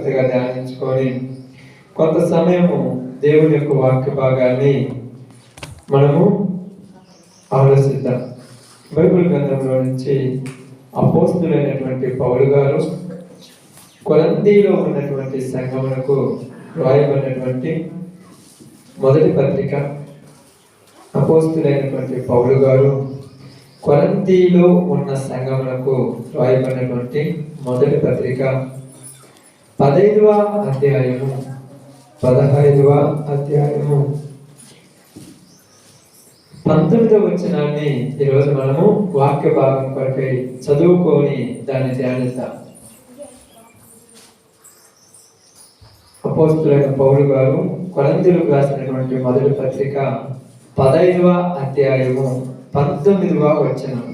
ధ్యానించుకొని కొంత సమయము దేవుని యొక్క వాక్య భాగాన్ని మనము ఆలోచిద్దాం. బైబిల్ గ్రంథంలో నుంచి అపోస్తులైనటువంటి పౌలు గారు కొరింథీలో ఉన్నటువంటి సంఘమునకు రాయబడినటువంటి మొదటి పత్రిక. అపోస్తులైనటువంటి పౌలు గారు కొరింథీలో ఉన్న సంఘమునకు రాయబడినటువంటి మొదటి పత్రిక 15వ అధ్యాయము 15వ అధ్యాయము 19వ వచనాన్ని ఈరోజు మనము వాక్య భాగం కొరకై చదువుకొని దాన్ని ధ్యానిద్దాం. అపోస్తులైన పౌలు గారు కొరింథీయులకు రాసినటువంటి మొదటి పత్రిక 15వ అధ్యాయము 19వ వచనం.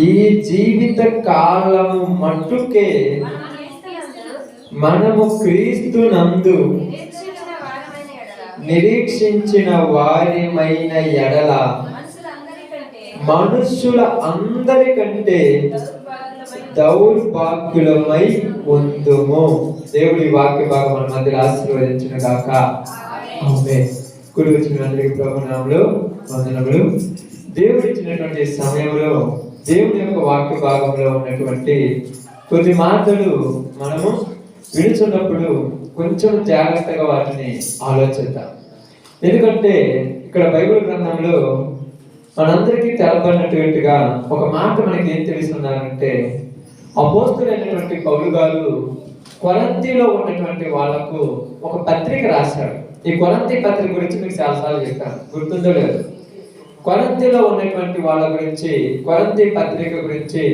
ఈ జీవిత కాలము మట్టుకే మనము క్రీస్తునందు నిరీక్షించిన వారిమైన ఎడల మనుషుల అందరికంటే దౌర్భాగ్యులమై ఉందుము. దేవుడి వాక్య భాగం మన మధ్య ఆశీర్వదించిన గాక. ఆమేన్. కుడి వచ్చిన అందరికీ ప్రభునామములో వందనములు. దేవుడు ఇచ్చినటువంటి సమయంలో దేవుని యొక్క వాక్య భాగంలో ఉన్నటువంటి కొద్ది మాటలు మనము వినుచున్నప్పుడు కొంచెం జాగ్రత్తగా వాటిని ఆలోచిద్దాం. ఎందుకంటే ఇక్కడ బైబిల్ గ్రంథంలో మనందరికీ తెలపడినట్టుగా ఒక మాట మనకి ఏం తెలుస్తున్నారంటే, అపోస్తులైనటువంటి పౌలు గారు కొరింథీలో ఉన్నటువంటి వాళ్లకు ఒక పత్రిక రాశాడు. ఈ కొరింథీ పత్రిక గురించి మీకు చాలాసార్లు చెప్పాను, గుర్తుందో లేదు. కొరింథీలో ఉన్నటువంటి వాళ్ళ గురించి, కొరింథీ పత్రిక గురించి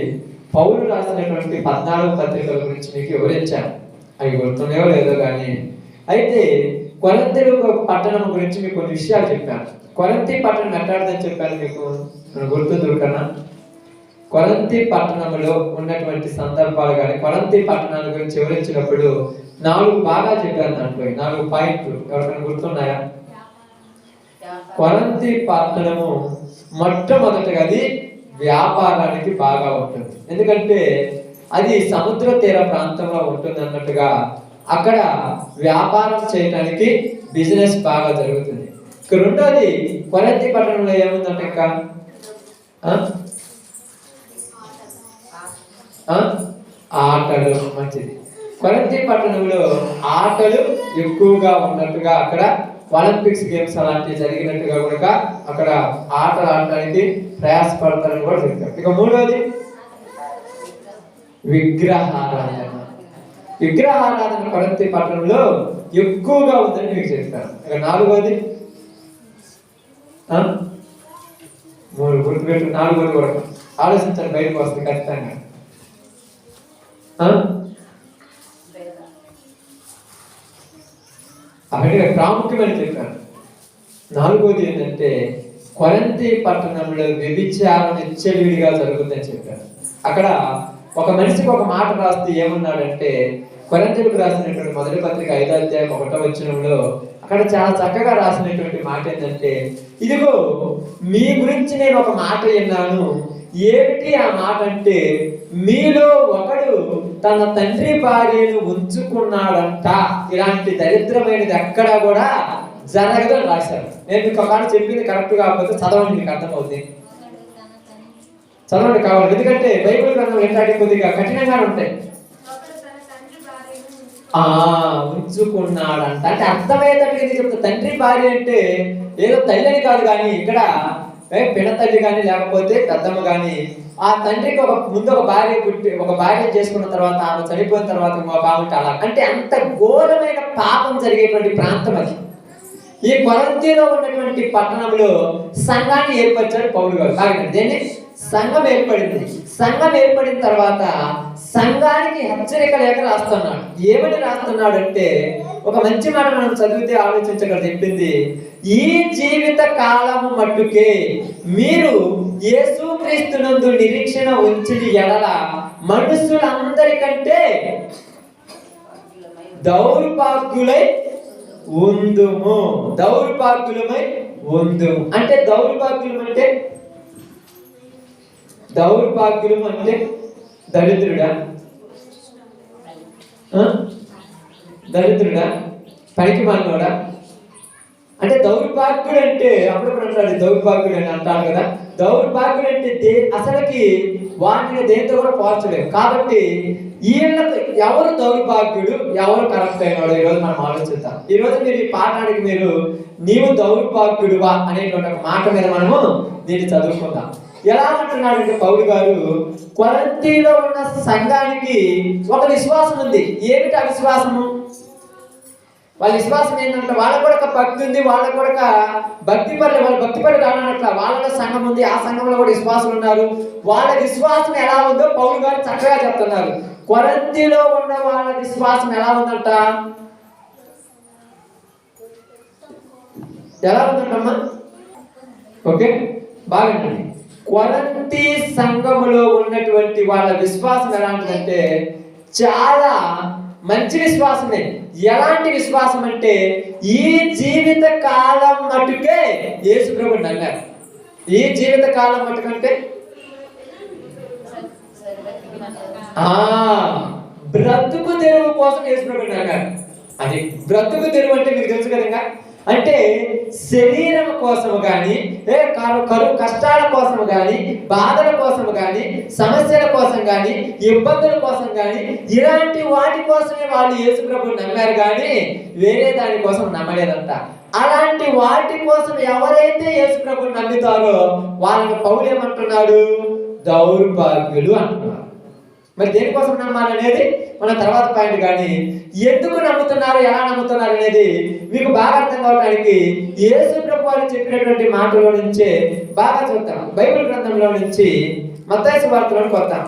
పౌలు రాసినటువంటి 14 పత్రికల గురించి మీకు వివరించాను. అవి గుర్తున్నాయో లేదో కానీ, అయితే కొరింథీ పట్టణం గురించి మీకు కొన్ని విషయాలు చెప్పాను. కొరింథీ పట్టణం ఎట్లాంటిదని చెప్పాను మీకు గుర్తుందో కన్నా. కొరింథీ పట్టణంలో ఉన్నటువంటి సందర్భాలు కానీ కొరింథీ పట్టణాల గురించి వివరించినప్పుడు 4 బాగా చెప్పాను. దాంట్లో 4 పాయింట్లు ఎవరికైనా గుర్తున్నాయా? కొరింథీ పట్టణము మొట్టమొదటిగా అది వ్యాపారానికి బాగా ఉంటుంది. ఎందుకంటే అది సముద్ర తీర ప్రాంతంలో ఉంటుంది అన్నట్టుగా అక్కడ వ్యాపారం చేయడానికి బిజినెస్ బాగా జరుగుతుంది. ఇక రెండోది కొరింథీ పట్టణంలో ఏముందంటే ఇంకా ఆటలు. మంచిది. కొరింథీ పట్టణంలో ఆటలు ఎక్కువగా ఉన్నట్టుగా అక్కడ ఒలింపిక్స్ గేమ్స్ అలాంటివి జరిగినట్టుగా కూడా అక్కడ ఆటలు ఆడటానికి ప్రయాసపడతారని కూడా చెప్తారు. ఇక మూడోది విగ్రహారాధన. విగ్రహారాధన కొరింథీ పట్టణంలో ఎక్కువగా ఉందని మీకు చెప్తారు. ఇక నాలుగోది గుర్తుపెట్టు. నాలుగోది కూడా ఆలోచించండి, బయటకు వస్తుంది ఖచ్చితంగా. అక్కడే ప్రాముఖ్యమని చెప్పాను. నాలుగోది ఏంటంటే కొరింథీ పట్టణంలో వ్యభిచారం విచ్చలవిడిగా జరుగుతుందని చెప్పాను. అక్కడ ఒక మనిషికి ఒక మాట రాస్తే ఏమన్నాడంటే, కొరింథీయులకు రాసినటువంటి మొదటి పత్రిక 5వ అధ్యాయం 1వ వచనంలో అక్కడ చాలా చక్కగా రాసినటువంటి మాట ఏంటంటే, ఇదిగో మీ గురించి నేను ఒక మాట విన్నాను. ఏమిటి ఆ మాట అంటే, మీలో ఒకడు తన తండ్రి భార్యను ఉంచుకున్నాడంట. ఇలాంటి దరిద్రమైనది ఎక్కడా కూడా జరగదు అని రాశారు. నేను మీకు ఒక చెప్పింది కరెక్ట్ కాకపోతే చదవండి, మీకు అర్థమవుతుంది. చదవండి కావాలి. ఎందుకంటే బైబిల్ గ్రంథం ఏంటంటే కొద్దిగా కఠినంగానే ఉంటాయి. ఉంచుకున్నాడంట అంటే అర్థమయ్యేటట్టుగా ఇది చెప్తా. తండ్రి భార్య అంటే ఏదో తల్లిని కాదు, కానీ ఇక్కడ పినతల్లి కానీ లేకపోతే పెద్దమ్మ కానీ ఆ తండ్రికి ముందు ఒక భార్య చేసుకున్న తర్వాత ఆమె చనిపోయిన తర్వాత ఒక ఆమె అలా అంటే అంత ఘోరమైన పాపం జరిగేటువంటి ప్రాంతం అది. ఈ కొరింథీలో ఉన్నటువంటి పట్టణంలో సంఘాన్ని ఏర్పరిచాడు పౌలు గారు. కాదండి, దేన్ని సంఘం ఏర్పడింది. సంఘం ఏర్పడిన తర్వాత సంఘానికి హెచ్చరిక లేఖ రాస్తున్నాడు. ఏమని రాస్తున్నాడు అంటే, ఒక మంచి మాట మనం చదివితే ఆలోచించగల చెప్పింది, ఈ జీవిత కాలము మట్టుకే మీరు యేసుక్రీస్తునందు నిరీక్షణ ఉంచిన ఎడల మనుషులందరికంటే దౌర్భాగ్యులై ఉందుము. దౌర్భాగ్యులమై ఉందుము అంటే దౌర్భాగ్యులం అంటే దరిద్రుడా? దరిద్రుడా, పనికి మాలినోడా? అంటే దౌర్భాగ్యుడు అంటే అప్పుడప్పుడు అంటాడు, దౌర్భాగ్యుడు అని అంటాడు కదా. దౌర్భాగ్యుడు అంటే అసలుకి వాటిని దేంతో కూడా పోల్చలేము. కాబట్టి వీళ్ళకు ఎవరు దౌర్భాగ్యుడు, ఎవరు కరెక్ట్ అయినాడు ఈరోజు మనం ఆలోచిద్దాం. ఈరోజు మీరు ఈ పాఠానికి మీరు నీవు దౌర్భాగ్యుడువా అనేటువంటి ఒక మాట మీద మనము దీన్ని చదువుకుందాం. ఎలా అంటున్నాడంటే పౌలు గారు, కొరింథీలో ఉన్న సంఘానికి ఒక విశ్వాసం ఉంది. ఏమిటి ఆ విశ్వాసము? వాళ్ళ విశ్వాసం ఏంటంటే వాళ్ళకు కూడా భక్తి ఉంది, వాళ్ళకు కూడా భక్తి పనులు, వాళ్ళ భక్తి పనులు కానట్ల వాళ్ళలో సంఘం ఉంది, ఆ సంఘంలో కూడా విశ్వాసులు ఉన్నారు. వాళ్ళ విశ్వాసం ఎలా ఉందో పౌలు గారు చక్కగా చెప్తున్నారు. కొరింథీలో ఉన్న వాళ్ళ విశ్వాసం ఎలా ఉందంట? ఎలా ఉందంటమ్మా? ఓకే, బాగుందండి. కొరింథీ సంఘములో ఉన్నటువంటి వాళ్ళ విశ్వాసం ఎలాంటిదంటే చాలా మంచి విశ్వాసమే. ఎలాంటి విశ్వాసం అంటే ఈ జీవిత కాలం మటుకే యేసు ప్రభువుని నమ్మారు. ఈ జీవిత కాలం మటుకంటే బ్రతుకు తెరువు కోసం యేసు ప్రభువుని నమ్మారు. అది బ్రతుకు తెరువు అంటే మీకు తెలుసు కదా, అంటే శరీరం కోసము కానీ, కరువు కష్టాల కోసము కానీ, బాధల కోసము కానీ, సమస్యల కోసం కానీ, ఇబ్బందుల కోసం కానీ, ఇలాంటి వాటి కోసమే వాళ్ళు యేసు ప్రభువుని నమ్మారు కానీ వేరే దాని కోసం నమ్మలేదంట. అలాంటి వాటి కోసం ఎవరైతే యేసు ప్రభువుని నమ్ముతారో వాళ్ళని పౌలు ఏమంటున్నాడు? దౌర్భాగ్యులు అంటున్నారు. మరి దేనికోసం నమ్మాలనేది మన తర్వాత పాయింట్. కానీ ఎందుకు నమ్ముతున్నారు, ఎలా నమ్ముతున్నారు అనేది మీకు బాగా అర్థం కావడానికి యేసు ప్రభు వారు చెప్పినటువంటి మాటలో నుంచే బాగా చూద్దాం. బైబిల్ గ్రంథంలో నుంచి మత్తయి సువార్తలోకి వద్దాం.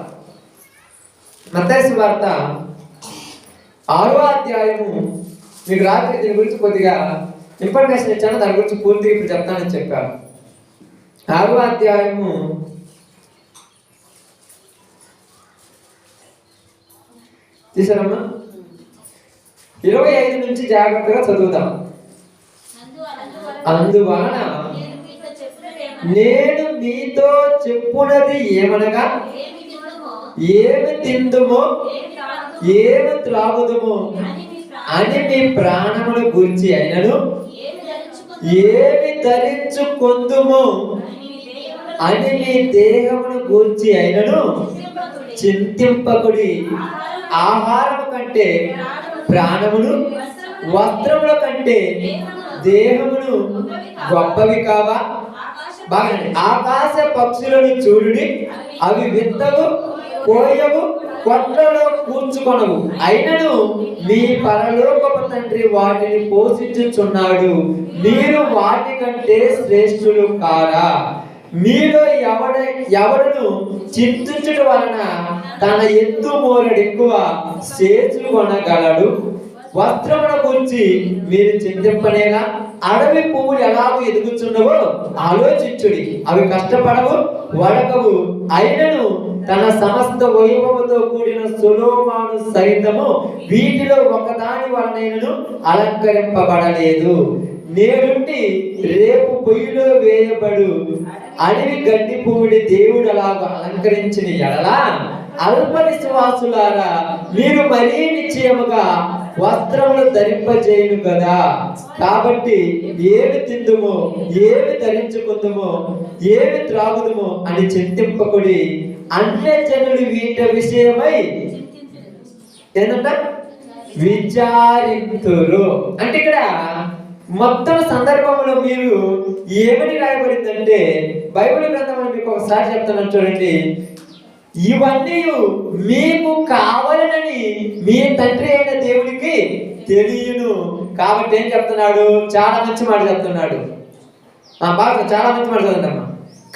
మత్తయి సువార్త 6వ అధ్యాయము. మీకు రాత్రి దీని గురించి కొద్దిగా ఇన్ఫర్మేషన్ ఇచ్చాను, దాని గురించి పూర్తిగా ఇప్పుడు చెప్తానని చెప్పాను. 6వ అధ్యాయము తీసారమ్మా? 25 నుంచి జాగ్రత్తగా చదువుదాం. అందువలన నేను మీతో చెప్పున్నది ఏమనగా, ఏమి తిందుమో ఏమి త్రాగుదుమో అని మీ ప్రాణమును గూర్చి అయినను, ఏమి ధరించుకొందుమో అని మీ దేహమును గూర్చి అయినను చింతింపకుడి. ఆహారము కంటే ప్రాణమును, వస్త్రముల కంటే దేహమును గొప్పవి కావా? బాగా ఆకాశ పక్షులను చూడుడి, అవి విత్తవు, కోయవు, కొట్లలో కూర్చుకొనవు, అయినను మీ పరలోకపు తండ్రి వాటిని పోషించుచున్నాడు. మీరు వాటి కంటే శ్రేష్ఠులు కారా? మీలో ఎవడును చింతించుట వలన తన ఎత్తు మోరడు ఎక్కువ చేసుకొనగలడు? వస్త్రముల గురించి మీరు చింతింపనేలా? అడవి పువ్వులు ఎలాగో ఎదుగుచున్నవో ఆలోచించుడి. అవి కష్టపడవు, వడకవు, అయినను తన సమస్త వైభవముతో కూడిన సొలొమోను సైతము వీటిలో ఒకదాని వలనైనను అలంకరింపబడలేదు. నేడుండి రేపు పొయ్యిలో వేయబడు అడవి గడ్డి పువ్వుడి దేవుడు అలాగా అలంకరించిన ఎడలా, అల్ప విశ్వాసులారా, మీరు మరీ నిశ్చయముగా వస్త్రములు ధరింపజేయును కదా. కాబట్టి ఏమి తిందుమో, ఏమి ధరించుకుందుమో, ఏమి త్రాగుదుమో అని చింతింపకుడి. అన్యజనులు వీటి విషయమై ఏంటంట విచారింతురు. అంటే ఇక్కడ మొత్తం సందర్భంలో మీరు ఏమని రాయబడిందంటే, బైబిల్ గ్రంథంలో మీకు ఒకసారి చెప్తున్నాను చూడండి. ఇవన్నీ మీకు కావాలని మీ తండ్రి అయిన దేవుడికి తెలియను. కాబట్టి ఏం చెప్తున్నాడు? చాలా మంచి మాట చెప్తున్నాడు. బాగా చాలా మంచి మాట చదువుతామా.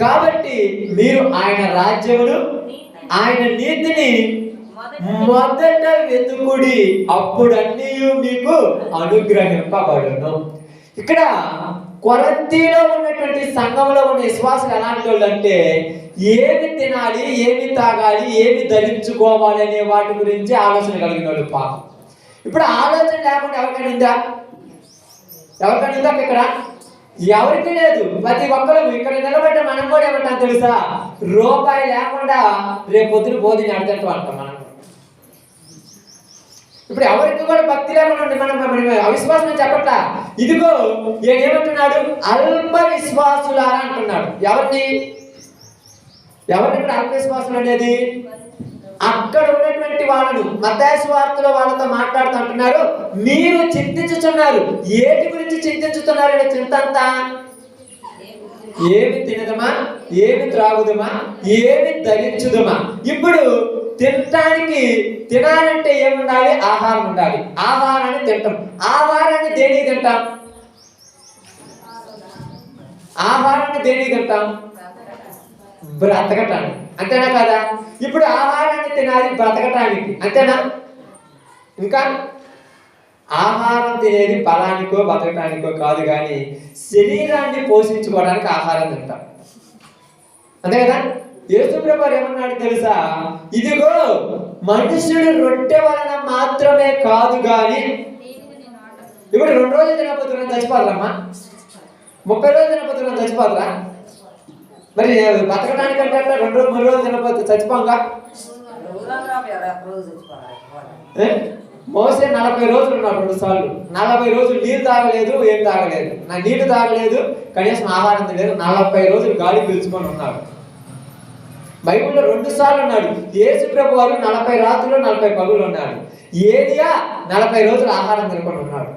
కాబట్టి మీరు ఆయన రాజ్యమును, ఆయన నీతిని మొదట వెతుకుడి, అప్పుడు అన్నీ మీకు అనుగ్రహింపబడును. ఇక్కడ కొరింథీలో ఉన్నటువంటి సంఘంలో ఉన్న విశ్వాసులు ఎలాంటి వాళ్ళు అంటే, ఏమి తినాలి, ఏమి తాగాలి, ఏమి ధరించుకోవాలి అనే వాటి గురించి ఆలోచన కలిగిన వాళ్ళు పాపం. ఇప్పుడు ఆలోచన లేకుండా ఎవరికైనా ఉందా? ఎవరికైనా ఉందా? ఇక్కడ ఎవరికి లేదు. ప్రతి ఒక్కరు ఇక్కడ నిలబడ్డ మనం కూడా ఏమంటాం తెలుసా? రూపాయి లేకుండా రేపు పొద్దున బోధిని అడగట్టు అంటాం మనం. ఇప్పుడు ఎవరికి కూడా భక్తి లేకుండా ఉండి మనం అవిశ్వాసం చెప్పట్లా. ఇదిగో ఏమంటున్నాడు? అల్ప విశ్వాసులారా అంటున్నాడు. ఎవరిని ఇక్కడ అల్ప విశ్వాసులు అనేది? అక్కడ ఉన్నటువంటి వాళ్ళను మత్తయి సువార్తలో వాళ్ళతో మాట్లాడుతూ అంటున్నారు, మీరు చింతించుతున్నారు. ఏటి గురించి చింతించుతున్నారు? అంటే చింత అంతా ఏమి తినదమా, ఏమి త్రాగుదమా, ఏమి ధరించుదమా. ఇప్పుడు తినాలంటే ఏముండాలి? ఆహారం ఉండాలి. ఆహారాన్ని తింటాం. ఆహారాన్ని దేనికి తింటాం? బ్రతకటానికి. అంతేనా కదా? ఇప్పుడు ఆహారాన్ని తినాలి బ్రతకటానికి, అంతేనా? ఇంకా ఆహారం తినేది బలానికో బతకటానికో కాదు, కానీ శరీరాన్ని పోషించుకోవడానికి ఆహారం తింటాం, అంతే కదా? యేసుప్రభువు ఏమన్నాడు తెలుసా? ఇదిగో మనుషుడు రొట్టె వలన మాత్రమే కాదు కానీ. ఇప్పుడు 2 రోజులు తినకపోతున్నాం చచ్చిపోతారమ్మా? 30 రోజులు తినకపోతున్నాం చచ్చిపోతారా? మరి బతకడానికంటే 2 రోజులు 3 రోజులు తినకపోతే చచ్చిపోంగా. మోసే 40 రోజులు ఉన్నాడు 2 సార్లు. 40 రోజులు నీళ్ళు తాగలేదు, ఏం తాగలేదు. నీళ్లు తాగలేదు, కనీసం ఆహారం తినలేదు. 40 రోజులు గాలి పీల్చుకొని ఉన్నాడు. బైబిల్లో 2 సార్లు ఉన్నాడు. యేసు ప్రభు వారు 40 రాత్రులు 40 పగులు ఉన్నాడు. ఏలియా 40 రోజులు ఆహారం తినకుండా ఉన్నాడు.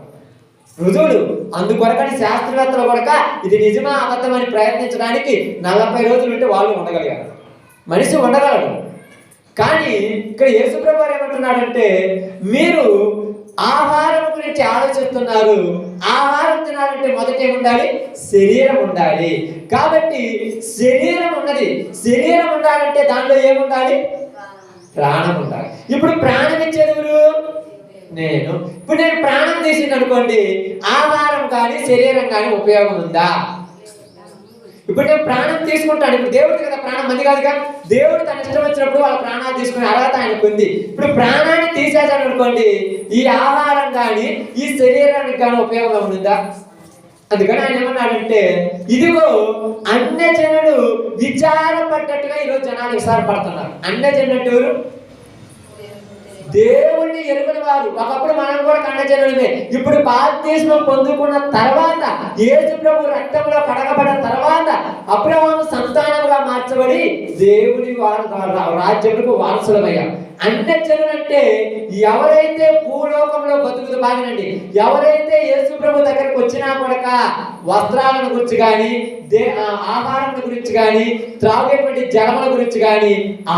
రుజువులు. అందుకొరకని శాస్త్రవేత్తలు కొరక ఇది నిజమా అబద్ధమని ప్రయత్నించడానికి 40 రోజులు ఉంటే వాళ్ళు ఉండగలిగారు. మనిషి ఉండగలడు. కానీ ఇక్కడ యేసు ప్రభు వారు ఏమంటున్నాడంటే, మీరు ఆహారం గురించి ఆలోచిస్తున్నారు. ఆహారం తినాలంటే మొదట ఏముండాలి? శరీరం ఉండాలి. కాబట్టి శరీరం ఉన్నది. శరీరం ఉండాలంటే దానిలో ఏముండాలి? ప్రాణం ఉండాలి. ఇప్పుడు ప్రాణం ఇచ్చేది ఎవరు? నేను. ఇప్పుడు నేను ప్రాణం తీసింది అనుకోండి, ఆహారం కానీ శరీరం కానీ ఉపయోగం ఉందా? ఇప్పుడు నేను ప్రాణం తీసుకుంటాను. ఇప్పుడు దేవుడికి కదా ప్రాణం, మంది కాదుగా. దేవుడు తన ఇష్టం వచ్చినప్పుడు వాళ్ళ ప్రాణాలు తీసుకునే అర్హత ఆయనకు ఉంది. ఇప్పుడు ప్రాణాన్ని తీసేసాను అనుకోండి, ఈ ఆహారం కానీ ఈ శరీరానికి కానీ ఉపయోగం ఉందా? అందుకని ఆయన ఏమన్నాడంటే, ఇదిగో అన్యజనులు విచారపడ్డట్టుగా ఈరోజు జనాలు విచారపడుతున్నారు. అన్యజనులు ఎవరు? దేవుణ్ణి ఎరుగని వారు. ఒకప్పుడు మనం కూడా కన్నజనులమే. ఇప్పుడు బాప్తిస్మం పొందుకున్న తర్వాత, యేసు ప్రభు రక్తంలో కడగబడిన తర్వాత అబ్రహాము సంతానంగా మార్చబడి దేవుని రాజ్యములకు వారసులమయ్యాం. అన్యజనులు అంటే ఎవరైతే భూలోకంలో బతుకుతూ బాగినండి, ఎవరైతే యేసు ప్రభు దగ్గరకు వచ్చినా కూడా వస్త్రాలను గురించి కానీ, ఆహారం గురించి కానీ, త్రాగేటువంటి జలముల గురించి కానీ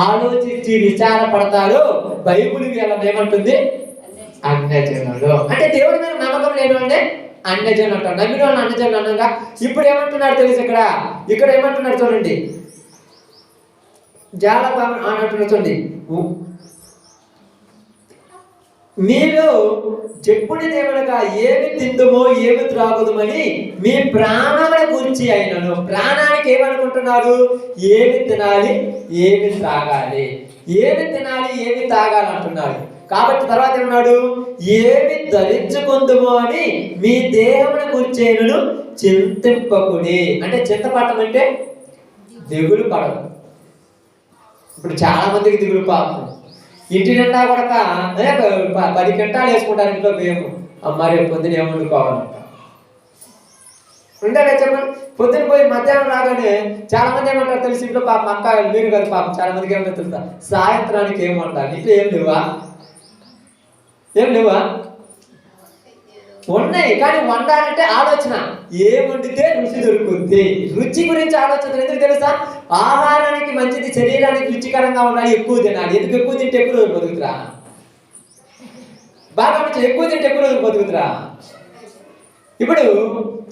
ఆలోచించి విచారపడతారు. బైబిల్ వీళ్ళని ఏమంటుంది? అన్యజనులు. అంటే దేవుడి మీద నమ్మకం లేని అంటే అన్యజనులు అంటారు. నమ్మిన వాళ్ళు అన్యజనులు అనగా ఇప్పుడు ఏమంటున్నాడు తెలుసు? ఇక్కడ ఏమంటున్నాడు చూడండి. జాలపాము అన్నట్టు చూడండి, మీరు చెప్పుని దేవుడుగా ఏమి తిందుమో ఏమి త్రాగుదమని మీ ప్రాణాల గురించి అయినను. ప్రాణానికి ఏమనుకుంటున్నారు? ఏమి తినాలి, ఏమి త్రాగాలి, ఏమి తినాలి, ఏమి తాగాలి అంటున్నాడు. కాబట్టి తర్వాత ఏమన్నాడు? ఏమి ధరించుకుందుమో అని మీ దేహమును గురించేను చింతింపకుడి. అంటే చింతపడటం అంటే దిగులు పడదు. ఇప్పుడు చాలా మందికి దిగులు పాపం. ఇంటి నిండా కూడా 10 గంటలు వేసుకుంటారు ఇంట్లో బియ్యము. మరి పొద్దున ఏం వండుకోవాలంట ఉండాలి చెప్పండి. పొద్దున పోయి మధ్యాహ్నం రాగానే చాలా మంది ఏమంటారు తెలిసి, ఇంట్లో పాపం అక్క మీరు కదా పాపం చాలా మందికి ఏమంటారు తెలుసా? సాయంత్రానికి ఏం వండాలి? ఇంట్లో ఏం లేవా? ఉన్నాయి, కానీ వండాలంటే ఆలోచన. ఏం వండితే రుచి దొరుకుతుంది. రుచి గురించి ఆలోచన ఎందుకు తెలుసా? ఆహారానికి మంచిది, శరీరానికి రుచికరంగా ఉండాలి, ఎక్కువ తినాలి. ఎందుకు? ఎక్కువ తింటే ఎక్కువ రోజులు బతుకుతురా. బాగా ఎక్కువ తింటే ఎక్కువ రోజులు బతుకుతురా. ఇప్పుడు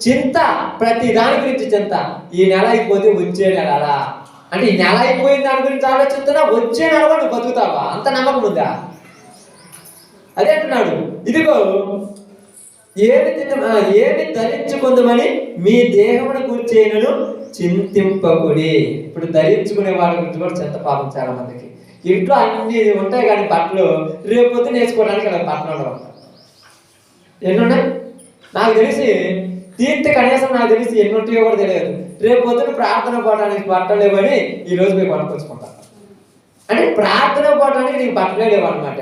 చింత, ప్రతి దాని గురించి చింత. ఈ నెల అయిపోతే వచ్చే నెల, అంటే ఈ నెల అయిపోయిన దాని గురించి ఆలోచిస్తున్నా, వచ్చే నెల కూడా నువ్వు బతుకుతావా? అంత నమ్మకం ఉందా? అదే అంటున్నాడు, ఇదిగో ఏమి ధరించుకుందామని మీ దేహమును కూర్చేనను చింతింపకుడి. ఇప్పుడు ధరించుకునే వాళ్ళ గురించి కూడా చింత పాపం చాలా మందికి. ఇంట్లో అన్ని ఉంటాయి కానీ బట్టలు రేపు పొద్దున వేసుకోవడానికి అలా బట్టలు ఉండవు. ఎన్నున్నాయి నాకు తెలిసి, కనీసం నాకు తెలిసి ఎన్ని ఉంటాయో కూడా తెలియదు. రేపు పొద్దున ప్రార్థన పోవడానికి బట్టలు లేవని ఈరోజు మేము కొనుక్కొచ్చుకుంటాం. అంటే ప్రార్థన పోవడానికి నీకు బట్టలే లేవు అనమాట.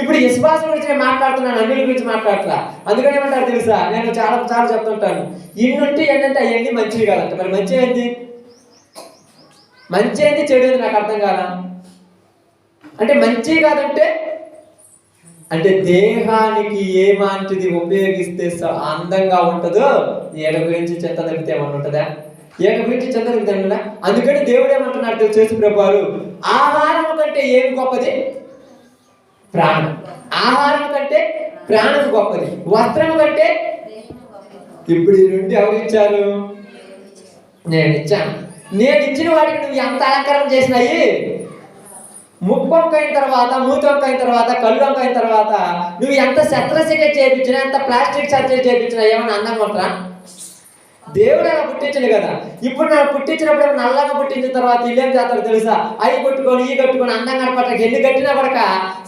ఇప్పుడు విశ్వాసం గురించి నేను మాట్లాడుతున్నాను, అన్నిల గురించి మాట్లాడుతున్నా. అందుకని ఏమంటారు తెలుసా, నేను చాలా చాలా చెప్తుంటాను, ఇన్నుంటే ఏంటంటే అవన్నీ మంచివి కాదంట. మరి మంచి ఏంది, మంచి ఏంది, చెడు ఏంది నాకు అర్థం కాదా. అంటే మంచి కాదంటే అంటే దేహానికి ఏమాంటిది ఉపయోగిస్తే అందంగా ఉంటుందో ఏడ గురించి చింత తగ్గితే ఏమన్నా ఉంటుందా, ఏడ గురించి చింత తగ్గుతా. అందుకని దేవుడు ఏమంటున్నాడు తెలుసు ప్రభువారు, ఆహారం కంటే ఏమి గొప్పది, ప్రాణం. ఆహారం కంటే ప్రాణం గొప్పది, వస్త్రం కంటే. ఇప్పుడు ఈ రెండు ఎవరు ఇచ్చారు, నేను ఇచ్చాను. నేను ఇచ్చిన వాటికి నువ్వు ఎంత అలంకరణ చేసినాయి, ముక్కు వంక అయిన తర్వాత, మూతి వంక అయిన తర్వాత, కళ్ళు వంక అయిన తర్వాత నువ్వు ఎంత శస్త్రచికిత్స చేయించినా, ఎంత ప్లాస్టిక్ సర్జరీ చేయించినా ఏమన్నా అందంగా ఉంటారా? దేవుడు అలా పుట్టించను కదా. ఇప్పుడు నాకు పుట్టించినప్పుడు నల్లగా పుట్టించిన తర్వాత ఇల్లేం చేస్తాడు తెలుసా, అవి కొట్టుకొని ఈ కట్టుకొని అందంగా పట్టక ఎన్ని కట్టినా పడక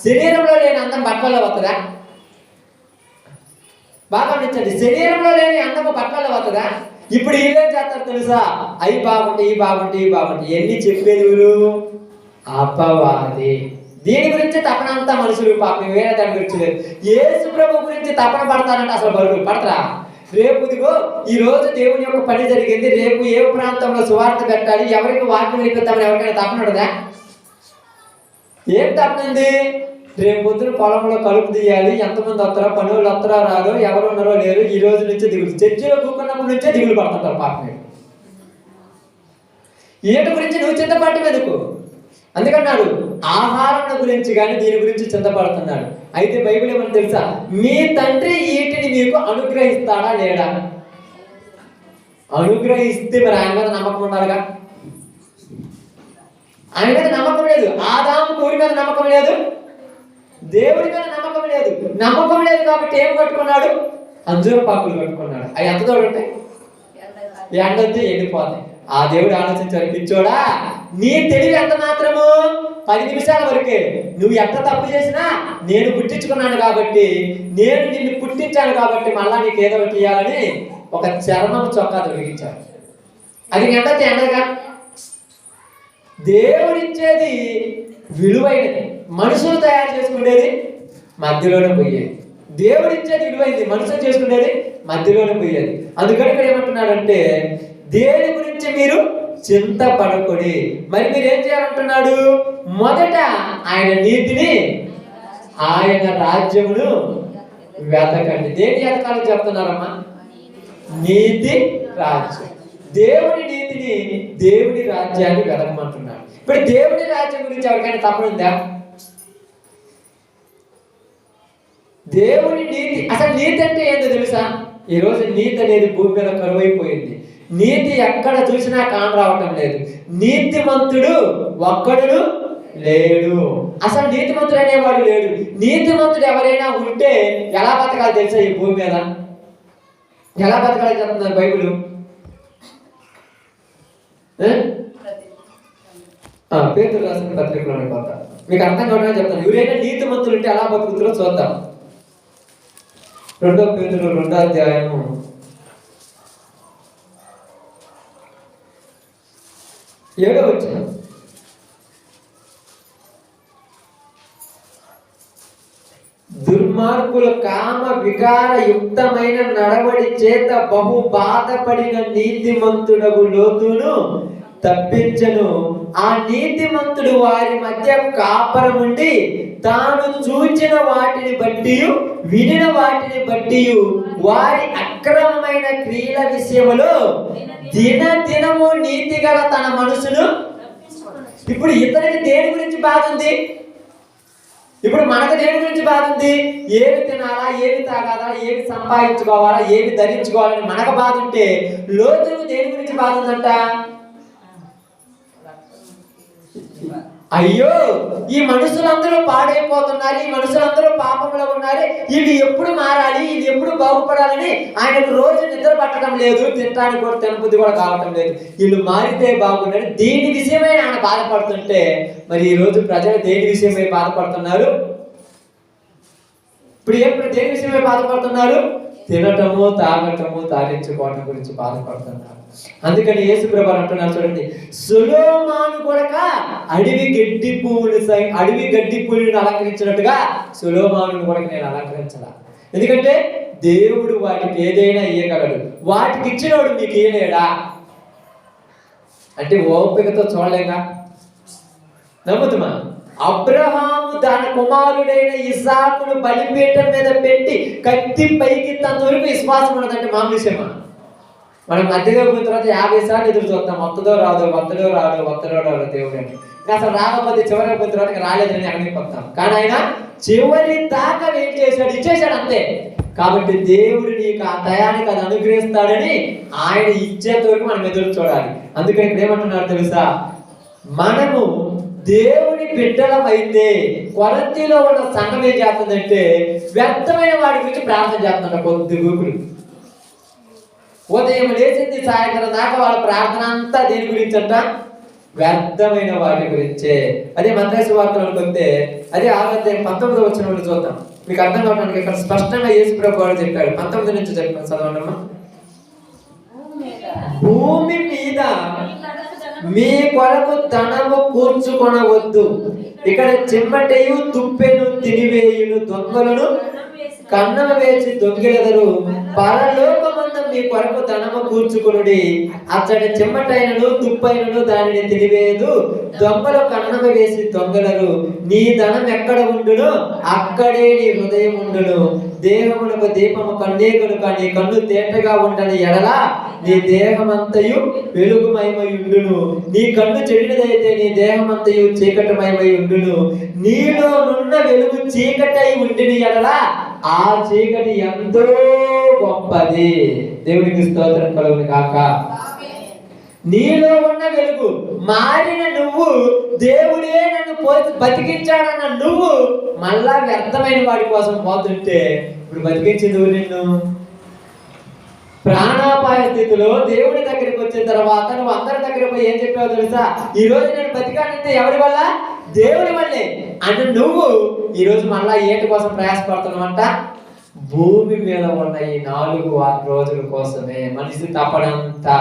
శరీరంలో లేని అందం బట్టలలో వస్తుందా? బాగా గమనించండి, శరీరంలో లేని అందము బట్టలలో వస్తుందా? ఇప్పుడు ఇల్లేం చేస్తారు తెలుసా, అవి బాగుంటాయి, ఈ బాగుంటాయి, ఈ బాగుంటాయి. ఎన్ని చెప్పేది అపవాది. దీని గురించి తపన అంతా మనుషులు పాపం, వేరే దాని గురించి లేదు. యేసు ప్రభు గురించి తపన పడతానంటే అసలు బరువు పడతారా? రేపు ఇదిగో ఈ రోజు దేవుని యొక్క పని జరిగింది, రేపు ఏ ప్రాంతంలో సువార్త పెట్టాలి, ఎవరికి వాక్యం వినిపిద్దామని ఎవరికైనా తపన ఉండదా? ఏం తపనుంది? రేపు పొద్దున పొలంలో కలుపు తీయాలి, ఎంతమంది వస్తారో, పనులు వస్తారో రారో, ఎవరు ఉన్నారో లేరు, ఈ రోజు నుంచే దిగులు. చర్చిలో కూకున్నప్పటి నుంచే దిగులు పడుతుంటారు పాపం. ఏటి గురించి నువ్వు చింతపడటం ఎందుకు? అందుకన్నాడు ఆహారం గురించి కానీ దీని గురించి చింతపడుతున్నాడు. అయితే బైబిల్ ఏమని తెలుసా, మీ తండ్రి వీటిని మీకు అనుగ్రహిస్తాడా లేడా? అనుగ్రహిస్తే మరి ఆయన మీద నమ్మకం ఉండాలిగా. ఆయన మీద నమ్మకం లేదు, ఆదాము ఊరి మీద నమ్మకం లేదు, దేవుడి మీద నమ్మకం లేదు. నమ్మకం లేదు కాబట్టి ఏం కట్టుకున్నాడు, అంజూర పాకులు కట్టుకున్నాడు. అవి ఎంత తోడుంటే ఎండొద్దు ఎండిపోతాయి. ఆ దేవుడు ఆలోచించాడు, పిచ్చోడా నీ తెలివి ఎంత మాత్రము 10 నిమిషాల వరకే. నువ్వు ఎంత తప్పు చేసినా నేను పుట్టించుకున్నాను కాబట్టి, నేను నిన్ను పుట్టించాను కాబట్టి మళ్ళా నీకు ఏదో ఒకటి ఇవ్వాలని ఒక చర్మం చొక్కా తొలగించాడు. అది ఎండతే ఎండగా. దేవుడిచ్చేది విలువైనది, మనుషులు తయారు చేసుకునేది మధ్యలోనే పోయేది. దేవుడిచ్చేది విలువైంది, మనుషులు చేసుకునేది మధ్యలోనే పోయేది. అందుకని ఇక్కడ ఏమంటున్నాడంటే, దేని గురించి మీరు చింతపడకుడి. మరి మీరు ఏం చేయాలంటున్నాడు, మొదట ఆయన నీతిని, ఆయన రాజ్యమును వెతకండి. దేని వెతకాలని చెప్తున్నారమ్మా, నీతి రాజ్యం. దేవుని నీతిని, దేవుని రాజ్యాన్ని వెతకమంటున్నాడు. ఇప్పుడు దేవుని రాజ్యం గురించి ఎవరికైనా తప్పనుందా? దేవుని నీతి, అసలు నీతి అంటే ఏంటో తెలుసా? ఈరోజు నీతి అనేది భూమి మీద కరువైపోయింది. నీతి ఎక్కడ చూసినా కాన రావటం లేదు. నీతిమంతుడు ఒక్కడును లేడు. అసలు నీతిమంతుడు అనేవాడు లేడు. నీతిమంతుడు ఎవరైనా ఉంటే ఎలా బతకాలి తెలుసా? ఈ భూమి మీద ఎలా బతకాలి చెప్తున్నారు బైబిల్. పేతురు రాసిన పత్రికలోనే పోతా, మీకు అర్థం కావడానికి చెప్తాను. ఎవరైనా నీతిమంతులు ఉంటే ఎలా బతుకుతారో చూద్దాం. 2 పేతురు 2వ అధ్యాయము 7వ వచనం. దుర్మార్గుల కామ వికార యుక్తమైన నడవడి చేత బహు బాధపడిన నీతిమంతుడగు లోతును తప్పించను. ఆ నీతిమంతుడు వారి మధ్య కాపరముండి తాను చూచిన వాటిని బట్టి, వినిన వాటిని బట్టి వారి అక్రమమైన క్రియల విషయములో దినదినము నీతి గల తన మనసును. ఇప్పుడు ఇతనికి దేని గురించి బాధ ఉంది? ఇప్పుడు మనకు దేని గురించి బాధ ఉంది? ఏమి తినాలా, ఏమి తాగాలా, ఏమి సంపాదించుకోవాలా, ఏమి ధరించుకోవాలని మనకు బాధ ఉంటే, లోతుకు దేని గురించి బాధ ఉందంట? అయ్యో ఈ మనుషులందరూ పాడైపోతున్నారు, ఈ మనుషులందరూ పాపంలో ఉన్నారు, ఇది ఎప్పుడు మారాలి, ఇది ఎప్పుడు బాగుపడాలని ఆయనకు రోజు నిద్ర పట్టడం లేదు, తినడానికి కూడా తినబుద్ధి కూడా కావటం లేదు. వీళ్ళు మారితే బాగుండాలి, దీని విషయమై ఆయన బాధపడుతుంటే, మరి ఈ రోజు ప్రజలు దేని విషయమై బాధపడుతున్నారు? ఇప్పుడు దేని విషయమై బాధపడుతున్నారు? తినటము, తాగటము, తాగించుకోవటం గురించి బాధపడుతున్నారు. అందుకని యేసు ప్రభువు అంటున్నారు చూడండి, సొలొమోను కొడుక అడవి గడ్డి పువ్వుని అలంకరించినట్టుగా సొలొమోను కొడుకు నేను అలంకరించాల. ఎందుకంటే దేవుడు వాటికి ఏదైనా ఇయ్యగలడు. వాటికి ఇచ్చినోడు మీకు ఇయ్యలేడా అంటే ఓపికతో చూడలేగా, నమ్ముతుమా? అబ్రహాము తన కుమారుడైన ఇస్సాకును బలిపీఠం మీద పెట్టి కత్తి పైకి తన వరకు విశ్వాసం ఉన్నదంటే మామూలు విషయమా? మనం మధ్యలో పోయిన తర్వాత 50 సార్లు ఎదురు చూస్తాం, వత్తదో రాదో దేవుడు అని. అసలు రాకపోతే చివరికి పోయిన తర్వాత రాలేదని అనిపోతాం. కానీ ఆయన చివరి దాకా వెయిట్ చేశాడు, ఇచ్చేశాడు అంతే. కాబట్టి దేవుడు నీకు ఆ టయానికి అది అనుగ్రహిస్తాడని ఆయన ఇచ్చేంత వరకు మనం ఎదురు చూడాలి. అందుకని ఇక్కడ ఏమంటున్నారు తెలుసా, మనము దేవుని బిడ్డలమైతే కొరంతిలో ఉన్న సంఘం ఏం చేస్తుందంటే వ్యర్థమైన వాడి గురించి ప్రార్థన చేస్తుంట. కొద్ది గ్రూపులు ఉదయం లేచింది సాయంత్రం దాకా వాళ్ళ ప్రార్థన అంతా దేని గురించి అంట, వ్యర్థమైన వాటి గురించే. అదే మత్తయి సువార్తలో అనుకుంటే అదే 6:19 వచ్చిన చూద్దాం, మీకు అర్థం కావడానికి. ఇక్కడ స్పష్టంగా యేసు ప్రభువు చెప్పాడు. 19 నుంచి చెప్పాను, చదవండమ్మా. భూమి మీద మీ కొరకు ధనము కూర్చుకొనవద్దు, ఇక్కడ చిమ్మటయు తుప్పెను తినివేయును దొంగలను కన్నమ వేసి దొంగిలెదరు. పరలోకమందు మీ కొరకు ధనము కూర్చుకొనుడి, అచ్చడి చిమ్మటైనను తుప్పైనను దానిని తినివేయదు, దొంగలు కన్నమ వేసి దొంగలరు. నీ ధనం ఎక్కడ ఉండునో అక్కడే నీ హృదయం ఉండును. దేహమునకు దీపము కన్నే కనుక నీ కన్ను తేటగా ఉండని ఎడల నీ దేహమంతయు వెలుగుమయమై ఉండును. నీ కన్ను చెడినదైతే నీ దేహమంతయు చీకటిమయమై ఉండును. నీలో నున్న వెలుగు చీకటై ఉండిని ఎడల ఆ చీకటి ఎంతో గొప్పది. దేవునికి స్తోత్రం కలుగును గాక. నీలో ఉన్న వెలుగు మారిన నువ్వు, దేవుడే నన్ను బతికించాడన్న నువ్వు మళ్ళా వ్యర్థమైన వాడి కోసం పోతుంటే ఇప్పుడు బతికించింది నిన్ను ప్రాణాపాయ స్థితిలో దేవుడి దగ్గరికి వచ్చిన తర్వాత నువ్వు అందరి దగ్గర పోయి ఏం చెప్పావు తెలుసా, ఈ రోజు నేను బతికానంటే ఎవరి వల్ల? దేవుడి వల్లే అని నువ్వు ఈరోజు మళ్ళా ఏటి కోసం ప్రయాసపడుతున్నావంట? భూమి మీద ఉన్న ఈ 4 రోజుల కోసమే. మనిషి తప్పడంతా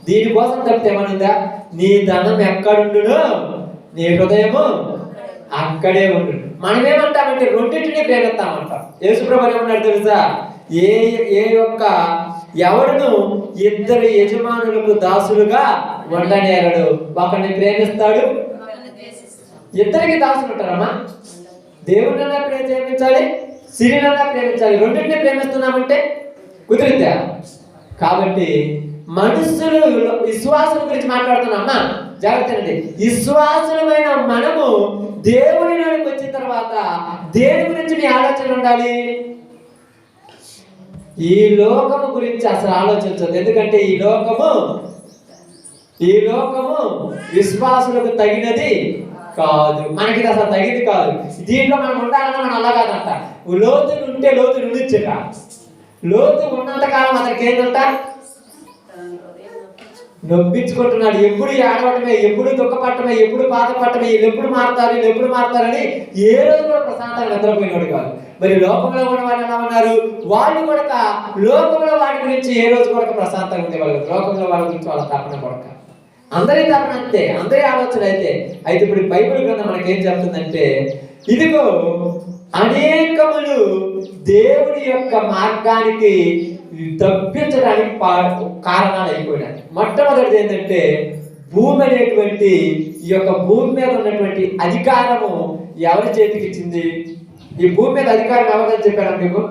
దీనికోసం తప్పితే ఏమనుందా? నీ ధనం ఎక్కడుండునో నీ హృదయము అక్కడే ఉండు. మనమేమంటామంటే రెండింటినీ ప్రేమిస్తామంటాం. యేసుప్రభువు ఏమన్నాడు తెలుసా, ఎవడును 2 యజమానులకు దాసులుగా ఉండనేరడు. ఒకరిని ప్రేమిస్తాడు, ఇద్దరికి దాసులు ఉంటారమ్మా. దేవుడినన్నా ప్రేమించాలి, సిరినన్నా ప్రేమించాలి. రెండింటినీ ప్రేమిస్తున్నామంటే కుదిరిద్దా? కాబట్టి మనుషులు విశ్వాసుల గురించి మాట్లాడుతున్నామ్మా, జాగ్రత్త అండి. విశ్వాసులమైన మనము దేవునిలోకి వచ్చిన తర్వాత దేని గురించి నీ ఆలోచన ఉండాలి? ఈ లోకము గురించి అసలు ఆలోచించదు. ఎందుకంటే ఈ లోకము విశ్వాసులకు తగినది కాదు. మనకి ఇది అసలు తగినది కాదు. దీంట్లో మనం ఉండాలన్నా మనం అలా కాదంట. లోతు ఉంటే లోతు నుండిచ్చట. లోతు ఉన్నంత కాలం అతనికి ఏంటంట, నొప్పించుకుంటున్నాడు. ఎప్పుడు ఏడవటమే, ఎప్పుడు దుఃఖపడటమే, ఎప్పుడు బాధపడటమే. వీళ్ళు ఎప్పుడు మారుతారని ఏ రోజు కూడా ప్రశాంతంగా నిద్రపోయినాడు కాదు. మరి లోకంలో ఉన్న వాళ్ళు ఎలా ఉన్నారు? వాళ్ళు కూడా లోకంలో వాటి గురించి ఏ రోజు కూడా ప్రశాంతంగా ఉండేవాళ్ళు. లోకంలో వాళ్ళ గురించి వాళ్ళ తపన కొడక, అందరి తపన అంతే, అందరి ఆలోచన అయితే. ఇప్పుడు బైబిల్ గ్రంథం మనకి ఏం చెప్తుందంటే, ఇదిగో అనేకములు దేవుడి యొక్క మార్గానికి తప్పించడానికి కారణాలు అయిపోయినాయి. మొట్టమొదటిది ఏంటంటే, భూమి అనేటువంటి ఈ యొక్క భూమి మీద ఉన్నటువంటి అధికారము ఎవరి చేతికి ఇచ్చింది? ఈ భూమి మీద అధికారం ఎవరని చెప్పారా మీకు?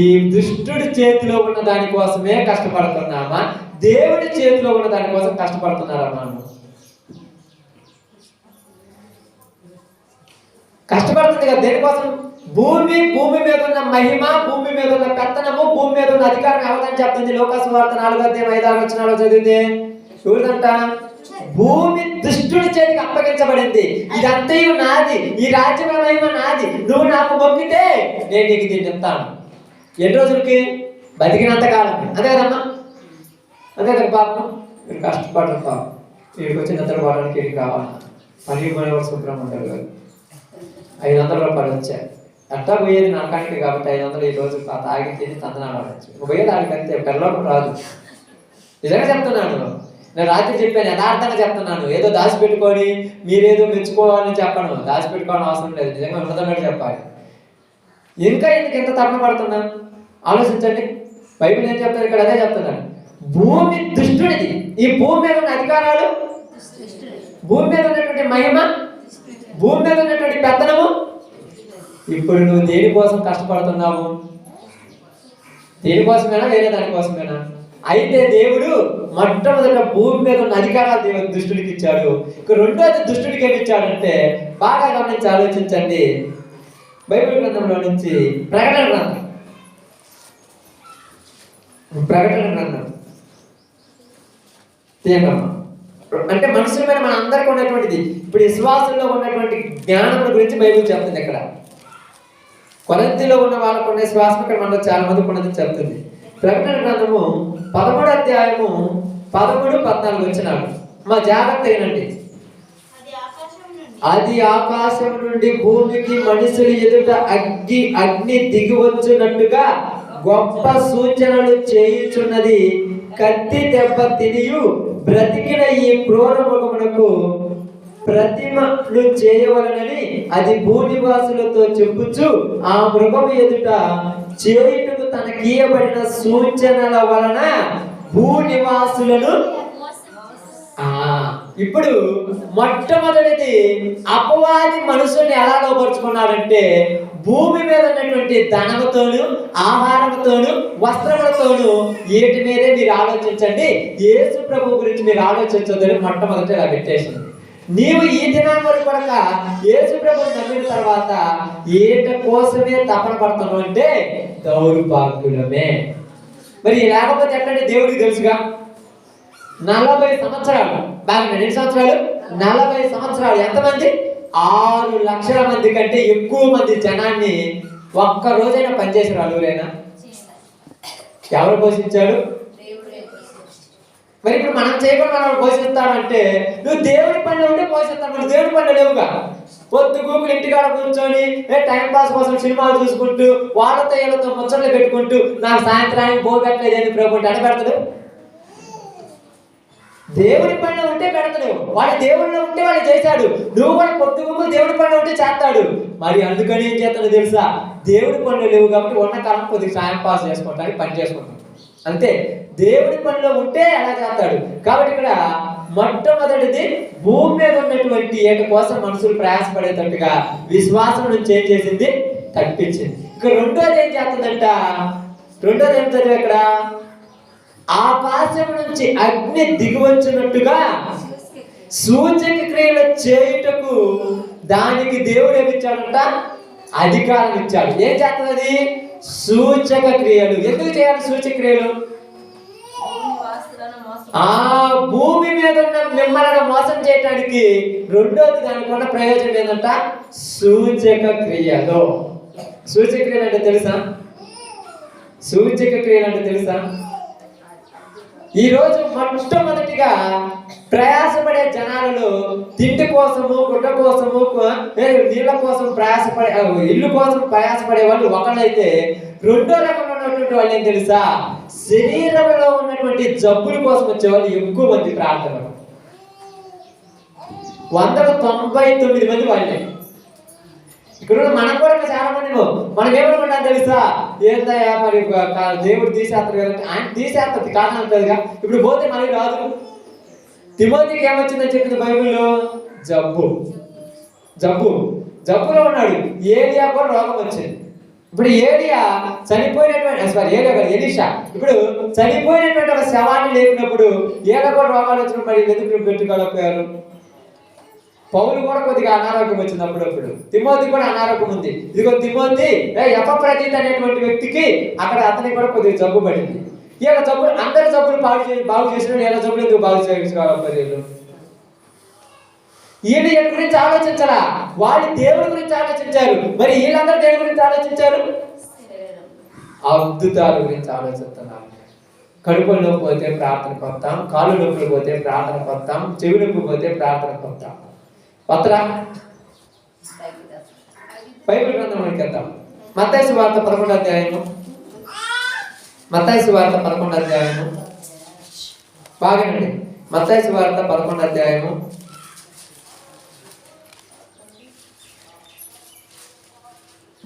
ఈ దుష్టుడి చేతిలో ఉన్న దానికోసమే కష్టపడుతున్నామా, దేవుడి చేతిలో ఉన్న దానికోసం కష్టపడుతున్నారా? మనం కష్టపడుతుంది కదా దేనికోసం? భూమి మీద ఉన్న మహిమ, భూమి మీద ఉన్న పెత్తనము, భూమి మీద ఉన్న అధికారం ఎవరని చెప్తుంది? లోకాసు వార్త 4:5-6 చదివితే చూడంట, భూమి దుష్టుడి చేతికి అప్పగించబడింది. ఇదంతయు నాది, ఈ రాజ్యం మహిమ నాది, నువ్వు నాకు మొక్కితే నేను నీకు దీన్ని చెప్తాను. ఎన్ని రోజులకి? బతికినంత కాలం. అంతే కదమ్మా, అంతే కదా. పాపం మీరు కష్టపడరు, పాపం వీడికి వచ్చి నిద్రపోవడానికి ఇది కావాలి. మళ్ళీ మన శుభ్రం ఉంటారు కదా, 500 రూపాయలు వచ్చాయి. ఎట్లా పోయేది నరకానికి కాబట్టి 500 ఈ రోజు తాగి తిని తందనాలు ఆడచ్చు. పోయేది ఆడికంతే, పెళ్ళలోకి రాదు. నిజంగా చెప్తున్నాను, నేను రాత్రి చెప్పాను, యథార్థంగా చెప్తున్నాను. ఏదో దాచిపెట్టుకొని మీరేదో మెచ్చుకోవాలని చెప్పను, దాచిపెట్టుకోవాలని అవసరం లేదు, నిజంగా ఉన్నదన్నట్టు చెప్పాలి. ఇంకా ఎందుకు ఎంత తపన పడుతున్నాను ఆలోచించండి. బైబిల్ ఏం చెప్తారు ఇక్కడ? అదే చెప్తున్నాను. భూమి దుష్టుడిది. ఈ భూమి మీద ఉన్న అధికారాలు, భూమి మీద ఉన్నటువంటి మహిమ, భూమి మీద ఉన్నటువంటి పెత్తనము. ఇప్పుడు నువ్వు దేనికోసం కష్టపడుతున్నావు? దేనికోసమేనా వేరే దానికోసమేనా? అయితే దేవుడు మొట్టమొదట భూమి మీద ఉన్న అధికారాలు దేవుడు దుష్టుడికి ఇచ్చాడు. ఇక రెండోది దుష్టుడికి ఏమి ఇచ్చాడంటే, బాగా గమనించి ఆలోచించండి. బైబిల్ గ్రంథంలో నుంచి ప్రకటన గ్రంథం అంటే మనుషుల మీద మన అందరికీ ఉన్నటువంటిది. ఇప్పుడు విశ్వాసంలో ఉన్నటువంటి జ్ఞానం గురించి బైబిల్ చెప్తుంది. ఇక్కడ కొరింథీలో ఉన్న వాళ్ళకు ఉన్న విశ్వాసం ఇక్కడ మనలో చాలా మందికి ఉన్నది చెప్తుంది. ప్రకటన గ్రంథము 13వ అధ్యాయము 13, 14 వచనాలు మా జాగ్రత్త వినండి. అది ఆకాశం నుండి భూమికి మనుషులు ఎదుట అగ్ని దిగి వచ్చినట్టుగా గొప్ప సూచనలు చేయుచున్నది. కత్తి దెబ్బ తినియు బ్రతికిన ఈ క్రూర మృగమునకు ప్రతిమలు చేయవలనని అది భూనివాసులతో చెప్పుచు ఆ మృగము ఎదుట చేయుటకు తనకీయబడిన సూచనల వలన భూనివాసులను. ఇప్పుడు మొట్టమొదటిది, అపవాది మనుషుల్ని ఎలా లోపరుచుకున్నాడంటే భూమి మీద ఉన్నటువంటి ధనముతోను, ఆహారంతోను, వస్త్రములతోను. వీటి మీదే మీరు ఆలోచించండి, యేసు ప్రభు గురించి మీరు ఆలోచించొద్దని మొట్టమొదటి ఇలా పెట్టేసింది. నీవు ఈ దినాన్ని వరకు కూడా యేసు ప్రభుని నమ్మిన తర్వాత ఏట కోసమే తపన పడుతున్నావు అంటే దౌర్భాగ్యులమే. మరి లేకపోతే ఎట్లంటే దేవుడికి తెలుసుగా. 40 సంవత్సరాలు, బాగా ఎన్ని సంవత్సరాలు? 40 సంవత్సరాలు. ఎంతమంది? 6 లక్షల మంది కంటే ఎక్కువ మంది జనాన్ని ఒక్క రోజైనా పనిచేసారు. అలుగురైనా ఎవరు పోషించాడు? మరి ఇప్పుడు మనం చేయకుండా మనం పోషిస్తామంటే నువ్వు దేవుడి పనిలో ఉంటే పోషిస్తావు. నువ్వు దేవుడి పనిలో లేవుగా. పొద్దు గూగులు ఇంటికాడ కూర్చొని టైం పాస్ కోసం సినిమాలు చూసుకుంటూ వాళ్ళతో వీళ్ళతో ముచ్చట్లు పెట్టుకుంటూ నాకు సాయంత్రానికి పోగట్లేదని ప్రభు అంటే పెడతాడు. దేవుడి పనిలో ఉంటే పెడతలేవు. వాడు దేవుడిలో ఉంటే వాడు చేశాడు. నువ్వు కూడా పొద్దుగుమ్మ దేవుడి పనిలో ఉంటే చేస్తాడు. మరి అందుకని ఏం చేస్తాడో తెలుసా? దేవుడి పనిలో లేవు కాబట్టి ఉన్న కాలం కొద్దిగా టైం పాస్ చేసుకుంటానికి పని చేసుకుంటాడు అంతే. దేవుడి పనిలో ఉంటే అలా చేస్తాడు. కాబట్టి ఇక్కడ మొట్టమొదటిది భూమి మీద ఉన్నటువంటి ఏట కోసం మనుషులు ప్రయాసపడేటట్టుగా విశ్వాసం నుంచి ఏం చేసింది? తప్పించింది. ఇక రెండోది ఏం చేస్తుందంట? రెండోది ఏం చదివా ఇక్కడ? ఆకాశం నుంచి అగ్ని దిగివచ్చినట్టుగా సూచక క్రియలు చేయుటకు దానికి దేవుడు ఏమిచ్చాడంట? అధికారం ఇచ్చాడు. ఏం చేస్తుంది? సూచక క్రియలు. ఎందుకు చేయాలి సూచక క్రియలు? ఆ భూమి మీద ఉన్న మిమ్మల్ని మోసం చేయడానికి. రెండోది దానికి ఉన్న ప్రయోజనం ఏంటంట? సూచక క్రియలు. సూచక క్రియలు అంటే తెలుసా? సూచక క్రియలు అంటే తెలుసా? ఈరోజు మొట్టమొదటిగా ప్రయాసపడే జనాలలో తిండి కోసము, గుడ్డ కోసము, నీళ్ళ కోసం ప్రయాసపడే, ఇల్లు కోసం ప్రయాసపడే వాళ్ళు ఒకళ్ళైతే, రెండో రకంలో ఉన్నటువంటి వాళ్ళు ఏం తెలుసా? శరీరంలో ఉన్నటువంటి జబ్బుల కోసం వచ్చే వాళ్ళు ఎక్కువ మంది. ప్రార్థనలు 199 మంది వాళ్ళే. ఇక్కడ మనం కూడా చాలా మంది మనం ఏమనుకుంటాం తెలుసా? ఏందయ్యా మరి దేవుడు తీసేస్తారు కదా. ఆయన తీసేస్తుంది కాదనంటదిగా. ఇప్పుడు పోతే మనకి రాదు. తిమోతికి ఏమొచ్చిందని చెప్పింది బైబిల్లో? జబ్బులో ఉన్నాడు. ఏలియా కూడా రోగం వచ్చింది. ఇప్పుడు ఏలియా చనిపోయినటువంటి ఎలీషా ఇప్పుడు చనిపోయినటువంటి ఒక శవాన్ని లేపినప్పుడు ఏళ్ళ కూడా రోగాలు వచ్చినప్పుడు మరి ఎందుకు పెట్టుకోలేకపోయారు? పౌలు కూడా కొద్దిగా అనారోగ్యం వచ్చింది అప్పుడప్పుడు. తిమోతి కూడా అనారోగ్యం ఉంది. ఇదిగో తిమోతి ఎపఫ్రదీతు అనేటువంటి వ్యక్తికి అక్కడ అతనికి కూడా కొద్దిగా జబ్బు పడింది. ఇలా జబ్బులు అందరి జబ్బులు బాగు చేసిన ఇలా జబ్బులు ఎందుకు బాగు చేసుకోవాలి? వీళ్ళు వీళ్ళ గురించి ఆలోచించారా? వాళ్ళు దేవుడి గురించి ఆలోచించారు. మరి వీళ్ళందరూ దేవుడి గురించి ఆలోచించారు? అద్భుతాల గురించి ఆలోచిస్తున్నారు. కడుపులో నొప్పి పోతే ప్రార్థనకు వస్తాం, కాళ్ళు నొప్పులు పోతే ప్రార్థనకు వస్తాం, చెవి నొప్పి పోతే ప్రార్థనకు వస్తాం. వస్తారా? బైబిల్ గ్రంథంలోకి వెళ్తాం. మత్తయి సువార్త 11వ అధ్యాయము. మత్తయి సువార్త 11వ అధ్యాయము. బాగానండి. మత్తయి సువార్త 11వ అధ్యాయము.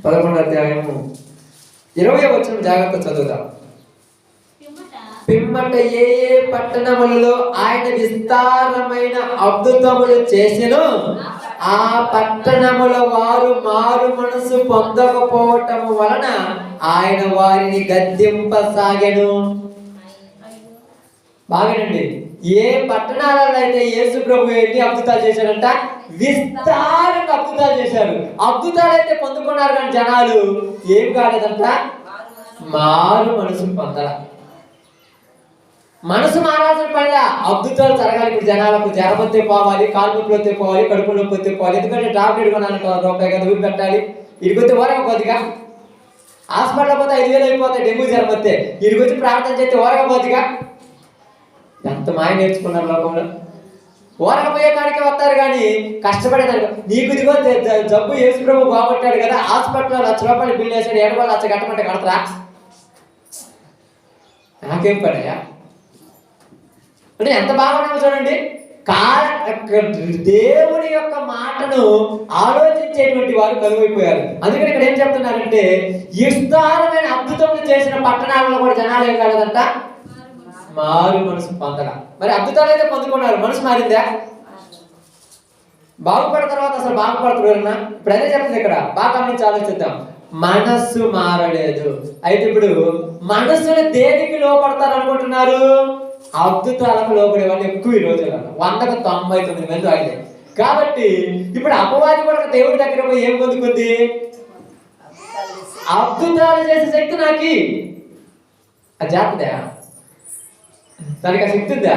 11వ అధ్యాయము 20వ వచనం జాగ్రత్త చదువుదాం. పిమ్మట ఏ ఏ పట్టణములలో ఆయన విస్తారమైన అద్భుతములు చేసెను, ఆ పట్టణముల వారు మారు మనసు పొందకపోవటము వలన ఆయన వారిని గద్దింపసాగెను. బాగానండి. ఏ పట్టణాలలో అయితే యేసు ప్రభు ఎన్ని అద్భుతాలు చేశారంట? విస్తారంగా అద్భుతాలు చేశారు. అద్భుతాలు అయితే పొందుకున్నారు, కానీ జనాలు ఏం కాలేదంట? మారు మనసు పొందల. మనసు మారాల్సిన పనిలా అద్భుతాలు జరగాలి. ఇప్పుడు జనాలకు జ్వరం వస్తే పోవాలి, కాలు నొప్పులు వస్తే పోవాలి, కడుపు నొప్పి వస్తే పోవాలి. ఎందుకంటే టాబ్లెట్ కొనాలంటే రూపాయి కదా ఊరి పెట్టాలి. ఇడికొస్తే ఓరగా పోతుందిగా. హాస్పిటల్ పోతే 5,000 అయిపోతాయి డెంగ్యూ జ్వరం వస్తే. ఇడికొచ్చి ప్రార్థన చేస్తే ఓరగా పోతుందిగా. ఎంత మాయ నేర్చుకున్నారు లోకంలో. ఓరకపోయే కాడికే వస్తారు కానీ కష్టపడేదానికి. నీకు ఇదిగో జబ్బు యేసు ప్రభు బాగొట్టాడు కదా, హాస్పిటల్లో ₹1,00,000 బిల్లు వేసాడు, 7 లక్ష కట్టమంటే కడతారా? నాకేం పడయా అంటే ఎంత బాగున్నామో చూడండి. దేవుని యొక్క మాటను ఆలోచించేటువంటి వారు కలువైపోయారు. అందుకని ఇక్కడ ఏం చెప్తున్నారంటే, విస్తారమైన అద్భుతములు చేసిన పట్టణాలలో కూడా జనాలు ఏం కాలేదంట? మారు మనసు పొందడం. మరి అద్భుతాలు అయితే పొందుకున్నారు, మనసు మారిందా? బాగుపడిన తర్వాత అసలు బాగుపడతారు. ఇప్పుడు అదే చెప్తుంది ఇక్కడ, బాగా గమనించి ఆలోచిద్దాం. మనస్సు మారలేదు. అయితే ఇప్పుడు మనస్సును దేనికి లోపడతారు అనుకుంటున్నారు? అద్భుతాలకు లోపడే వాళ్ళు ఎక్కువ ఈ రోజుల్లో 100కు 99 మంది వాళ్ళే. కాబట్టి ఇప్పుడు అపవాది కూడా దేవుడి దగ్గర పోయి ఏం పొందుకుంది? అద్భుతాలు చేసే శక్తి నాకి. అది చేస్తుందా? దానికి ఆ శక్తి ఉందా?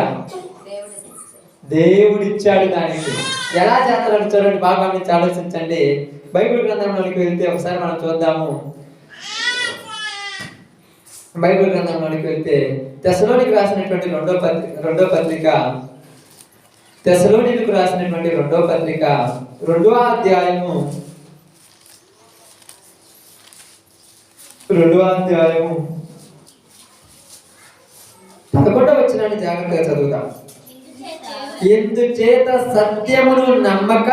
దేవుడు ఇచ్చాడు దానికి. ఎలా చేస్తారని చూడండి, బాగా గమనించి ఆలోచించండి. బైబిల్ గ్రంథంలోనికి వెళ్తే ఒకసారి మనం చూద్దాము. బైబిల్ గ్రంథంలోనికి వెళ్తే తెస్సలోనికి రాసినటువంటి రెండో పత్రిక తెస్సలోనికి రాసినటువంటి రెండో పత్రిక 2వ అధ్యాయము 11వ వచనాన్ని జాగ్రత్తగా చదువుతాం. ఎందుచేత సత్యమును నమ్మక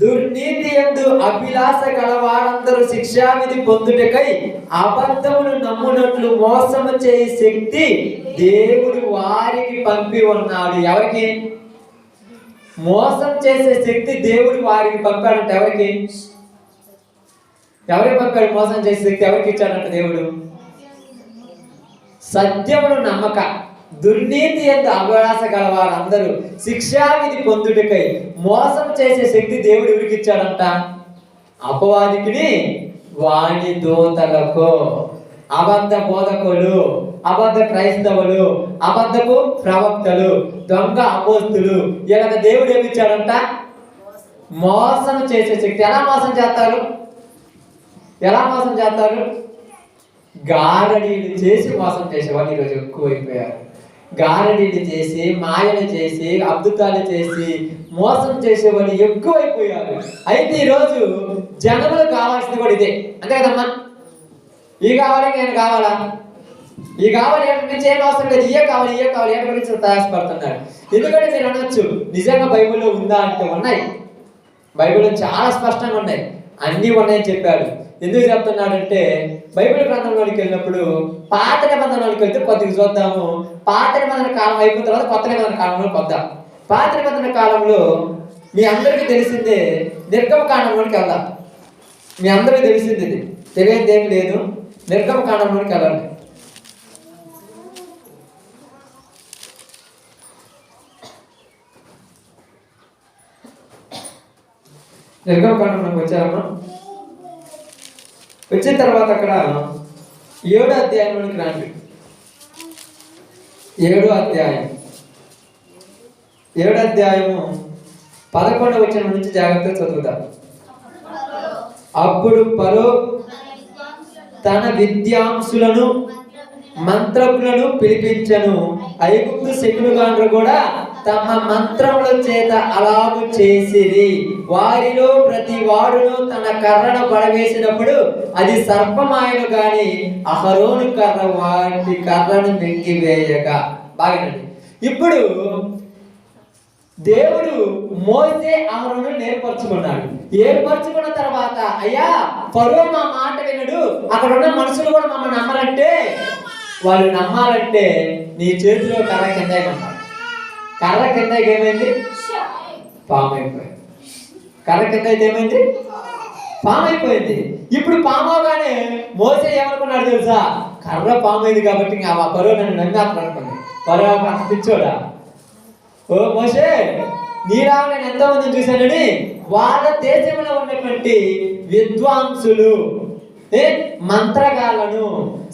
దుర్నీతి యందు అభిలాష గలవారందరూ శిక్షావిధి పొందుటకై అబద్ధమును నమ్మునట్లు మోసము చేయి శక్తి దేవుడు వారికి పంపి ఉన్నాడు. ఎవరికి? మోసం చేసే శక్తి దేవుడు వారికి పంపాడంట. ఎవరికి పంపాడు? మోసం చేసే శక్తి ఎవరికి ఇచ్చాడంట దేవుడు? సత్యమును నమ్మక దుర్నీతి యందు అభిలాష గలవారు అందరూ శిక్షావిధి పొందుటకై మోసం చేసే శక్తి దేవుడు ఎవరికి ఇచ్చాడంట? అపవాదికిని, వాణి దూతలకు. అబద్ధ బోధకులు, అబద్ధ క్రైస్తవులు, అబద్ధపు ప్రవక్తలు, దొంగ అపోస్తులు, ఇలాగ దేవుడు ఏమి ఇచ్చాడంట? మోసం చేసే శక్తి. ఎలా మోసం చేస్తారు? గారడీలు చేసి మోసం చేసేవాళ్ళు ఈరోజు ఎక్కువైపోయారు. గారడీలు చేసి, మాయలు చేసి, అద్భుతాలు చేసి మోసం చేసేవాళ్ళు ఎక్కువైపోయారు. అయితే ఈరోజు జనములు కావాల్సింది కూడా ఇదే. అంతే కదమ్మా? ఈ కావాలి, నేను కావాలా, ఈ కావాలి, నుంచి ఏం అవసరం లేదు, ఇయే కావాలి ఏం గురించి ప్రయాసపడుతున్నాడు. ఎందుకంటే మీరు అనొచ్చు, నిజంగా బైబిల్లో ఉందా అంటే ఉన్నాయి. బైబిల్లో చాలా స్పష్టంగా ఉన్నాయి, అన్నీ ఉన్నాయని చెప్పాడు. ఎందుకు చెప్తున్నాడంటే, బైబిల్ గ్రంథంలోకి వెళ్ళినప్పుడు పాత నిబంధనలోకి వెళ్తే కొద్దిగా చూద్దాము. పాత నిబంధన కాలం అయిపోయిన తర్వాత కొత్త నిబంధన కాలంలోకి వద్దాం. పాత నిబంధన కాలంలో మీ అందరికీ తెలిసిందే, నిర్గమకాండంలోకి వెళ్దాం. మీ అందరికీ తెలిసింది, ఇది తెలియనిది ఏమి లేదు. నిర్గమకాండంలోకి వెళ్ళండి. నిర్గమకాండంలోకి వచ్చారమ్మా. వచ్చిన తర్వాత అక్కడ 7వ అధ్యాయంలోనికి రండి. 7వ అధ్యాయము 11వ వచనం నుంచి జాగ్రత్తగా చదువుతాం. అప్పుడు ఫరో తన విద్యాంసులను మంత్రకులను పిలిపించను, ఐగుప్తు శకునుగాండ్రు కూడా తమ మంత్రముల చేత అలాగు చేసిరి. వారిలో ప్రతి వాడును తన కర్రను పడవేసినప్పుడు అది సర్పమాయను గాని అహరోను కర్ర వాటి కర్రను మింగివేయగా. బాగానండి. ఇప్పుడు దేవుడు మోసే అహరోను ఏర్పరచుకున్నాడు. ఏర్పరచుకున్న తర్వాత, అయ్యా ఫరో మా మాట వినడు, అక్కడ ఉన్న మనుషులు కూడా మమ్మల్ని నమ్మరంటే, వాళ్ళు నమ్మాలంటే నీ చేతిలో కర్ర కింద ఏమన్నారు? కర్ర కింద ఏమైంది? పాము అయిపోయింది. కర్ర కింద అయితే ఏమైంది? పాము అయిపోయింది. ఇప్పుడు పాము అవగానే మోసే ఏమనుకున్నాడు తెలుసా? కర్ర పాము అయింది కాబట్టి ఆ ఫరో నన్ను నమ్మేస్తాను అనుకున్నాడు. ఫరో అంత పిచ్చోడా? ఓ మోసే, నీలా నేను ఎంతో మందిని చూశానని వాళ్ళ దేశంలో ఉన్నటువంటి విద్వాంసులు, మంత్రగాళ్ళను,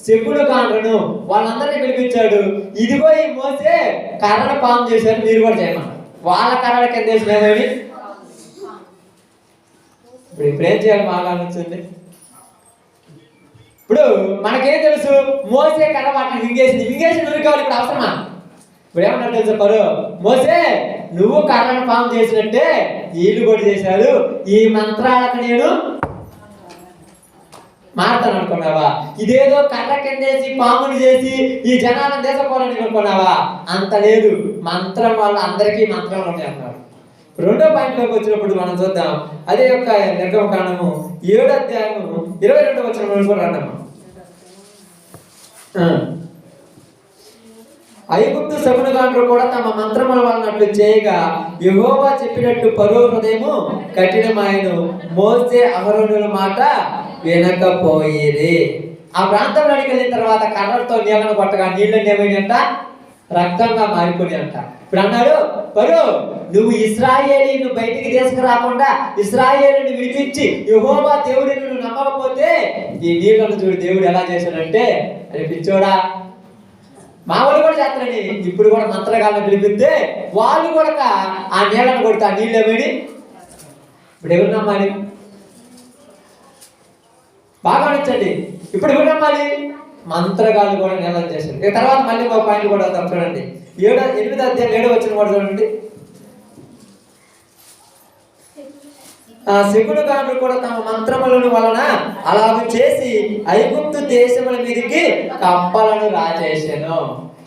శకునగాళ్ళను వాళ్ళందరినీ పిలిపించాడు. ఇదిగో ఈ మోసే కర్రను పాము చేశారు, మీరు కూడా చేయమన్నారు. వాళ్ళ కర్రల కింద ఏమేమి ఇప్పుడు ఏం చేయాలి? బాగా ఆలోచించండి. ఇప్పుడు మనకేం తెలుసు? మోసే కర్ర వాటిని మింగేసి నువ్వు కావాలి. ఇప్పుడు అవసరమా? ఇప్పుడు ఏమన్నా తెలుసు? పరు మోసే, నువ్వు కర్రను పాము చేసినట్టే వీళ్ళు కూడా చేశారు, ఈ మంత్రాలకు నేను మారుతాను అనుకున్నావా? ఇదేదో కర్ర కిందేసి పాముని చేసి ఈ జనాలను దేశపోవాలని అనుకున్నావా? అంత లేదు. మంత్రం వల్ల అందరికీ మంత్రాలు ఉన్నాయి అన్నారు. రెండో పాయింట్లోకి వచ్చినప్పుడు మనం చూద్దాం. అదే యొక్క నిర్గమకాండము 7వ అధ్యాయము 22వ వచనం కూడా రాద్దాము. ఐగుప్తు శకునగాండ్రు కూడా తమ మంత్రముల వలనట్లు చేయగా యెహోవా చెప్పినట్టు ఫరో హృదయము కఠినమాయెను, మోసే అహరోనుల మాట వినకపోయిరి. ఆ ప్రాంతంలోకి వెళ్ళిన తర్వాత కర్రలతో నీళ్ళను కొట్టగా నీళ్ళని ఏమైందంట? రక్తంగా మారిపోయి అంట. ఇప్పుడు అన్నాడు, ఫరో నువ్వు ఇశ్రాయేలీను బయటికి తీసుకురాకుండా ఇశ్రాయేలుని విడిపించి యెహోవా దేవుడిని నువ్వు నమ్మకపోతే ఈ నీళ్ళను చూడు దేవుడు ఎలా చేశాడంటే, అని పిచ్చోడా, మా వాళ్ళు కూడా చేస్తారని ఇప్పుడు కూడా మంత్రగాళ్ళని పిలిపిస్తే వాళ్ళు కూడా ఆ నీళ్ళను కొడితే ఆ నీళ్ళు ఏమేమి? ఇప్పుడు ఎవరు నమ్మాలి? బాగా గమనించండి. ఇప్పుడు ఎవరు నమ్మాలి? మంత్రగాళ్ళు కూడా నీళ్ళని చేశారు. ఇక తర్వాత మళ్ళీ ఒక పాయింట్ కూడా వద్దాం. చూడండి 8వ అధ్యాయం 7వ వచనం కూడా చూడండి. శకునగాండ్రు కూడా తమ మంత్రములను వలన అలాగ చేసి ఐగుప్తు దేశముల మీదకి కప్పలను రాజేశాను.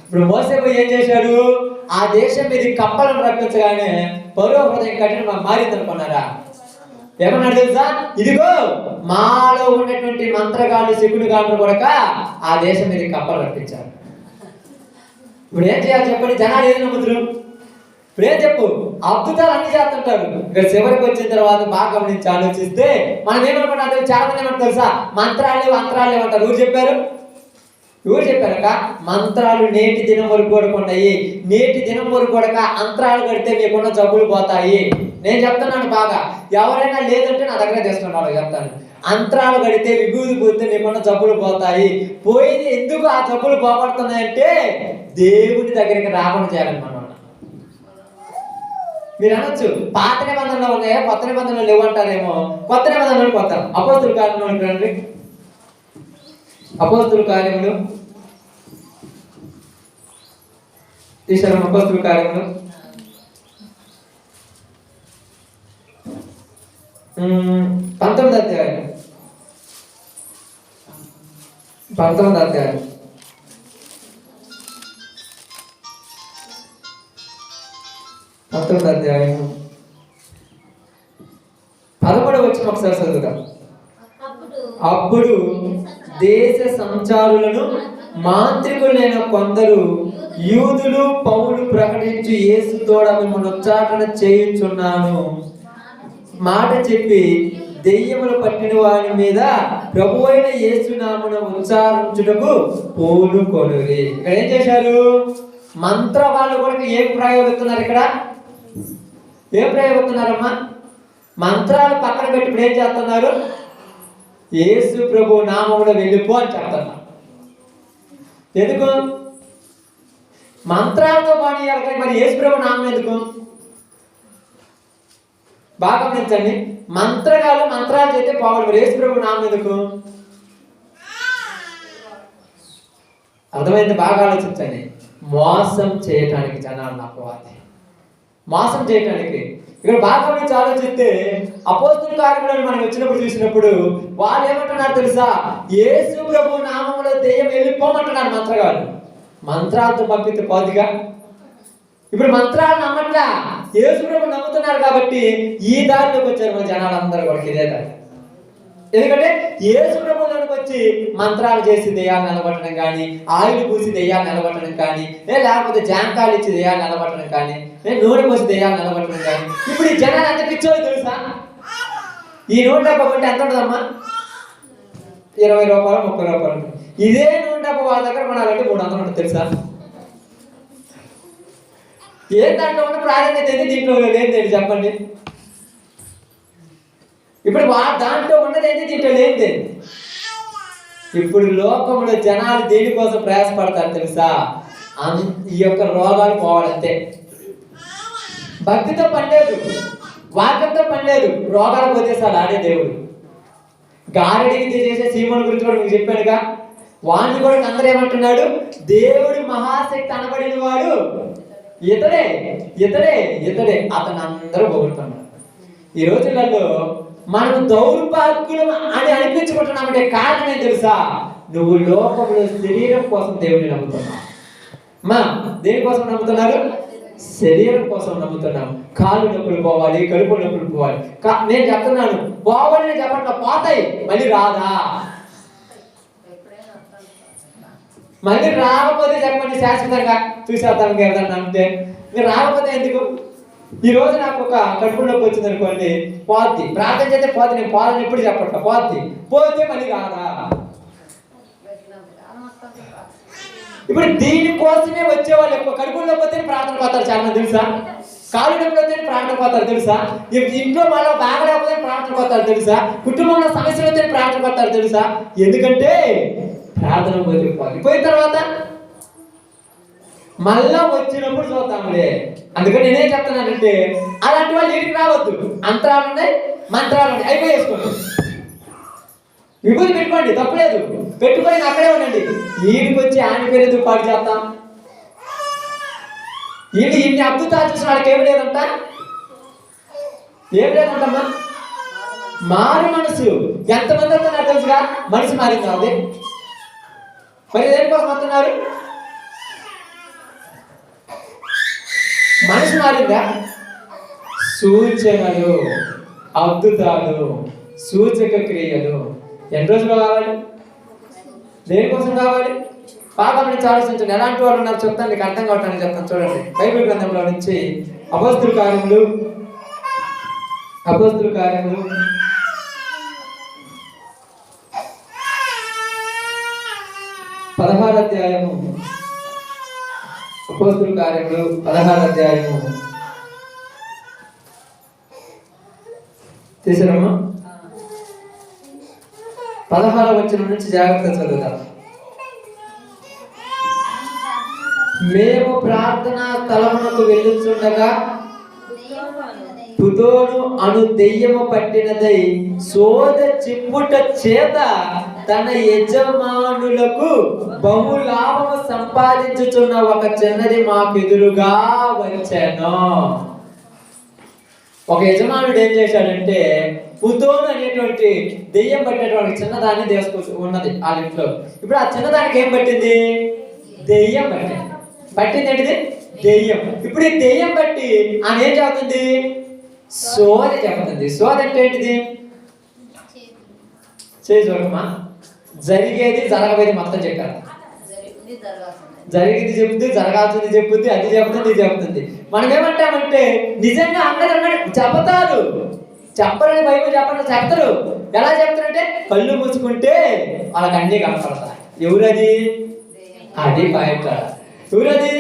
ఇప్పుడు మోసే ఏం చేశాడు? ఆ దేశం మీదకి కప్పలను రప్పించగానే ఫరో హృదయం కఠినంగా మారింది అనుకున్నారా? ఏమన్నాడు తెలుసా? ఇదిగో మాలో ఉన్నటువంటి మంత్రగాళ్ళు శకునగాండ్రు కూడా ఆ దేశం మీదకి కప్పలు రప్పించారు. ఇప్పుడు ఏం చేయాలి చెప్పండి? జనాలు ఏది నమ్ముతున్నారు? ఇప్పుడు ఏం చెప్పు? అద్భుతాలు అన్ని చేస్తుంటారు. ఇక్కడ చివరికి వచ్చిన తర్వాత బాగా గమనించి ఆలోచిస్తే మనం ఏమనుకుంటాం? చాలా మంది ఏమంటారు తెలుసా? మంత్రాలు అంటారు. ఎవరు చెప్పారు? మంత్రాలు నేటి దినం వరకు కూడా ఉన్నాయి. నేటి దినం వరకు కూడా అంతరాలు కడితే మీకున్న జబ్బులు పోతాయి. నేను చెప్తున్నాను బాగా. ఎవరైనా లేదంటే నా దగ్గర తీసుకున్నాడు చెప్తాను. అంతరాలు కడితే విభూతి పోతే మీకున్న జబ్బులు పోతాయి. పోయింది ఎందుకు ఆ జబ్బులు పోగొడుతున్నాయంటే దేవుడి దగ్గరికి రాకుండా చేయాలని మనం. మీరు అనొచ్చు పాత నిబంధనలో ఉన్నాయా, కొత్త నిబంధనలు లేవంటారేమో. కొత్త నిబంధనలు కొత్త. అపోస్తుల కార్యములు అంటారండి. అపోస్తుల కార్యములు తీసారు. అపోస్తుల కార్యములు 19వ అధ్యాయం 19వ అధ్యాయం 11వ అధ్యాయం 11వ వచనం ఒకసారి చదువుదాం. అప్పుడు దేశ సంచారులను మాంత్రికులైన కొందరు యూదులు పౌలు ప్రకటించి యేసు తోడ మిమ్మల్ని ఉచ్చాటన చేయుచున్నాను మాట చెప్పి దెయ్యములు పట్టిన వారి మీద ప్రభువైన యేసు నామమున ఉచ్చారించుటకు పూనుకొనిరి. ఇక్కడ ఏం చేశారు? మంత్ర వాళ్ళు కూడా ఏం ప్రయోగిస్తున్నారు? ఇక్కడ ఏం ప్రయోగిస్తున్నారమ్మా? మంత్రాలు పక్కన పెట్టి ఇప్పుడు ఏం చేస్తున్నారు? యేసు ప్రభు నామమున వెళ్ళిపో అని చెప్తున్నారు. ఎందుకు? మంత్రాలతో పానీయాలి కానీ మరి యేసు ప్రభు నామం ఎందుకు? బాగా గమనించండి. మంత్రాలు చేస్తే పోవాలి, మరి యేసు ప్రభు నామం ఎందుకు? అర్థమైంది? బాగా ఆలోచించండి. మోసం చేయటానికి జనాలు అపవాది. మోసం చేయడానికి. ఇక్కడ బాగా నుంచి ఆలోచిస్తే అపోస్తుల కార్యములను మనం వచ్చినప్పుడు చూసినప్పుడు వాళ్ళు ఏమంటున్నారు తెలుసా? యేసు ప్రభు నామములో దెయ్యం వెళ్ళిపోమంటున్నారు మంత్రగాళ్ళు. మంత్రాలతో పంపితే పోదిగా. ఇప్పుడు మంత్రాలు నమ్మట్లా, యేసు ప్రభు నమ్ముతున్నారు కాబట్టి ఈ దారిలోకి వచ్చారు మన జనాలందరూ కూడా. ఇదే దారి. ఎందుకంటే యేసు ప్రభువులోకి వచ్చి మంత్రాలు చేసి దెయ్యాలు నిలబట్టడం కానీ, ఆయిల్ పూసి దెయ్యాలు నిలబట్టడం కానీ, లేకపోతే జాంకాయలు ఇచ్చి దెయ్యాలు నిలబట్టడం కానీ, నూనె పోసి దెయ్యాలు నిలబట్టడం కానీ. ఇప్పుడు ఈ జనాలు ఎంత పిచ్చోళ్ళు తెలుసా? ఈ నూనె డబ్బా కొంటే ఎంత ఉంటుందమ్మా? 20 రూపాయలు 30 రూపాయలు. ఇదే నూనె డబ్బా వాళ్ళ దగ్గర కొనాలంటే 300 ఉంటుంది తెలుసా? ఏ దాంట్లో ఉన్న ప్రాధాన్యత ఏంటి, దీంట్లో లేనిదేంటి చెప్పండి? ఇప్పుడు దాంట్లో ఉన్నది ఏంటి, దీంట్లో లేనిదేంటి? ఇప్పుడు లోకంలో జనాలు దేనికోసం ప్రయాసపడతారు తెలుసా? ఈ యొక్క రోగాలు పోవాలంతే. భక్తితో పని లేదు, వాక్యంతో పని లేదు, రోగాలు పోతేసాడు ఆడే దేవుడు. గారెడికి చేసే సీమోను గురించి కూడా మీకు చెప్పానుగా. వాడిని కూడా అందరూ ఏమంటున్నాడు? దేవుడు మహాశక్తి అనబడిన వాడు ఇతడే ఇతడే ఇతడే. అతను అందరూ పొగుడుతున్నారు. ఈ రోజులలో మనం దౌర్భాగ్యులం అని అనిపించుకుంటున్నామంటే కారణం ఏం తెలుసా? నువ్వు లోకంలో శరీరం కోసం దేవుడిని నమ్ముతున్నావు. మా దేనికోసం నమ్ముతున్నారు? శరీరం కోసం నమ్ముతున్నాం. కాళ్ళు నొప్పులు పోవాలి, కడుపు నొప్పులు పోవాలి. నేను చెప్తున్నాను, పోవాలని చెప్పట్లా, పోతాయి. మళ్ళీ రాదా? మళ్ళీ రాకపోతే చెప్పండి, శాశ్వతంగా చూసేద్దానికి ఏదన్నా అంటే. మీరు రాకపోతే ఎందుకు? ఈ రోజు నాకు ఒక కడుపు నొప్పి వచ్చింది అనుకోండి, పోద్ది. ప్రార్థన చేస్తే పోద్ది. నేను పోదని ఎప్పుడు చెప్పట్లా, పోద్ది. పోతే మళ్ళీ రాదా? ఇప్పుడు దీనికోసమే వచ్చేవాళ్ళు ఎక్కువ. కడుపులో పోతే ప్రార్థన పోతారు చాలా మంది తెలుసా? కాళ్ళు నొప్పులు వస్తే ప్రార్థన పోతారు తెలుసా? ఇంట్లో మళ్ళీ బాగా లేకపోతే ప్రార్థన పోతారు తెలుసా? కుటుంబంలో సమస్యలు వస్తే ప్రార్థన పోతారు తెలుసా? ఎందుకంటే ప్రార్థన పోతే పోయిన తర్వాత మళ్ళా వచ్చినప్పుడు చూద్దాంలే. అందుకని నేనేం చెప్తున్నానంటే, అలాంటి వాళ్ళు ఇంటికి రావద్దు. అంతరాలు ఉన్నాయి, మంత్రాలు ఉన్నాయి, అయిపోయేసుకోండి. విభూతి పెట్టుకోండి, తప్పలేదు, పెట్టుకొని అక్కడే ఉండండి. ఈడికి వచ్చి ఆయన పేరు ఎందుకు పాటు చేస్తాం? ఇన్ని అద్భుతాలు చూసిన వాళ్ళకి ఏమి లేదంట, ఏం లేదంటమ్మా. మారు మనసు ఎంతమంది వస్తున్నారు తెలుసుగా? మనసు మారిందా? అది మరి దేనికోసం వస్తున్నారు? మనసు మారిందా? సూచనలు, అద్భుతాలు, సూచక క్రియలు ఎన్ని రోజులు కావాలి? దేనికోసం కావాలి? పాపం నుంచి ఆలోచించండి. ఎలాంటి వాళ్ళు ఉన్నారు చెప్తాను, నీకు అర్థం కావటానికి చెప్తాను. చూడండి, బైబిల్ గ్రంథంలో నుంచి అపోస్తుల కార్యములు 16వ అధ్యాయము. అపోస్తుల కార్యములు 16వ అధ్యాయము తీసారమ్మా. 16వ వచనం నుంచి జాగ్రత్తగా చదువుతాం. మేము ప్రార్థనా స్థలమునకు వెళ్ళుచుండగా పుతోను అను దెయ్యము పట్టినదై సోద చిమ్ముట చేత తన యజమానులకు బహులాభము సంపాదించుచున్న ఒక చిన్నది మాకెదురుగా వచ్చాను. ఒక యజమానుడు ఏం చేశాడంటే, పుతోను అనేటువంటి దెయ్యం పట్టినటువంటి చిన్నదాన్ని తీసుకొచ్చి ఉన్నది వాళ్ళ ఇంట్లో. ఇప్పుడు ఆ చిన్నదానికి ఏం పట్టింది? దెయ్యం పట్టింది. పట్టింది ఏంటిది? దెయ్యం. ఇప్పుడు ఈ దెయ్యం బట్టి ఆమె ఏం చెబుతుంది? సోద చెబుతుంది. సోద అంటే ఏంటిది? చూడమ్మా, జరిగేది జరగబోయేది మొత్తం చెప్పారు. జరిగింది చెప్తుంది, జరగాల్సింది చెప్తుంది, అది చెప్తుంది, ఇది చెప్తుంది. మనం ఏమంటామంటే నిజంగా అందరూ చెప్తారు, చెప్పరని బైబిల్ చెప్తారు. ఎలా చెప్తారంటే కళ్ళు మూసుకుంటే వాళ్ళకి అన్నీ కనపడతాయి. ఎవరది? అది బయట. ఎవరది?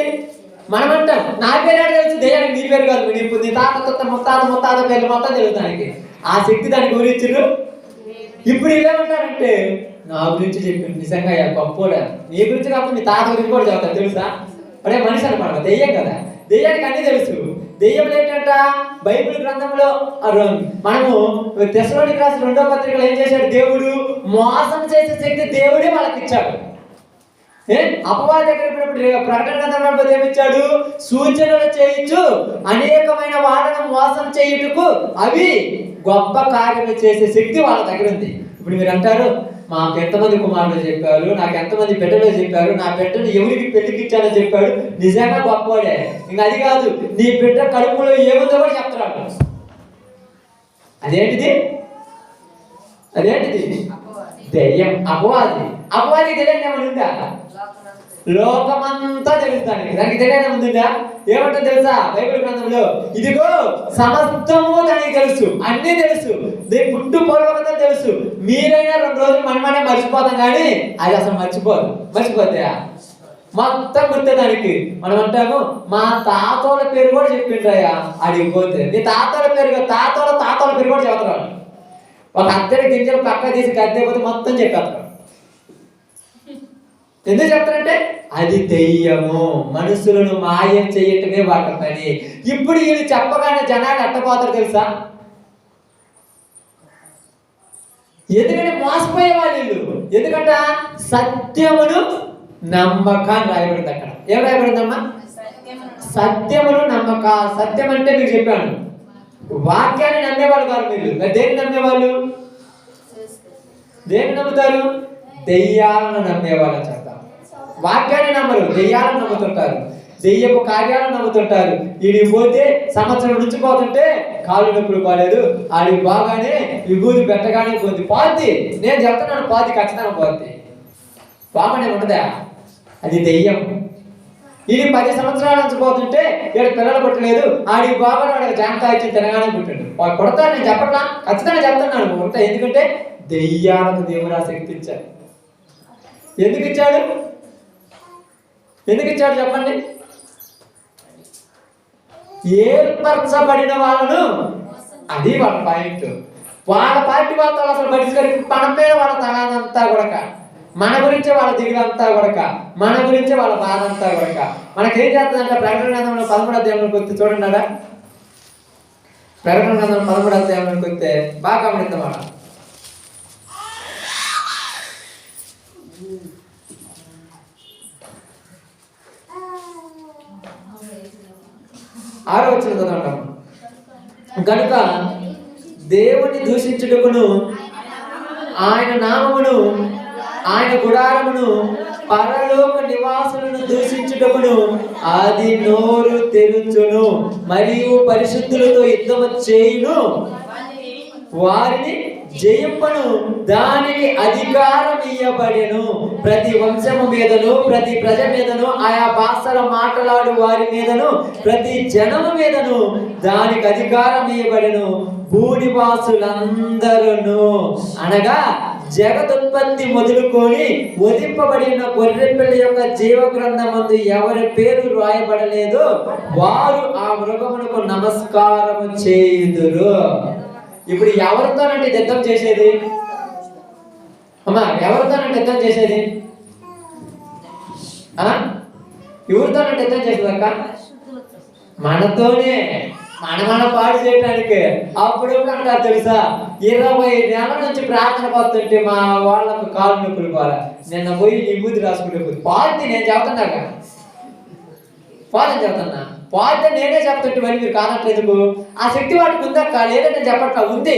మనం అంటాం, నా పేరు తెలుసు, దెయ్యానికి నీ పేరు కాదు, నీ తాత ముత్తాత పేర్లు మొత్తం తెలుగుతానికి. ఆ శక్తి దానికి గురించారు. ఇప్పుడు ఏమంటారంటే నా గురించి చెప్పింది నిజంగా గొప్పోడా, నీ గురించి కాకపోతే నీ తాత గురించి కూడా చెప్తారు తెలుసా? అదే మనిషి అనమాట, దెయ్యం కదా. దెయ్యానికి అన్నీ తెలుసు. దెయ్యం ఏంటంట? బైబిల్ గ్రంథంలో మనము తెస్సలోనికీయులకు రాసిన 2వ పత్రికలో ఏం చేశాడు? దేవుడు మోసం చేసే శక్తి దేవుడే వాళ్ళకి ఇచ్చాడు. అపవాది దగ్గర ప్రకటన గ్రంథంలో ఏమిచ్చాడు? సూచనలు చేయొచ్చు, అనేకమైన వాళ్ళను మోసం చేయుటకు అవి గొప్ప కార్యములు చేసే శక్తి వాళ్ళ దగ్గర ఉంది. ఇప్పుడు మీరు అంటారు, మాకు ఎంతమంది కుమారులు చెప్పారు, నాకు ఎంతమంది బిడ్డలు చెప్పారు, నా బిడ్డను ఎవరికి పెళ్లికి ఇచ్చానని చెప్పాడు. నిజంగా గొప్పవాడే. ఇంకా అది కాదు, నీ బిడ్డ కడుపులో ఏముందో కూడా చెప్తున్నాడు. అదేంటిది? దెయ్యం, అపవాది. అపవాది తెలియదు ఏమని ఉందా? లోకమంతా తెలుస్తాను, దానికి తెలియదు ఉందా? ఏమంటో తెలుసా బైబిల్ గ్రంథంలో? ఇదిగో సమస్తము దానికి తెలుసు, అన్నీ తెలుసు, దీని పుట్టు పూర్వకత తెలుసు. మీరైనా 2 రోజులు మనమనే మర్చిపోతాం, కానీ అది అసలు మర్చిపోతే మొత్తం గుర్తే దానికి. మనం అంటాము, మా తాతోళ్ళ పేరు కూడా చెప్పిండ్రయ్యా అడిగిపోతే. నీ తాతోళ్ళ పేరు, తాతోళ్ళ పేరు కూడా చెబుతున్నాడు. ఒక అద్దె గింజలు పక్క తీసి గద్దెపోతే మొత్తం చెప్పేస్తాడు. ఎందుకు చెప్తారంటే అది దెయ్యము, మనుషులను మాయం చేయటమే వాటి పని. ఇప్పుడు వీళ్ళు చెప్పగానే జనాలు ఎట్టపోతారు తెలుసా? ఎందుకంటే మోసపోయే వాళ్ళు వీళ్ళు. ఎందుకంటే సత్యమును నమ్మకాన్ని రాయబడింది. అక్కడ ఏం రాయబడిందమ్మా? సత్యమును నమ్మక. సత్యం అంటే మీకు చెప్పాను, వాక్యాన్ని నమ్మేవాళ్ళు కాదు మీరు. దేన్ని నమ్మేవాళ్ళు? దేన్ని నమ్ముతారు? దెయ్యాలను నమ్మేవాళ్ళని చెప్తారు. వాక్యాన్ని నమ్మరు, దెయ్యాలను నమ్ముతుంటారు, దెయ్యపు కార్యాలను నమ్ముతుంటారు. వీడికి పోతే సంవత్సరం నుంచి పోతుంటే కాళ్ళు నొప్పులు బాలేదు, ఆడికి బాగానే విభూతి పెట్టగానే పోద్ది. నేను చెప్తున్నాను, పోద్ది, ఖచ్చితంగా పోద్ది. బాగానే ఉండదా? అది దెయ్యం. ఇది 10 సంవత్సరాల నుంచి పోతుంటే ఇక్కడ పిల్లలు పుట్టలేదు, ఆడికి బాగా వాడికి జాంకాయ ఇచ్చి తినగానే పుట్టాడు. వాడు కొడతారు, నేను చెప్పట్లా, ఖచ్చితంగా చెప్తున్నాను ఉంటా. ఎందుకంటే దెయ్యాలకు దేవుడు ఆ శక్తి ఇచ్చాడు. ఎందుకు ఇచ్చాడు చెప్పండి? ఏర్పరచబడిన వాళ్ళను, అది వాళ్ళ పాయింట్. వాళ్ళ పార్టీ వాళ్ళతో అసలు పట్టించుకొని మన మీద వాళ్ళ తగాదంతా కొడక, మన గురించే వాళ్ళ దిగులంతా కొడక, మన గురించే వాళ్ళ బాధ అంతా కొడక. మనకేం చేస్తుందంటే ప్రకటన గ్రంథంలో 13వ అధ్యాయంలోకి వస్తే చూడండి. ప్రకటన గ్రంథం 13వ అధ్యాయంలోకి వస్తే బాగా గమనిద్దామాట. 6వ వచనం చదవండి. కనుక దేవుని దూషించుటకును, ఆయన నామమును, ఆయన గుడారమును, పరలోక నివాసులను దూషించుటకును అది నోరు తెరుచును, మరియు పరిశుద్ధులతో యుద్ధము చేయును, వారిని జయింపను, దానికి అధికారం ఇయ్యబడెను. ప్రతి వంశము మీదను, ప్రతి ప్రజ మీదను, ఆయా భాషల మాట్లాడు వారి మీదను, ప్రతి జనము మీదను దానికి అధికారం ఇయ్యబడెను. భూనివాసులందరూ అనగా జగదుత్పత్తి మొదలుకొని వధింపబడిన గొర్రెపిల్ల యొక్క జీవ గ్రంథమందు ఎవరి పేరు రాయబడలేదో వారు ఆ మృగమునకు నమస్కారము చేయుదురు. ఇప్పుడు ఎవరితోనంటే యుద్ధం చేసేది? అమ్మా, ఎవరితోనంటే యుద్ధం చేసేది? ఎవరితోనంటే యుద్ధం చేసేది అక్క? మనతోనే. మన పాడు చేయడానికి. అప్పుడు అంటారు తెలుసా, 20 నెలల నుంచి ప్రార్థన పోతుంటే మా వాళ్ళకు కాలు నొప్పులు పోరా, నిన్న పోయి విభూతి రాసుకుంటే పాది. నేను చెప్తున్నాక పాదని చెప్తున్నా, పాద నేనే చెప్తుంటే మరి మీరు కానట్లేదు. ఆ శక్తి వాటికి ఉందక్క, లేదని చెప్పట్లా, ఉంది.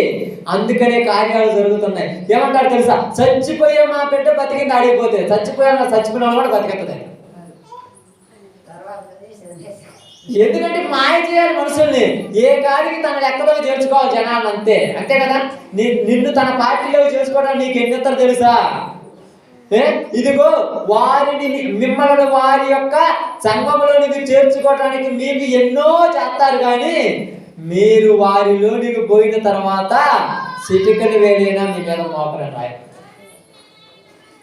అందుకనే కార్యాలు జరుగుతున్నాయి. ఏమంటారు తెలుసా, చచ్చిపోయే మా బిడ్డ బతికింది ఆడిపోతే, చచ్చిపోయిన వాళ్ళు కూడా బతికెత్తది. ఎందుకంటే మాయ చేయాలి మనుషుల్ని. ఏ కాడికి తన లెక్కలో చేర్చుకోవాలి జనాలు, అంతే కదా. నిన్ను తన పార్టీలో చేసుకోవడానికి నీకు ఎన్నెత్తరు తెలుసా? ఇదిగో వారిని, మిమ్మల్ని వారి యొక్క సంఘంలోనికి చేర్చుకోవడానికి మీకు ఎన్నో చేస్తారు, కానీ మీరు వారిలోనికి పోయిన తర్వాత చిటికని వేలైనా మీ మీద మోపరం రాయ.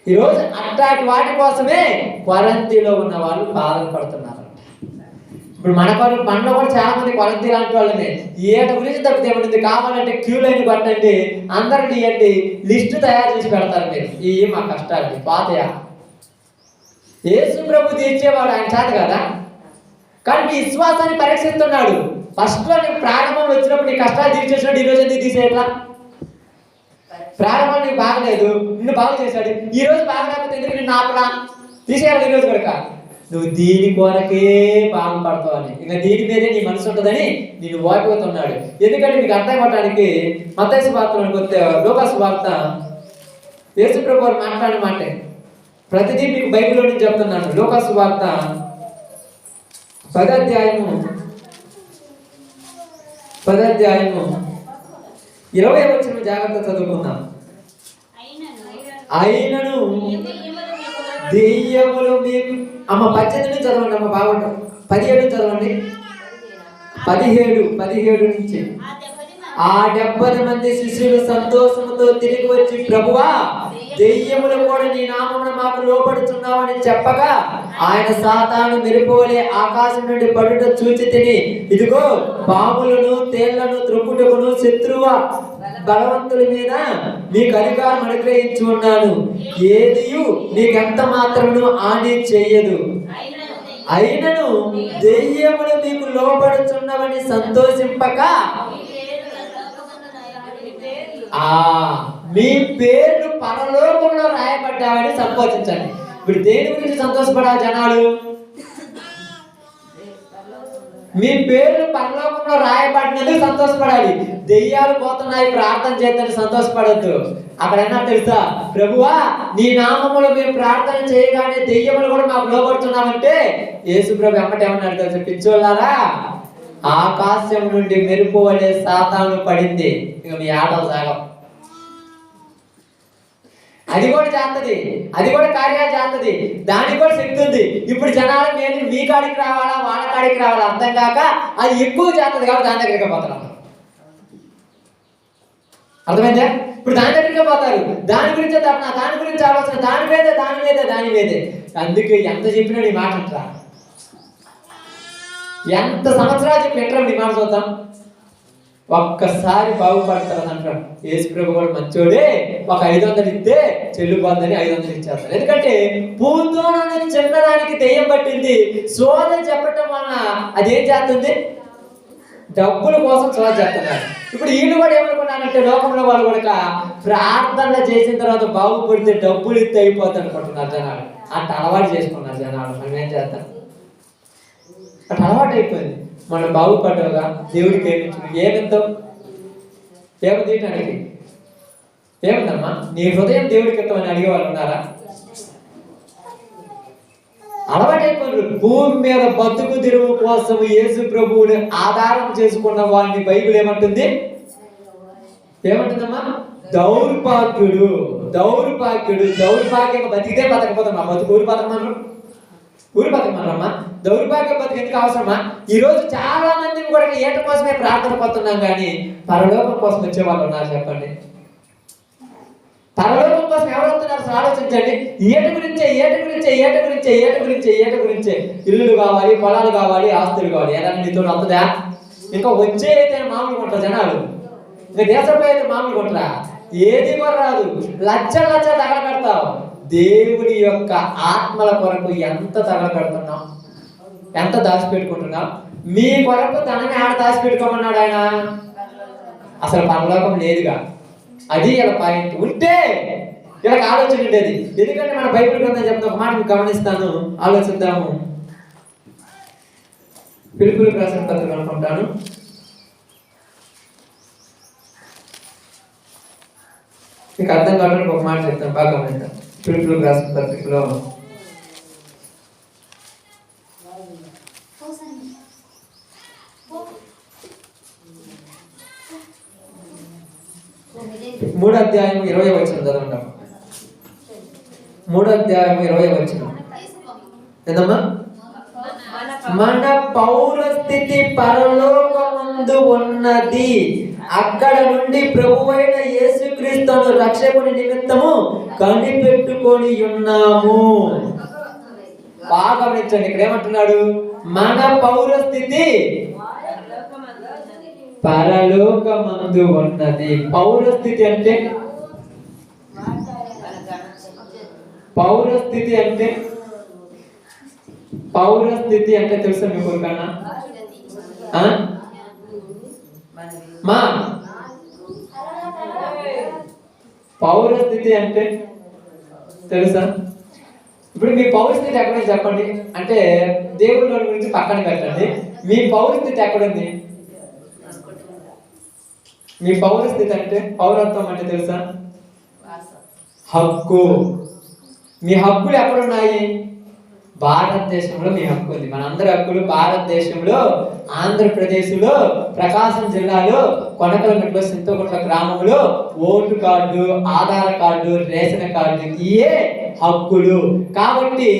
ఈరోజు అట్లాంటి వాటి కోసమే కొరంతిలో ఉన్న వాళ్ళు బాధపడుతున్నారు. ఇప్పుడు మనలో కూడా చాలా మంది కొరంతి లాంటి వాళ్ళని ఏట గురించి తప్పితే ఏమంటుంది, కావాలంటే క్యూ లైన్ పట్టండి, అందరికి ఇవ్వండి, లిస్టు తయారు చేసి పెడతారు. మీరు ఇవి మా కష్టాలు పాతయా. యేసు ప్రభు తీర్చేవాడు, ఆయన చేత కదా. కానీ నీ విశ్వాసాన్ని పరీక్షిస్తున్నాడు. ఫస్ట్ లో నీకు ప్రారంభం వచ్చినప్పుడు నీ కష్టాలు తీర్చేసినట్టు ఈరోజు ఎందుకు తీసేయట్లా? ప్రారంభం నీకు బాగలేదు, నిన్ను బాగు చేశాడు. ఈ రోజు బాగలేకపోతే ఎందుకు నిన్ను ఆపలా? తీసేయాలి ఈరోజు కనుక. నువ్వు దీని కొరకే బాధపడతావు అని, ఇంకా దీని మీదే నీ మనసు ఉంటుందని నేను వాపోతున్నాడు. ఎందుకంటే మీకు అర్థం అవ్వడానికి మత్తయి సువార్తలోకి వస్తే, లూకా సువార్త యేసు ప్రభు వారు మాట్లాడిన మాట ప్రతిదీ మీకు బైబిల్లో నుంచి చెప్తున్నాను. లూకా సువార్త 10వ అధ్యాయము 20వ వచనం జాగ్రత్త చదువుకుందాం. అయినను దెయ్యములు మీకు, అమ్మ 18 చదవండి అమ్మ, బాగుంటుంది. 17 చదవండి. 17 నుంచి. ఆ 70 మంది శిష్యులు సంతోషంతో తిరిగి వచ్చి, ప్రభువా, దెయ్యములు కూడా నీ నామమున మాకు లోపడుతున్నావని చెప్పగా, ఆయన సాతాను మెరుపువలే ఆకాశం నుండి పడుట చూచి తిని, ఇదిగో పాములను తేళ్లను త్రొక్కుటకును శత్రువ బలవంతుల మీద మీకు అధికారం అనుగ్రహించి ఉన్నాను, ఏదియు నీకెంత మాత్రమును హాని చెయ్యదు. అయినను దెయ్యములు మీకు లోబడుచున్నవని సంతోషింపక మీ పేర్లు పరలోకంలో రాయబడ్డావని సంతోషించండి. ఇప్పుడు దేని గురించి సంతోషపడాలి జనాలు? మీ పేర్లు పరలోకంలో రాయబడినందుకు సంతోషపడాలి. దెయ్యాలు పోతున్నాయి ప్రార్థన చేద్దని సంతోషపడద్దు. అక్కడ అన్నా తెలుసా, ప్రభువా, నీ నామములో మేము ప్రార్థన చేయగానే దెయ్యములు కూడా మాకు లోబడుతున్నామంటే యేసు ప్రభు ఎమ్మటేమన్నాడు తెలుసా, పిచ్చోళ్ళారా, ఆకాశం నుండి మెరుపు వలె సాతాను పడింది, ఇక మీ ఆటలు సాగం. అది కూడా చేస్తుంది, అది కూడా కార్యాలు చేస్తుంది, దానికి కూడా శక్తి ఉంది. ఇప్పుడు జనాలు నేను మీ కాడికి రావాలా వాళ్ళ కాడికి రావాలా అర్థం కాక అది ఎక్కువ చేస్తుంది కాబట్టి దాని దగ్గరికి పోతారు. అర్థమైందా? ఇప్పుడు దాని దగ్గరికి పోతారు, దాని గురించే తప్ప దాని గురించి ఆలోచన, దాని మీదే. అందుకే ఎంత చెప్పినా నీ మాట అంటారా, ఎంత సంవత్సరాలు చెప్పి ఎంటర్ నీ మాట చూద్దాం, ఒక్కసారి బాగుపడతారని అంటాడు. యేసు ప్రభు కూడా మంచోడే, ఒక 500 ఇస్తే చెల్లుబాదని 500 ఇచ్చేస్తారు. ఎందుకంటే పూతోనని చిన్నదానికి దెయ్యం పట్టింది, సోద చెప్పటం వలన అదేం చేస్తుంది, డబ్బుల కోసం సోద చేస్తున్నారు. ఇప్పుడు వీళ్ళు కూడా ఏమనుకున్నారంటే లోకంలో వాళ్ళు కూడా ప్రార్థన చేసిన తర్వాత బాగుపడితే డబ్బులు ఇస్తే అయిపోతుంది అనుకుంటున్నారు జనాలు. అట్లా అలవాటు చేసుకున్నారు జనాలు. మనం ఏం చేస్తాం, అట్లా అలవాటు అయిపోయింది. మనం బాగుపడ్డగా దేవుడికి ఏమిస్తావు, ఏమి తీయటానికి ఏమిందమ్మా, నీ హృదయం దేవుడికి ఇస్తామని అడిగే వాళ్ళు ఉన్నారా? అలవాటైపోయారు. భూమి మీద బతుకు తెరువు కోసం యేసు ప్రభువుని ఆధారం చేసుకున్న వాడిని బైబిల్ ఏమంటుందమ్మా, దౌర్భాగ్యుడు. దౌర్భాగ్యంగా బతికితే బతకపోతాం. బతుకు ఊరి బతకమన్నారమ్మా, దౌర్భాగ్య బతుకు ఎందుకు అవసరమా? ఈరోజు చాలా మంది కూడా ఏట కోసమే ప్రార్థన పడుతున్నాం, కానీ పరలోకం కోసం వచ్చే వాళ్ళు ఉన్నారు చెప్పండి. పరలోకం కోసం ఎవరు వస్తున్నారు అసలు ఆలోచించండి. ఏట గురించే ఇల్లులు కావాలి, పొలాలు కావాలి, ఆస్తులు కావాలి. ఏదైనా నీతో వస్తుందా? ఇంకా వచ్చే అయితే మామూలు కొంటారు జనాలు, ఇంకా దేశంలో అయితే మామూలు కొంటరా, ఏది కూడా రాదు. లచ్చలు తగలబెడతావు. దేవుడి యొక్క ఆత్మల కొరకు ఎంత తగలబెడుతున్నాం, ఎంత దాచిపెట్టుకుంటున్నాం. మీ కొరకు తనని ఆడ దాచిపెట్టుకోమన్నాడు ఆయన. అసలు పరలోకం లేదుగా, అది ఇలా పాయింట్. ఉంటే ఇలా ఆలోచన ఉండేది. ఎందుకంటే మన బైబిల్ గ్రంథం చెప్తున్న ఒక మాట మీకు గమనిస్తాను, ఆలోచిద్దాము. పిలుపులకు రాసిన పత్రిక అనుకుంటాను, మీకు అర్థం కావడానికి ఒక మాట చెప్తాను, బాగా గమనిద్దాం. పిలుపులకు రాసిన పత్రికలో 3వ అధ్యాయం 20వ వచనం చదవండి. 3వ అధ్యాయం 20వ వచనం ఏందమ్మా, మన పౌరస్థితి పరలోకమందు ఉన్నది, అక్కడ నుండి ప్రభువైన యేసుక్రీస్తును రక్షకుని నిమిత్తము కనిపెట్టుకొని ఉన్నాము. బాగా గమనించండి, ఇక్కడ ఏమంటున్నాడు, మన పౌరస్థితి పరలోకమందు ఉన్నది. పౌరస్థితి అంటే తెలుసా మీకు? కన్నా మా పౌరస్థితి అంటే తెలుసా? ఇప్పుడు మీ పౌరస్థితి ఎక్కడుంది చెప్పండి. అంటే దేవుళ్ళ గురించి పక్కన పెట్టండి. మీ పౌరస్థితి ఎక్కడుంది? మీ పౌరస్థితి అంటే పౌరత్వం అంటే తెలుసా? హక్కు. మీ హక్కులు ఎక్కడున్నాయి? భారతదేశంలో మీ హక్కు ఉంది. మనందరి హక్కులు భారతదేశంలో, ఆంధ్రప్రదేశ్లో, ప్రకాశం జిల్లాలో, కొనకలమెట్లో, సింతకుంట్ల గ్రామంలో vote card, Aadhaar card, ration card ఇయే హక్కులు. కాబట్టి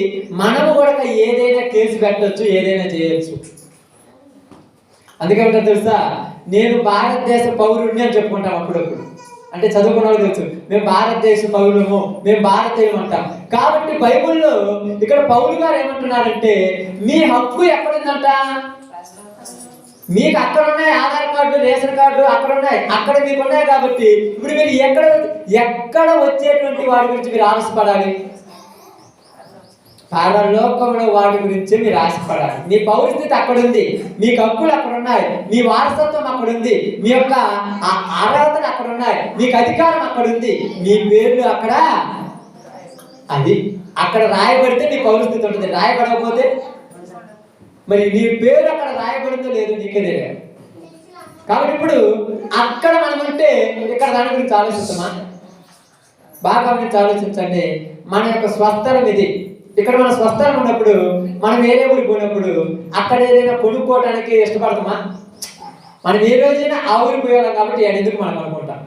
మనము కూడా ఏదైనా కేసు పెట్టవచ్చు, ఏదైనా చేయొచ్చు. అందుకే తెలుసా, నేను భారతదేశ పౌరుడిని అని చెప్పుకుంటాం అప్పుడప్పుడు. అంటే చదువుకున్న వాళ్ళు తెలుసు, మేము భారతదేశ పౌరులము, మేము భారతీయులు అంటాం. కాబట్టి బైబిల్లో ఇక్కడ పౌలు గారు ఏమంటున్నారంటే, మీ హక్కు ఎక్కడుందంట? మీకు అక్కడ ఉన్నాయి ఆధార్ కార్డు, రేషన్ కార్డు అక్కడ ఉన్నాయి, అక్కడ మీకు ఉన్నాయి. కాబట్టి ఇప్పుడు మీరు ఎక్కడ వచ్చేటువంటి వాటి గురించి మీరు ఆశపడాలి? పరలోకంలో వాటి గురించి మీరు ఆశపడాలి. మీ పౌరస్థితి అక్కడ ఉంది, మీకు హక్కులు అక్కడ ఉన్నాయి, మీ వారసత్వం అక్కడ ఉంది, మీ యొక్క అర్హతలు అక్కడ ఉన్నాయి, మీకు అధికారం అక్కడ ఉంది, మీ పేర్లు అక్కడ అది అక్కడ రాయబడితే మీ పౌరస్థితి ఉంటుంది. రాయబడకపోతే మరి నీ పేరు అక్కడ రాయబడిందో లేదో నీకే తెలియదు. కాబట్టి ఇప్పుడు అక్కడ మనం ఉంటే ఇక్కడ దాని గురించి ఆలోచిస్తామా? బాగా గురించి ఆలోచించండి. మన యొక్క స్వస్థలం ఇది. ఇక్కడ మన స్వస్థలం ఉన్నప్పుడు మనం వేరే ఊరికి పోయినప్పుడు అక్కడ ఏదైనా కొనుక్కోవడానికి ఇష్టపడతామా? మనం ఏ రోజైనా ఆ ఊరికి పోయాలి కాబట్టి ఎందుకు మనం అనుకుంటాం.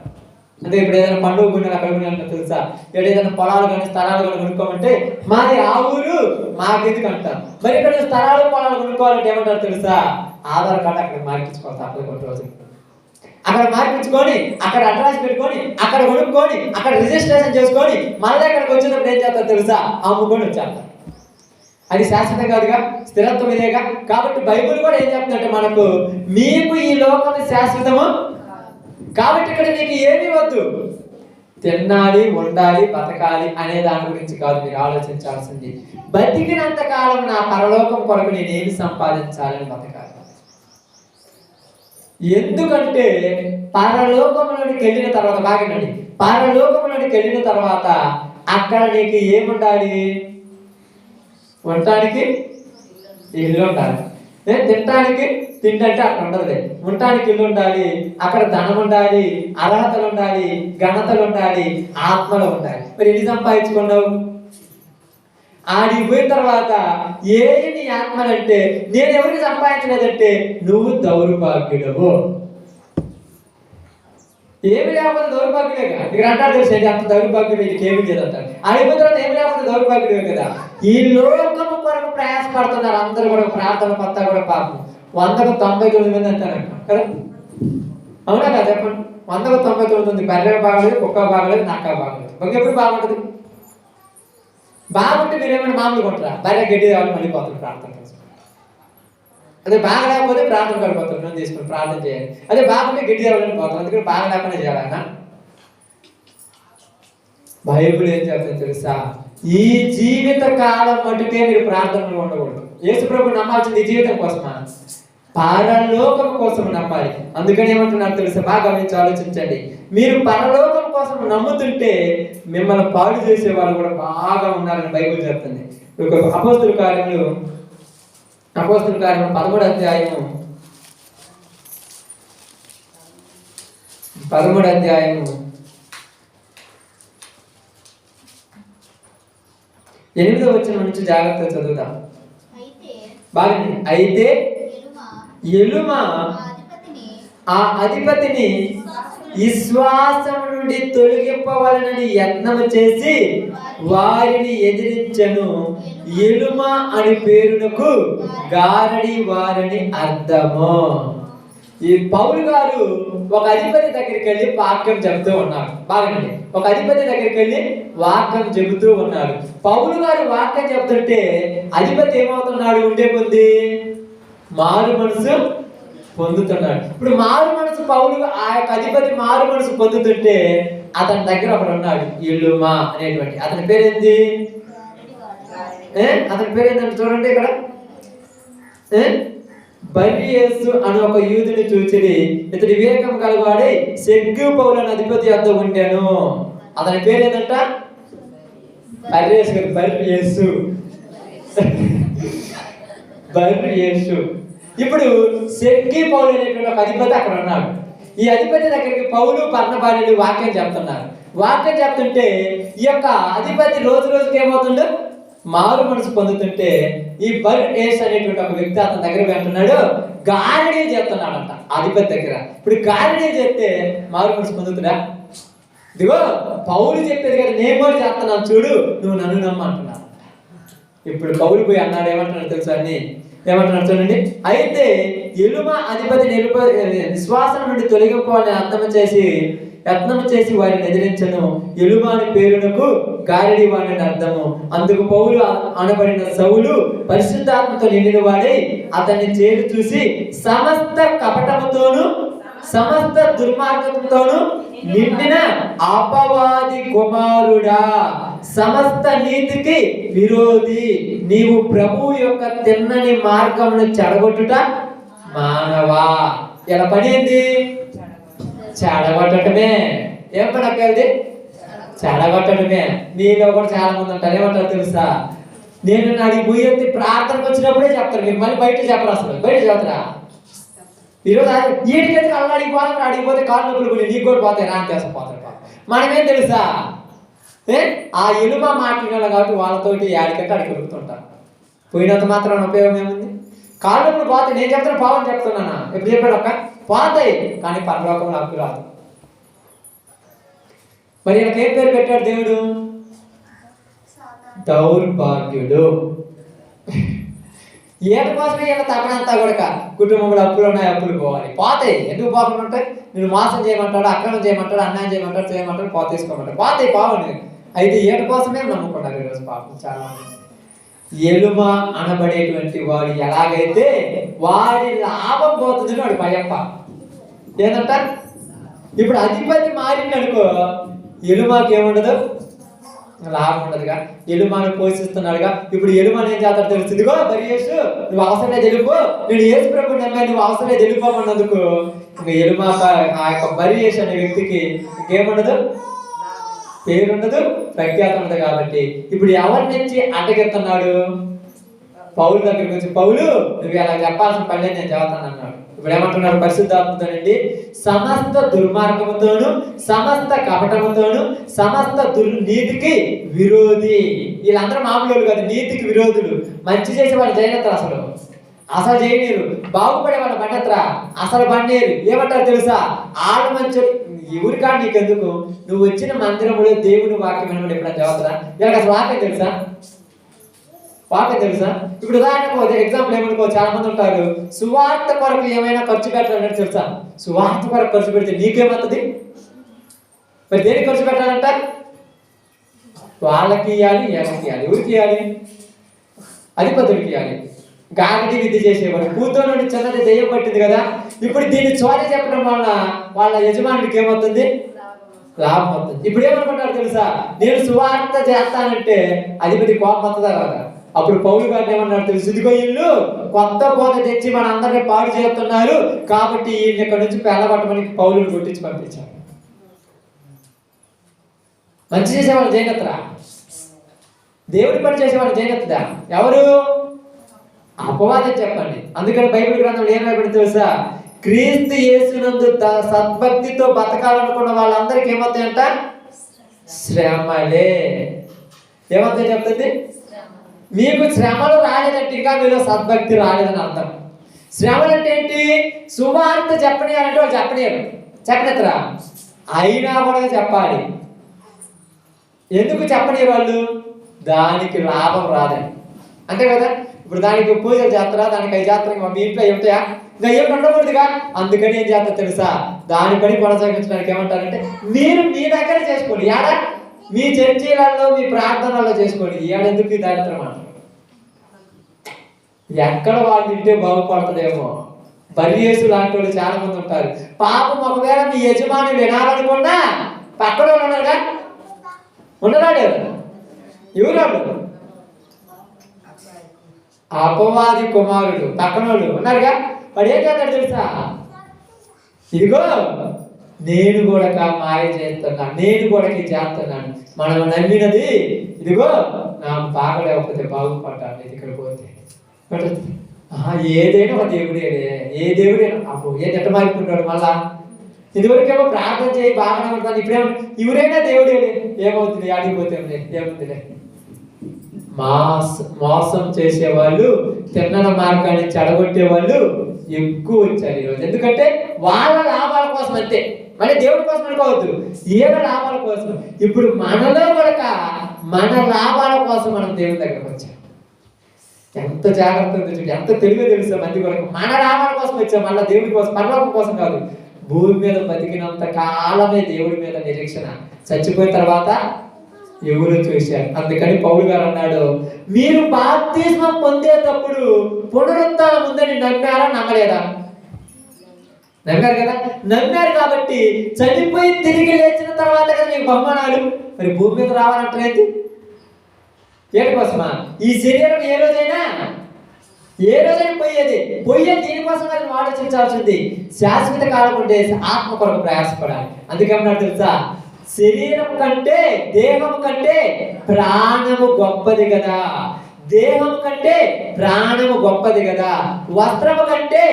అంటే ఇప్పుడు ఏదైనా పండుగ కొన్నాను అక్కడ కొన్నా తెలుసా, ఏదైనా పొలాలు కానీ స్థలాలు కానీ కొనుక్కోమంటే మాది ఆ ఊరు మాకెందుకు అంటాం. మరి ఇక్కడ స్థలాలు పొలాలు కొనుక్కోవాలంటే ఏమంటారు తెలుసా? ఆధార్ కార్డు అక్కడ మార్పించుకోవాలి. అప్పుడు కొన్ని రోజులు అక్కడ మార్పించుకొని అక్కడ అడ్రస్ పెట్టుకొని అక్కడ కొనుక్కొని అక్కడ రిజిస్ట్రేషన్ చేసుకొని మళ్ళీ అక్కడికి వచ్చేటప్పుడు ఏం చేస్తారు తెలుసా? అమ్ముకొని వచ్చేస్తారు. అది శాశ్వతం కాదుగా, స్థిరత్వం ఇదేగా. కాబట్టి బైబిల్ కూడా ఏం చెప్తుందంటే మనకు, మీకు ఈ లోకం శాశ్వతము కాబట్టి ఇక్కడ మీకు ఏమీ వద్దు, తినాలి, ఉండాలి, బతకాలి అనే దాని గురించి కాదు మీరు ఆలోచించాల్సింది. బతికినంత కాలం నా పరలోకం కొరకు నేనేమి సంపాదించాలని బతకాలి. ఎందుకంటే పరలోకంలోనికి వెళ్ళిన తర్వాత బాగండి, పరలోకంలోనికి వెళ్ళిన తర్వాత అక్కడ నీకు ఏముండాలి? ఉండటానికి ఇల్లు ఉండాలి, తినటానికి తిండి అంటే అక్కడ ఉండదు, ఉండటానికి ఇల్లు ఉండాలి, అక్కడ ధనం ఉండాలి, అర్హతలు ఉండాలి, ఘనతలు ఉండాలి, ఆత్మలు ఉండాలి. మరి ఎన్ని సంపాదించుకున్నావు? ఆడికి పోయిన తర్వాత నీ ఆత్మలంటే నేను ఎవరికి సంపాదించలేదంటే నువ్వు దౌర్భాగ్యుడవు. ఏమి లేకపోతే దౌర్భాగ్యుడే కదా. ఇక్కడ అంటారు తెలుసు, అంత దౌర్భాగ్యుడు వీటికి ఏమి లేదంటారు. అయిపోయిన తర్వాత ఏమి లేకపోతే దౌర్భాగ్యుడే కదా. ఈ లోకము కొరకు ప్రయాసపడుతున్నారు అందరూ కూడా. ప్రార్థన కొత్త కూడా పాపం 199 మంది అంటారు కదా, అవునా కదా చెప్పండి. 199 బర్రె బాగలేదు, కుక్క బాగలేదు, నక్క బాగలేదు. ఒక ఎప్పుడు బాగుంటుంది? బాగుంటే మీరేమైనా మామూలు కొంటారా? బర్రె గడ్డి కావాలి మళ్ళీ పోతుంది ప్రార్థన కోసం. అదే బాగా లేకపోతే ప్రార్థన పడిపోతారు, నన్ను తీసుకుని ప్రార్థన చేయాలి. అదే బాగుంటే గడ్డి కావాలని పోతాం, అందుకని బాగా లేకుండా చేయాలన్నా. బైబిల్ ఏం చెప్తుంది తెలుసా? ఈ జీవిత కాలం మటుకే మీరు ప్రార్థనలు ఉండకూడదు. యేసు ప్రభు నమ్మాల్సింది జీవితం కోసమా? పరలోకం కోసం నమ్మాలి. అందుకని ఏమంటున్నారు తెలుసా? బాగా గమనించి ఆలోచించండి. మీరు పరలోకం కోసం నమ్ముతుంటే మిమ్మల్ని పాడు చేసే వాళ్ళు కూడా బాగా ఉన్నారని బైబిల్ చెప్తుంది. అపోస్తుల కార్యములు 13వ అధ్యాయము 8వ వచనం నుంచి జాగ్రత్తగా చదువుదాం. బాగుంది. అయితే ఎలుమ ఆ అధిపతిని విశ్వాసం నుండి తొలగింపవలనని యత్నము చేసి వారిని ఎదిరించెను. ఎలుమ అని పేరునకు గారడి వారని అర్థము. ఈ పౌలు గారు ఒక అధిపతి దగ్గరికి వెళ్ళి వాక్యం చెబుతూ ఉన్నారు. బాగుంది. ఒక అధిపతి దగ్గరికి వెళ్ళి వాక్యం చెబుతూ ఉన్నారు. పౌలు గారు వాక్యం చెబుతుంటే అధిపతి ఏమవుతున్నాడు? ఉండే కొద్ది మారు మనసు పొందుతున్నాడు. ఇప్పుడు మారు మనసు పౌలు ఆ యొక్క అధిపతి మారు మనసు పొందుతుంటే అతని దగ్గర ఒకడు ఉన్నాడు, ఎలుమా అనేటువంటి. అతని పేరేంది? అతని పేరేంటంటే చూడండి ఇక్కడ, బర్యేసు అని ఒక యూదుని చూచిరి, ఇతడి వివేకం కలవాడి సెర్గ్యు పౌలు అనే అధిపతి వద్ద ఉండెను. అతని పేరేంటంట? బర్రేసు కదా, బర్రేసు బర్రేసు. ఇప్పుడు సెర్గీ పౌలు అనేటువంటి ఒక అధిపతి అక్కడ ఉన్నాడు. ఈ అధిపతి దగ్గరికి పౌలు బర్నబాలు వాక్యం చెప్తున్నారు. వాక్యం చెప్తుంటే ఈ యొక్క అధిపతి రోజు రోజుకి ఏమవుతుందో మారు మనసు పొందుతుంటే ఈ బర్రేసు అనేటువంటి ఒక వ్యక్తి అతని దగ్గర వెంటున్నాడు, గారడీ చేస్తున్నాడంట అధిపతి దగ్గర. ఇప్పుడు గారడీ చేస్తే మారు మనసు పొందుతున్నా? ఇదిగో పౌలు చెప్పేది కదా, నేను కూడా చేస్తున్నాను చూడు, నువ్వు నన్ను నమ్మ అంటున్నాను. ఇప్పుడు పౌలు పోయి అన్నాడు, ఏమంటున్నాడు తెలుసా అని, ఏమంటున్నాడు చూడండి. అయితే ఎలుమ అధిపతి విశ్వాసం నుండి తొలగిపోవాలని యత్నం చేసి వారిని ఎదిరించను. ఎలుమ అని పేరునకు గారడి వాడని అర్థము. అందుకు పౌలు అనబడిన సౌలు పరిశుద్ధాత్మతో నిండిన వాడై అతన్ని చేరు చూసి, సమస్త కపటముతోను సమస్త దుర్మార్గంతోను నిండిన అపవాది కుమారుడా, సమస్త నీతికి విరోధి, నీవు ప్రభు యొక్క తిన్నని మార్గమును చెడగొట్టుట మానవా. ఎలా పని ఏంది? చెడగొట్టడమే. ఏం పని అక్కది? చెడగొట్టడమే. మీలో కూడా చాలా మంది ఉంటారు, ఏమంటారు తెలుసా, నేను అడిగి పోయి ప్రార్థనకు వచ్చినప్పుడే చెప్తారు, మీరు మళ్ళీ బయట చెప్పరు. అసలు బయట చెప్తారా? ఈరోజు వీటికైతే అలా అడిగిపోతారు, అడిగిపోతే కాళ్ళు నొప్పులు కూడా నీకు కూడా పోతాయి, రాని చేసిపోతారు. మనమేం తెలుసా, ఆ ఎలుమ మాట్లాడాలి కాబట్టి వాళ్ళతోటి యాడికంటే అడిగి కొడుకుతుంటారు. పోయినంత మాత్రం ఉపయోగం ఏముంది? కాళ్ళు నొప్పులు పోతాయి. నేను చెప్తాను, పావని చెప్తున్నానా, ఎప్పుడు చెప్పాడు ఒక్క పోతాయి, కానీ పరలోకంలో హక్కు రాదు. మరి ఈయనకి ఏం పేరు పెట్టాడు దేవుడు? దౌర్భాగ్యుడు. ఏడు కోసమే ఇలా తప్పనంతా కూడా కుటుంబంలో అప్పులు ఉన్నాయి, అప్పులు పోవాలి, పోతాయి. ఎందుకు పోకుండా ఉంటాయి? నేను మోసం చేయమంటాడు, అక్రమం చేయమంటాడు, అన్యాయం చేయమంటాడు, పోతీసుకోమంటాడు, పోతాయి, పావుని. అయితే ఏడు కోసమే నమ్ముకున్నారు ఈరోజు పాపం చాలా మంది. ఎలుమ అనబడేటువంటి వాడు ఎలాగైతే వాడి లాభం పోతుంది వాడు భయప్ప. ఏంటంట? ఇప్పుడు అధిపతి మారింది అనుకో, ఎలుమకి ఏముండదు, లాభం ఉండదుగా. ఎలుమాను పోషిస్తున్నాడుగా. ఇప్పుడు ఎలుమాను ఏం చేస్తాడు తెలుసు, ఇదిగో బర్యేసు నువ్వు అవసరమే తెలుపు, నేను యేసు ప్రభువుని నమ్మాను, నువ్వు అవసరమే తెలుపోమన్నందుకు ఇంకా ఎలుమ ఆ యొక్క బర్యేసు అనే వ్యక్తికి ఇంకేముండదు, పేరుండదు, ప్రఖ్యాత ఉండదు. కాబట్టి ఇప్పుడు ఎవరి నుంచి అడ్డగెత్తున్నాడు? పౌలు దగ్గరికి వచ్చి, పౌలు నువ్వు అలా చెప్పాల్సిన పని నేను చెబుతాను అన్నాడు. ఇప్పుడు ఏమంటున్నాడు? పరిశుద్ధాత్మతోనండి, సమస్త దుర్మార్గముతోను సమస్త కపటముతోను సమస్త నీతికి విరోధి. వీళ్ళందరూ మామూలు కాదు, నీతికి విరోధులు. మంచి చేసే వాళ్ళు జైనత్ర అసలు చేయనీరు, బాగుపడే వాళ్ళ బండత్ర అసలు బండేరు. ఏమంటారు తెలుసా, ఆడు మంచి ఎవరికా నీకెందుకు, నువ్వు వచ్చిన మందిరంలో దేవుని వాక్యం వినమని ఎప్పుడైనా చదువుతారా? వీళ్ళకి అసలు వాక్యం తెలుసా? వాక్యం తెలుసా? ఇప్పుడు ఉదాహరణకు ఎగ్జాంపుల్ ఏమనుకో, చాలా మంది ఉంటారు, సువార్త కొరకు ఏమైనా ఖర్చు పెట్టాలంటే తెలుసా, సువార్త కొరకు ఖర్చు పెడితే నీకేమవుతుంది? మరి దేనికి ఖర్చు పెట్టాలంట? వాళ్ళకి ఇవ్వాలి, ఎవరికి ఇవ్వాలి? ఎవరికి ఇవ్వాలి? అధిపతులకి ఇవ్వాలి. గారడీ విద్య చేసేవాడు, కూతురు నుండి చిన్నది దెయ్యం పట్టింది కదా. ఇప్పుడు దీన్ని చోరీ చెప్పడం వల్ల వాళ్ళ యజమానికి ఏమవుతుంది? లాభం అవుతుంది. ఇప్పుడు ఏమనుకుంటారు తెలుసా, నేను సువార్త చేస్తానంటే అధిపతి కోపం వస్తుందా రాదా? అప్పుడు పౌలు గారిని ఏమన్నారు తెలుసు, ఇదిగో వీళ్ళు కొత్త బోధ తెచ్చి మన అందరినీ పాడు చేస్తున్నారు కాబట్టి వీళ్ళని ఇక్కడ నుంచి పెళ్ళబట్టమని పౌలుని కొట్టించి పంపించారు. మంచి చేసేవాళ్ళు జయగత్రా, దేవుడి పని చేసేవాళ్ళు జయగత్తుదా? ఎవరు? అపవాదం చెప్పండి. అందుకని బైబిల్ గ్రంథంలో ఏం రాయబడి తెలుసా, క్రీస్తు యేసునందు సద్భక్తితో బతకాలనుకున్న వాళ్ళందరికీ ఏమవుతాయంట? శ్రమలే. ఏమవుతాయి చెప్తుంది? మీకు శ్రమలు రాలేదంటే ఇంకా మీలో సద్భక్తి రాలేదని అర్థం. శ్రమలు అంటే ఏంటి? సువార్త చెప్పనియాలంటే వాళ్ళు చెప్పనియరా? అయినా కూడా చెప్పాలి. ఎందుకు చెప్పని వాళ్ళు? దానికి లాభం రాదని, అంతే కదా. ఇప్పుడు దానికి పూజలు చేస్తారా, దానికి అవి చేస్తారా, మీ ఇంట్లో ఏమిటాయా? ఇంకా ఏమి ఉండకూడదుగా. అందుకని ఏం చేస్తారు తెలుసా, దాని పని కొనసాగించడానికి ఏమంటారంటే, మీరు మీ దగ్గర చేసుకోండి, ఏడా మీ చర్చీలలో మీ ప్రార్థనలో చేసుకోండి. ఏడెందుకు ఈ దరిద్రం అంటారు? ఎక్కడ వాళ్ళు వింటే బాగుపడుతుందేమో. బర్యేసు లాంటి వాళ్ళు చాలా మంది ఉంటారు. పాపం ఒకవేళ మీ యజమాని వినాలనుకున్నా పక్కన ఉన్నారుగా, ఉండరాడు. ఎవరు? అపవాది కుమారుడు పక్కనోళ్ళు ఉన్నారుగా. వాడు ఏం చేస్తాడు తెలుసా, ఇదిగో నేను కూడా మాయ చేస్తున్నాను, నేను కూడా చేస్తున్నాను. మనం నమ్మినది ఇదిగో నాకు బాగలేకపోతే బాగుపడ్డాను ఇక్కడ పోతే. ఏదైనా ఒక దేవుడే, ఏ దేవుడైనా అబ్బో ఏది ఎట్ట మారిపోతున్నాడు మళ్ళా. ఇదివరకేమో ప్రార్థన చేయి బాగానే ఉంటాను, ఇప్పుడేమో ఎవరైనా దేవుడే, ఏమవుతుంది ఆడిపోతే ఏముందిలే. మోసం చేసేవాళ్ళు, తిన్నల మార్గాన్ని చెడగొట్టే వాళ్ళు ఎక్కువ వచ్చారు ఈరోజు. ఎందుకంటే వాళ్ళ లాభాల కోసం అంతే, మళ్ళీ దేవుడి కోసం అనుకోవద్దు, ఏదో లాభాల కోసం. ఇప్పుడు మనలో కూడా మన లాభాల కోసం మనం దేవుడి దగ్గరకు వచ్చాం. ఎంత జాగ్రత్తగా చూడండి, ఎంత తెలివో తెలుసా మంది కొరకు. మన లాభాల కోసం వచ్చాం, మళ్ళీ దేవుడి కోసం, పరలోకం కోసం కాదు. భూమి మీద బతికినంత కాలమే దేవుడి మీద నిరీక్షణ, చచ్చిపోయిన తర్వాత ఎవరు చూశారు. అందుకని పౌలు గారు అన్నాడు, మీరు బాప్తిస్మం పొందేటప్పుడు పునరుత్థానం ఉందని నమ్మారా నమ్మలేదా? నమ్మారు కదా. నమ్మారు కాబట్టి చనిపోయి తిరిగి లేచిన తర్వాత కదా మీకు బహుమానాలు. మరి భూమి మీద రావాలంటే ఏటి కోసమా? ఈ శరీరం ఏ రోజైనా పోయేది దీనికోసం కదా ఆలోచించాల్సింది. శాశ్వత కాలం ఉండే ఆత్మ కొరకు ప్రయాసపడాలి. అందుకేమన్నా తెలుసా, శరీరం కంటే దేహం కంటే ప్రాణము గొప్పది కదా. దేహం కంటే ప్రాణము గొప్పది కదా. వస్త్రము కంటే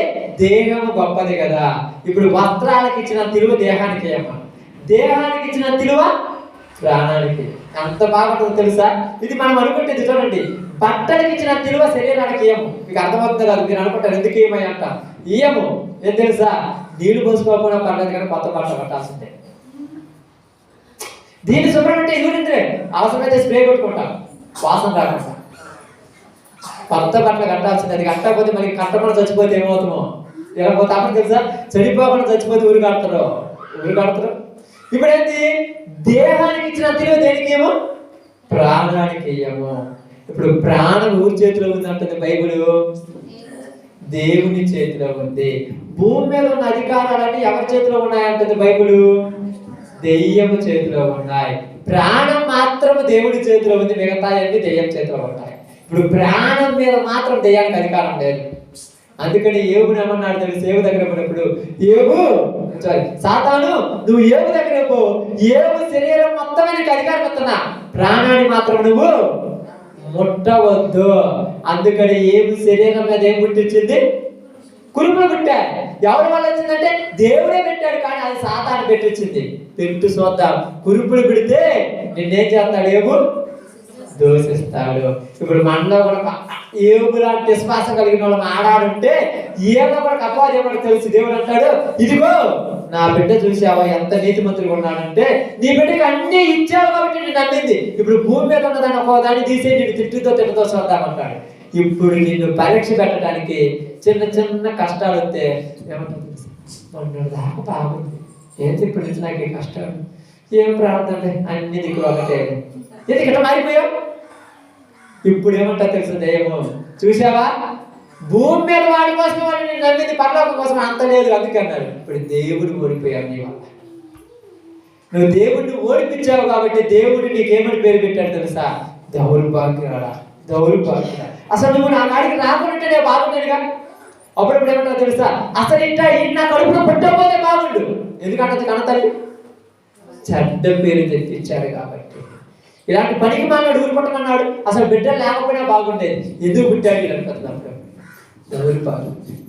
దేహము గొప్పది కదా. ఇప్పుడు వస్త్రాలకు ఇచ్చిన తిలువ దేహానికి ఏమో, దేహానికి ఇచ్చిన తిలువ ప్రాణానికి. అంత బాగుంటుందో తెలుసా. ఇది మనం అనుకుంటుంది చూడండి, బట్టలకి ఇచ్చిన తిలువ శరీరానికి ఏమో. మీకు అర్థమవుతుంది కాదు, మీరు అనుకుంటారు ఎందుకు ఏమయ్యంట. ఏమో ఏం తెలుసా, నీళ్లు పోసుకోకుండా పర్లేదు కానీ కొత్త బట్టలు కట్టాల్సిందే. దీన్ని శుభ్రం అంటే ఇగురింటే అవసరమైతే స్ప్రే కొట్టుకుంటాం వాసన రాకుండా. కొత్త బట్టలు కట్టాల్సింది. అది కట్టకపోతే మనకి కట్టకుండా చచ్చిపోతే ఏమవుతామో. ఇలా పోతే అప్పుడు తెలుసా, చనిపోకుండా చచ్చిపోతే ఊరు కడతారు. ఇప్పుడు ఏంటి, దేహానికి ఇచ్చిన తిరుగు దేనికి ఏమో, ప్రాణానికి ఏమో. ఇప్పుడు ప్రాణం ఊరి చేతిలో ఉంది అంటుంది బైబిల్, దేవుని చేతిలో ఉంది. భూమి మీద ఉన్న అధికారాలన్నీ ఎవరి చేతిలో ఉన్నాయంటుంది బైబిల్, దెయ్యము చేతిలో ఉన్నాయి. ప్రాణం మాత్రం దేవుడి చేతిలో ఉంది, మిగతా అన్ని దెయ్యం చేతిలో ఉన్నాయి. ఇప్పుడు ప్రాణం మీద మాత్రం దెయ్యానికి అధికారం లేదు. అందుకని ఏబుని ఏమన్నాడు తెలుసు, ఏబు దగ్గర పోయినప్పుడు, సాతాను నువ్వు ఏబు దగ్గర పో, ఏబు శరీరం మొత్తమే నీకు అధికారం ఇస్తున్నా, ప్రాణాన్ని మాత్రం నువ్వు ముట్టవద్దు. అందుకని ఏబు శరీరం మీద ఏం పుట్టించింది, కురుపులు పుట్టాయి. ఎవరి వల్ల వచ్చిందంటే దేవుడే పెట్టాడు, కానీ అది సాతాను పెట్టించింది. పెట్టు చూద్దాం, కురుపులు పెడితే నిన్నేం చేస్తాడు, ఏబు దోషిస్తాడు. ఇప్పుడు మనలో కూడా ఏబు లాంటి విశ్వాసం కలిగిన వాళ్ళు ఆడాడుంటే ఏదో కూడా అపవాదం ఏమో తెలుసు. దేవుడు అంటాడు, ఇదిగో నా బిడ్డ చూసావా ఎంత నీతిమంతులుగా ఉన్నాడంటే, నీ బిడ్డకి అన్ని ఇచ్చావు కాబట్టి నేను నమ్మింది. ఇప్పుడు భూమి మీద ఉన్నదాన్ని ఒక దాన్ని తీసే నేను తిట్టుతో చూద్దామంటాడు. ఇప్పుడు నిన్ను పరీక్ష పెట్టడానికి చిన్న చిన్న కష్టాలు వస్తే ఏమంటుంది, దాకా బాగుంది ఏంటి ఇప్పుడు నుంచి నాకు ఈ కష్టం, ఏం ప్రార్థన అన్ని దిక్కులు ఒకటే, ఏంటి ఇక్కడ మారిపోయావు. ఇప్పుడు ఏమంటా తెలుసు, దయ్యము చూసావా భూమి మీద వాడి కోసం వాడు నేను నమ్మింది, పరలోకం కోసం అంత లేదు అందుకన్నాడు. ఇప్పుడు దేవుడు ఓడిపోయావు నీ వల్ల. నువ్వు దేవుడిని ఓడిపించావు కాబట్టి దేవుడు నీకేమని పేరు పెట్టాడు తెలుసా, దౌర్భాగ్యుడా. అసలు నువ్వు నా కాడికి రాకుండా నేను బాగుంటాడుగా. అప్పుడప్పుడు ఏమంటావు తెలుసా, అసలు ఇంట నా కడుపులో పుట్టకపోతే బాగుండు. ఎందుకంటే కనతల్లి చెడ్డ పేరు తెప్పించాడు కాబట్టి. ఇలాంటి పనికి మానాడు ఊరుకుంటున్నాడు. అసలు బిడ్డలు లేకపోయినా బాగుండేది, ఎందుకు పుట్టాడు అనుకుంటున్నప్పుడు.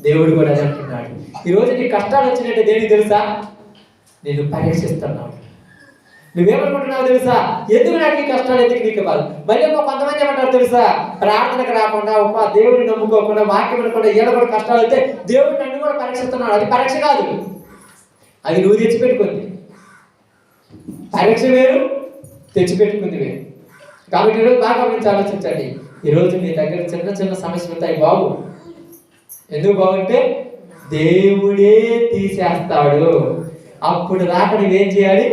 దేవుడు కూడా అదే అంటున్నాడు. ఈరోజు నీ కష్టాలు వచ్చినట్టే దేనికి తెలుసా, నేను పరీక్షిస్తున్నాడు. నువ్వేమనుకుంటున్నావు తెలుసా, ఎందుకు నాకు ఈ కష్టాలు, ఎందుకు నీకు కాదు. మళ్ళీ కొంతమంది ఏమంటారు తెలుసా, ప్రార్థనకు రాకుండా దేవుడిని నమ్ముకోకుండా వాక్యం అనుకుండా ఏదో కూడా కష్టాలు అయితే దేవుడు నన్ను కూడా పరీక్షిస్తున్నాడు. అది పరీక్ష కాదు, అది నువ్వు తెచ్చిపెట్టుకుంది. పరీక్ష వేరు, తెచ్చిపెట్టుకుంది వేరు. కాబట్టి ఈరోజు బాగా గురించి ఆలోచించండి. ఈరోజు మీ దగ్గర చిన్న చిన్న సమస్యలు ఉంటాయి బాబు. ఎందుకు బాగుంటే దేవుడే తీసేస్తాడు. అప్పుడు దాకా నువ్వేం చేయాలి,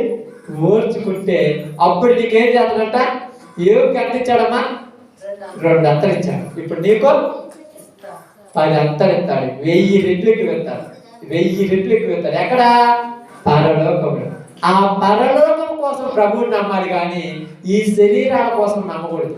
ఓర్చుకుంటే అప్పుడు నీకేం చేస్తాడంట, ఏవుకి ఎంత ఇచ్చాడమ్మా, 2 అంతలు ఇచ్చాడు. ఇప్పుడు నీకు 10 అంతలు ఇస్తాడు. 1000 రెట్లు ఎక్కువ ఇస్తాడు. 1000 రెట్లు ఎక్కువ ఇస్తాడు. ఎక్కడ, పరలోకంలో. ఆ పరలోకం కోసం ప్రభువుని నమ్మాలి కానీ ఈ శరీరాల కోసం నమ్మకూడదు.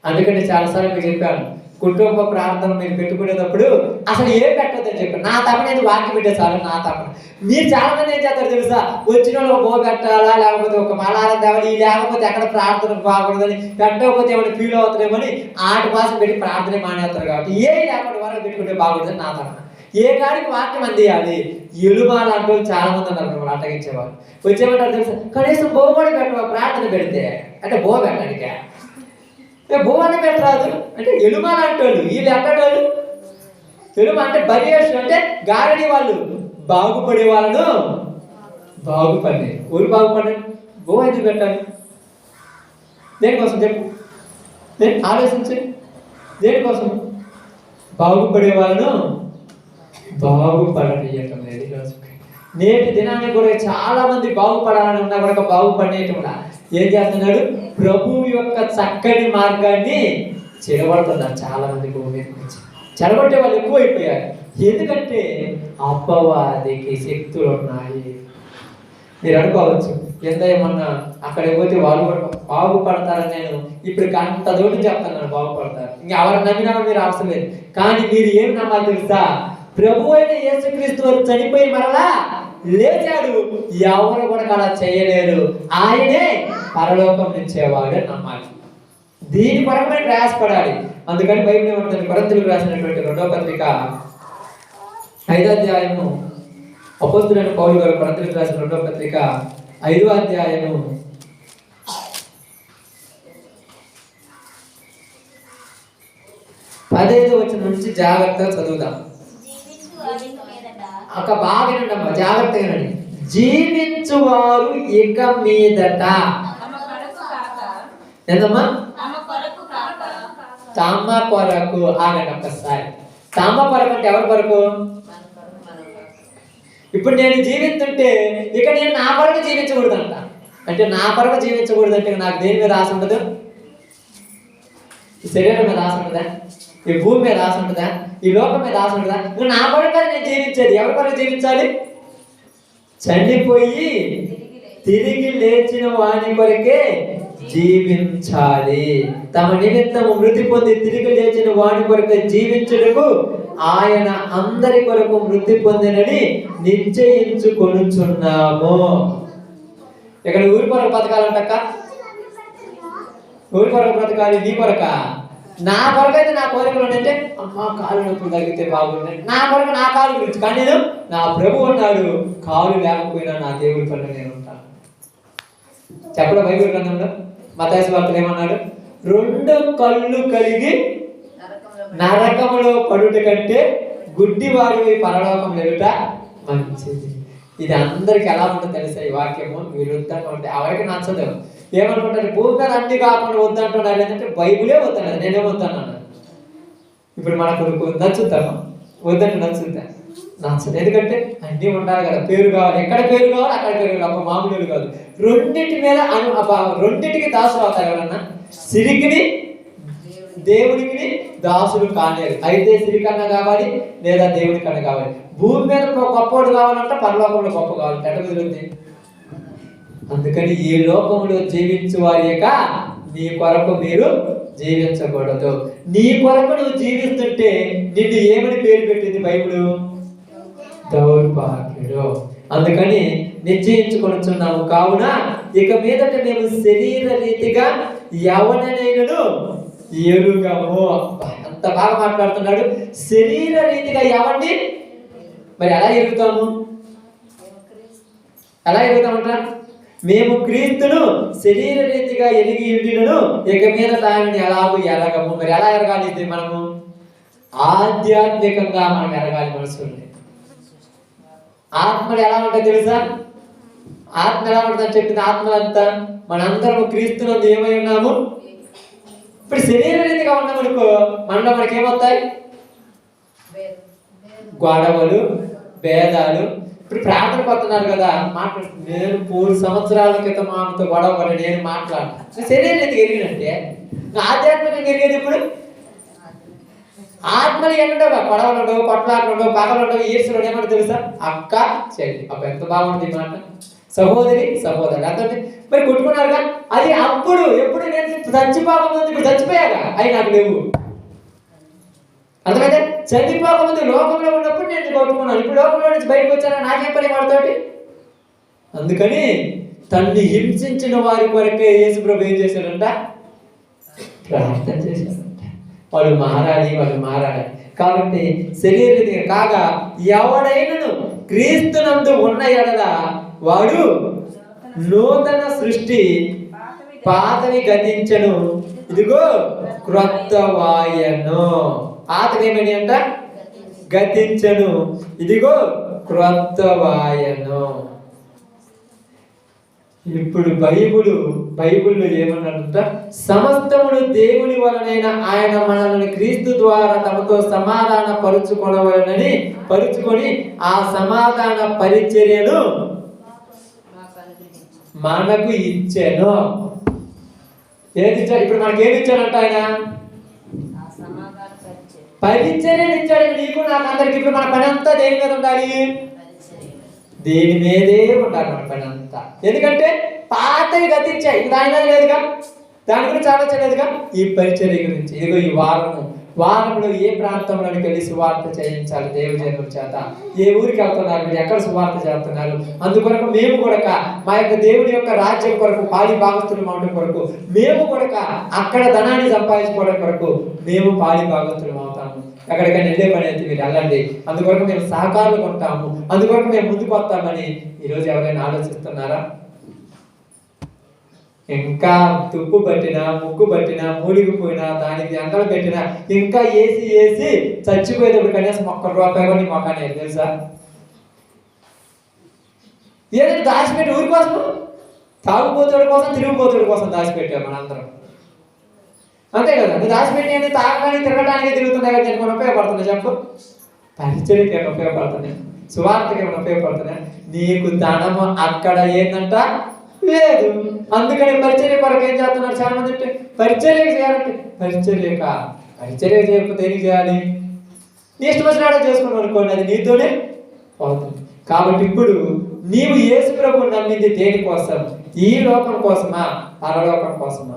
అందుకని చాలాసార్లు మీకు చెప్పాను, కుటుంబ ప్రార్థన మీరు పెట్టుకునేటప్పుడు అసలు ఏం పెట్టొద్దని చెప్పి నా తప్పనేది వాక్యం పెట్టే చాలు. నా తప్పన మీరు చాలా మంది ఏం చేస్తారు తెలుసా, వచ్చిన వాళ్ళు బో పెట్టాలా, లేకపోతే ఒక మలారం తేవాలి, లేకపోతే ఎక్కడ ప్రార్థన బాగుండదని, పెట్టకపోతే ఏమైనా ఫీల్ అవుతారేమని ఆట భాష పెట్టి ప్రార్థన మానేస్తారు. కాబట్టి ఏ లేకుండా వరకు పెట్టుకుంటే బాగుంటుంది నా తప్పన. ఏ కాడికి వాక్యం అందియాలి. ఎలుమాల అంటూ చాలా మంది ఉన్నారు మిమ్మల్ని అట్టగించేవారు. వచ్చేమంటారు తెలుసా, కనీసం బో కూడా పెట్టవా ప్రార్థన పెడితే అంటే బో పెట్టడానికే, బో అని పెట్టరాదు అంటే ఎలుమాల అంటోళ్ళు వీళ్ళు ఎక్కడోళ్ళు. ఎలుమ అంటే బలియేషు అంటే గారడి వాళ్ళు, బాగుపడే వాళ్ళను బాగుపడే ఊరు బాగుపడే బో ఎందుకు పెట్టాలి? దేనికోసం చెప్పు, ఆలోచించండి. దేనికోసం? బాగుపడే వాళ్ళను బాగుపడనీయటం లేదు. నేటి దినాన్ని కూడా చాలా మంది బాగుపడాలని ఉన్నా కూడా బాగుపడేయటం ఏం చేస్తున్నాడు, ప్రభువు యొక్క చక్కని మార్గాన్ని చెడగొడుతున్నారు. చాలా మంది భూమి గురించి చెడగొట్టే వాళ్ళు ఎక్కువైపోయారు. ఎందుకంటే అపవాదికి శక్తులు ఉన్నాయి. మీరు అనుకోవచ్చు, ఏమన్నా అక్కడికి పోతే వాళ్ళు కూడా బాగుపడతారని నేను ఇప్పుడు అంత దూరం చెప్తున్నాను, బాగుపడతారు. ఇంకా ఎవరు నమ్మినా మీరు అవసరం లేదు. కానీ మీరు ఏం నమ్మాలి తెలుసా, ప్రభు అయిన యేసుక్రీస్తు వారు చనిపోయి మరలా లేచాడు. ఎవరు కూడా అలా చేయలేరు. ఆయనే పరలోకం నుంచేవాడు నమ్మాలి. దీని పరమైన ప్రయాసపడాలి. అందుకని బైబిల్ ఏమంటుంది, కొరింథీయులకు రాసినటువంటి 2వ పత్రిక 5వ అధ్యాయము, అపోస్తలుడైన పౌలు గారు కొరింథీయులకు రాసిన 2వ పత్రిక 5వ అధ్యాయము 15వ వచనం నుంచి జాగ్రత్తగా చదువుదాం. ఒక బాగా వినండమ్మా, జాగ్రత్తగా వినండి. జీవించువారు ఇక మీదట ఏందమ్మా తమ కొరకు. ఆగండి ఒక్కసారి. తమ కొరకు అంటే ఎవరి కొరకు? ఇప్పుడు నేను జీవిస్తుంటే ఇక నేను నా కొరకు జీవించకూడదంట. అంటే నా కొరకు జీవించకూడదు అంటే నాకు దేని మీద ఆశ ఉండదు? ఈ శరీరం మీద ఆశ ఉంటుందా? ఈ భూమి మీద ఆశ ఉంటుందా? ఈ లోకం మీద ఆశ ఉంటుందా? నువ్వు నా కొరకు నేను జీవించేది. ఎవరి కొరకు జీవించాలి? చనిపోయి తిరిగి లేచిన వాని కొరకే జీవించాలి. తమ నిమిత్తము మృతి పొంది తిరిగి లేచిన వాని కొరకు జీవించుటకు ఆయన అందరి కొరకు మృతి పొందినని నిశ్చయించుకొనుచున్నాము. ఇక్కడ ఊరి కొరకు బతకాలంటక్క, ఊరి కొరకు బ్రతకాలి. నీ కొరక? నా కొరకు అయితే నా కోరికలు అంటే అమ్మ కాలు నొప్పులు తగ్గితే బాగున్నాయి, నా కొరకు నా కాలు గురించి. కానీ నేను నా ప్రభు ఉన్నాడు, కాలు లేకపోయినా నా దేవుడి పనులు నేను ఉంటాను. చెప్పడం బైబిల్ గ్రంథంలో మత్తయి సువార్తలో ఏమన్నాడు? 2 కళ్ళు కలిగి నరకములో పడుట కంటే గుడ్డివాడు పరలోకం లేదుట మంచిది. ఇది అందరికి ఎలా ఉంటుందో తెలుసా? ఈ వాక్యము విరుద్ధంగా ఉంటుంది. ఎవరికి నచ్చదు. ఏమనుకుంటారు, భూమి మీద అన్ని కాకుండా వద్దంటున్నారు. ఏంటంటే బైబులే వద్దన్నది, నేనే వద్దన్నాను. ఇప్పుడు మనకు నచ్చుతాను, వద్దంటే నచ్చుతా? నచ్చదు. ఎందుకంటే అన్నీ ఉండాలి కదా, పేరు కావాలి. ఎక్కడ పేరు కావాలి అక్కడ పేరు కావాలి. మామూలు కాదు. రెండింటి మీద రెండింటికి దాసులు అవుతారు. ఎవరన్నా సిరికిని దేవుడికి దాసులు కాలేరు. అయితే సిరికన్నా కావాలి లేదా దేవుడి కన్నా కావాలి. భూమి మీద గొప్పవాడు కావాలంటే పరలోకంలో గొప్ప కావాలంటే ఎట్లా కుదురుతుంది? అందుకని ఈ లోకంలో జీవించు వారి యొక్క నీ కొరకు మీరు జీవించకూడదు. నీ కొరకు నువ్వు జీవిస్తుంటే నిన్ను ఏమని పేరు పెట్టింది బైబిల్? దౌర్భాగ్యుడు. అందుకని నిశ్చయించుకొనుచున్నాము. కావున ఇక మీదట మేము శరీర రీతిగా ఎవరినైనను ఎరుగము. అంత బాగా మాట్లాడుతున్నాడు. శరీర రీతిగా ఎవరిని మరి ఎలా ఎరుగుతాము? ఎలా ఎరుగుతామంట? మేము క్రీస్తును శరీర రీతిగా ఎరిగి ఉండినను ఇక మీద ఆయనని ఎలాగో ఎరగము. మరి ఎలా ఎరగాలి? ఇది మనము ఆధ్యాత్మికంగా మనం ఎరగాలి. మనసుని ఆత్మలు ఎలా ఉంటాయి తెలుసా? ఆత్మ ఎలా ఉంటుందని చెప్పింది. ఆత్మలంతా మనందరం క్రీస్తునందు ఏమై ఉన్నాము. ఇప్పుడు శరీర రీతిగా ఉన్నామనుకో, మనలో మనకి ఏమవుతాయి? గొడవలు, భేదాలు. ఇప్పుడు ప్రార్థన పడుతున్నారు కదా, నేను 3 సంవత్సరాల క్రితం ఆమెతో గొడవ పడి నేను మాట్లాడను. శరీర రీతిగా ఎరిగినంటే ఆధ్యాత్మికంగా ఎరిగేది ఇప్పుడు ఆత్మలు ఏంటంటే గొడవలు ఉండవు, కొట్లాటలు ఉండవు, పగలు ఉండవు, ఈర్షలు ఏమన్నా తెలుసా? అక్క చెల్లి. అప్పుడు ఎంత బాగుంది మాట. సహోదరి సహోదరు అంతే. మరి కొట్టుకున్నారుగా, అది అప్పుడు ఎప్పుడు నేను చచ్చిపోకముందు. ఇప్పుడు చచ్చిపోయాగా అవి నాకు లేవు. అర్థమైతే చనిపోకముందు లోకంలో ఉన్నప్పుడు నేను కొట్టుకున్నాను, ఇప్పుడు లోకంలో నుంచి బయటకు వచ్చాను, నాకేం పని వాడితోటి. అందుకని తన్ని హింసించిన వారి కొరకే యేసు ప్రభు ఏం చేశాడంట? ప్రార్థన చేశాడంట. వాళ్ళు మారాలి. కాబట్టి శరీర కాగా ఎవడైనను క్రీస్తునందు ఉన్న ఎడల వాడు నూతన సృష్టి, పాతవి గతించను, ఇదిగో క్రొత్తవాయను. పాతవి ఏమని అంట? గతించను, ఇదిగో క్రొత్తవాయను. ఇప్పుడు బైబిల్లో ఏమన్నాడంట? సమస్తమును దేవుని వలనైన ఆయన మనల్ని క్రీస్తు ద్వారా తమతో సమాధాన పరుచుకొని ఆ సమాధాన పరిచర్యను మనకు ఇచ్చాను. ఏది ఇచ్చాడు? ఇప్పుడు మనకి ఏమి ఇచ్చాడంట? ఆయన పరిచర్యను ఇచ్చాడు నీకు నాకు అందరికి. ఇప్పుడు మన పని అంతా దేని మీద ఉండాలి? దేని మీదే ఉండాలి మన పని అంతా. ఎందుకంటే పాతవి గతించాయి, దాని మీద లేదుగా, దాని గురించి ఆలోచనలేదుగా. ఈ పరిచర్య గురించి ఇదిగో ఈ వారంలో ఏ ప్రాంతంలోకి వెళ్ళి సువార్త చేయించాలి దేవుని జనుల చేత, ఏ ఊరికి వెళ్తున్నారు, మీరు ఎక్కడ సువార్త చేస్తున్నారు, అందుకొరకు మేము కూడా మా యొక్క దేవుని యొక్క రాజ్యం కొరకు పాలి భాగస్తులు అవడం కొరకు, మేము కూడా అక్కడ ధనాన్ని సంపాదించుకోవడం కొరకు మేము పాలి భాగస్తులు అవుతాము. ఎక్కడికైనా వెళ్ళే పని అయితే మీరు వెళ్ళండి, అందుకొరకు మేము సహకారులు కొంటాము, అందుకొరకు మేము ముందుకు వస్తామని ఈరోజు ఎవరైనా ఆలోచిస్తున్నారా? ఇంకా తుప్పు పట్టినా, ముక్కు పట్టినా, మూలిగిపోయినా, దానికి ఎండలు పెట్టినా, ఇంకా ఏసి చచ్చిపోయేటప్పుడు కనీసం ₹1 కూడా నీ మొఖాన్ని తెలుసా? ఏదైనా దాచిపెట్టి ఊరి కోసం, తాగుపోతుడి కోసం, తిరిగిపోతుడి కోసం దాచిపెట్టావు మనందరం. అంతే కదా? నువ్వు దాచిపెట్టి తాగడానికి తిరగడానికి తిరుగుతున్నాయి కదా, నేను ఉపయోగపడుతున్నాయి చెప్పు. పరిచర్యకి ఏమైనా ఉపయోగపడుతున్నాయి, సువార్తకి ఏమైనా ఉపయోగపడుతున్నాయి? నీకు ధనము అక్కడ ఏంటంట లేదు. అందుకని పరిచర్య కొరకు ఏం చేస్తున్నారు చాలా మంది అంటే? పరిచర్య చేయాలంటే పరిచర్య చేయకపోతే ఏం చేయాలి? నీ ఇష్టం వచ్చినాడో చేసుకున్నావు అనుకోండి, అది నీతోనే అవుతుంది. కాబట్టి ఇప్పుడు నీవు యేసు ప్రభువుని నమ్మింది దేనికోసం? ఈ లోకం కోసమా, పరలోకం కోసమా?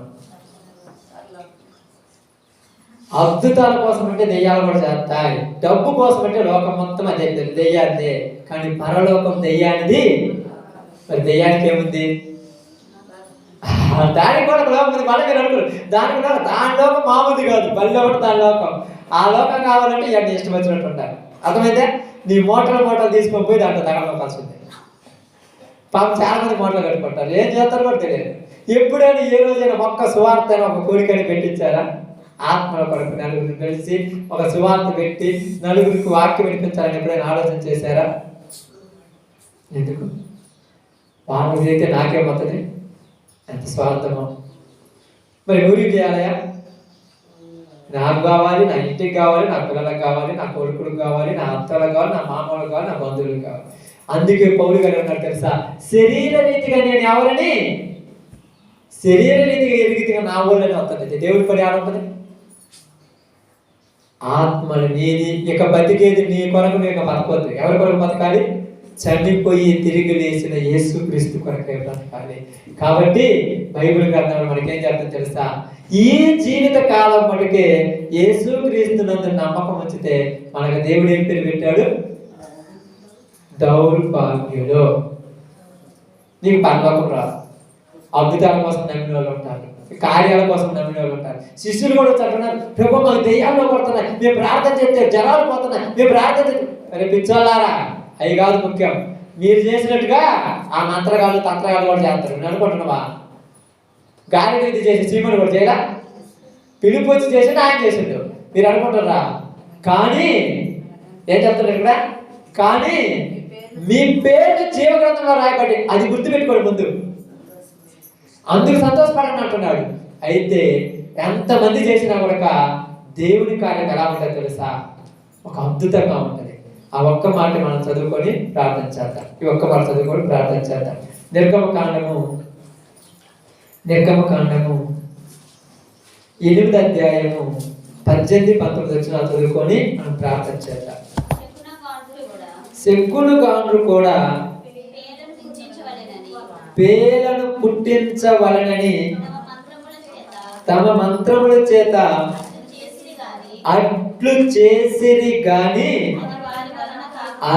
అద్భుతాల కోసం అంటే దెయ్యాలు కూడా చేస్తాయి, డబ్బు కోసం అంటే లోకం మొత్తం అదే దెయ్యాలదే. కానీ పరలోకం దెయ్యానిది. మరి దెయ్యానికి ఏముంది? దానికి కూడా లోకం ఉంది. మళ్ళీ మీరు అనుకోరు దాని లోకం మామూలు కాదు, బల్లో కూడా దాని లోకం. ఆ లోకం కావాలంటే ఇవన్నీ ఇష్టం వచ్చినట్టు ఉంటారు. అర్థమైతే నీ మోటార్లు తీసుకొని పోయి దాంట్లో తగలవలసి ఉంది. పాపం చాలా మంది మోటార్లు కట్టుకుంటారు, ఏం చేస్తారో కూడా తెలియదు. ఎప్పుడైనా ఏ రోజైనా ఒక్క సువార్త ఒక కోరికని పెట్టించారా? ఆత్మల కొరకు నలుగురిని కలిసి ఒక సువార్త పెట్టి నలుగురికి వాక్యం వినిపించాలని ఎప్పుడైనా ఆలోచన చేశారా? ఎందుకు? వాళ్ళకి చేస్తే నాకేమవుతుంది? ఎంత స్వార్థమో. మరి ఊరికి చేయాలయా? నాకు కావాలి, నా ఇంటికి కావాలి, నా పిల్లలకు కావాలి, నా కొడుకులకు కావాలి, నా అత్తలకు కావాలి, నా మామూలకు కావాలి, నా బంధువులకు కావాలి. అందుకే పౌలు గారు అన్నారు తెలుసా, శరీర రీతిగా నేను ఎవరని? శరీర రీతిగా ఎదిగితే నా ఊళ్ళని వస్తుంది. దేవుడి పని ఆడుతుంది. ఆత్మలు నీది, ఇక బతికేది నీ కొరకు. నీకు బతకొద్దు. ఎవరి కొరకు బతకాలి? చనిపోయి తిరిగి లేచిన యేసు క్రీస్తు కొరకే బ్రతకాలి. కాబట్టి బైబిల్ గ్రంథంలో మనకేం చెప్తుందో తెలుసా? ఈ జీవిత కాలం మటుకే యేసు క్రీస్తు నందు నమ్మకం ఉంచితే మనకు దేవుడు ఏం పేరు పెట్టాడు? దౌర్భాగ్యుడు. నీకు పరలోకం రాదు. అద్భుతాల కోసం నమ్మిన వాళ్ళు ఉంటారు, కార్యాల కోసం నమ్మిన వాళ్ళు ఉంటారు. శిష్యులు కూడా చెప్తున్నారు, ప్రభు మాకు దెయ్యాల్లో పడుతున్నాయి, మేము ప్రార్థన చేస్తే జ్వరాలు పోతున్నాయి, మేము ప్రార్థన చేస్తే. అరే పిచ్చోళ్ళారా, అవి కాదు ముఖ్యం. మీరు చేసినట్టుగా ఆ మంత్రగాళ్ళు తంత్రగాళ్ళు కూడా చేస్తారు. నేను అనుకుంటున్నావా? గాలి ఇది చేసి సీమను కూడా చేయరా? పిలుపు వచ్చి చేసిండు, ఆయన చేసిండు. మీరు అనుకుంటారా? కానీ ఏం చెప్తున్నారు ఇక్కడ? కానీ మీ పేరు జీవగ్రంథంలో రాయబడి, అది గుర్తుపెట్టుకోండి ముందు. అందుకు సంతోషపడండి అంటున్నాడు. అయితే ఎంతమంది చేసినా కూడా దేవుని కార్యం ఎలా ఉంటుందో తెలుసా? ఒక అద్భుతంగా ఉంటుంది. ఆ ఒక్క మాట మనం చదువుకొని ప్రార్థన చేద్దాం. ఈ ఒక్క మాట చదువుకొని ప్రార్థన చేద్దాం. నిర్గమకాండము 8వ అధ్యాయము 18-19 వచ్చిన చదువుకొని మనం ప్రార్థన చేద్దాం. శకును గాండ్రు కూడా పేలను పుట్టించవలనని తమ మంత్రముల చేత అట్లు చేసిరి గాని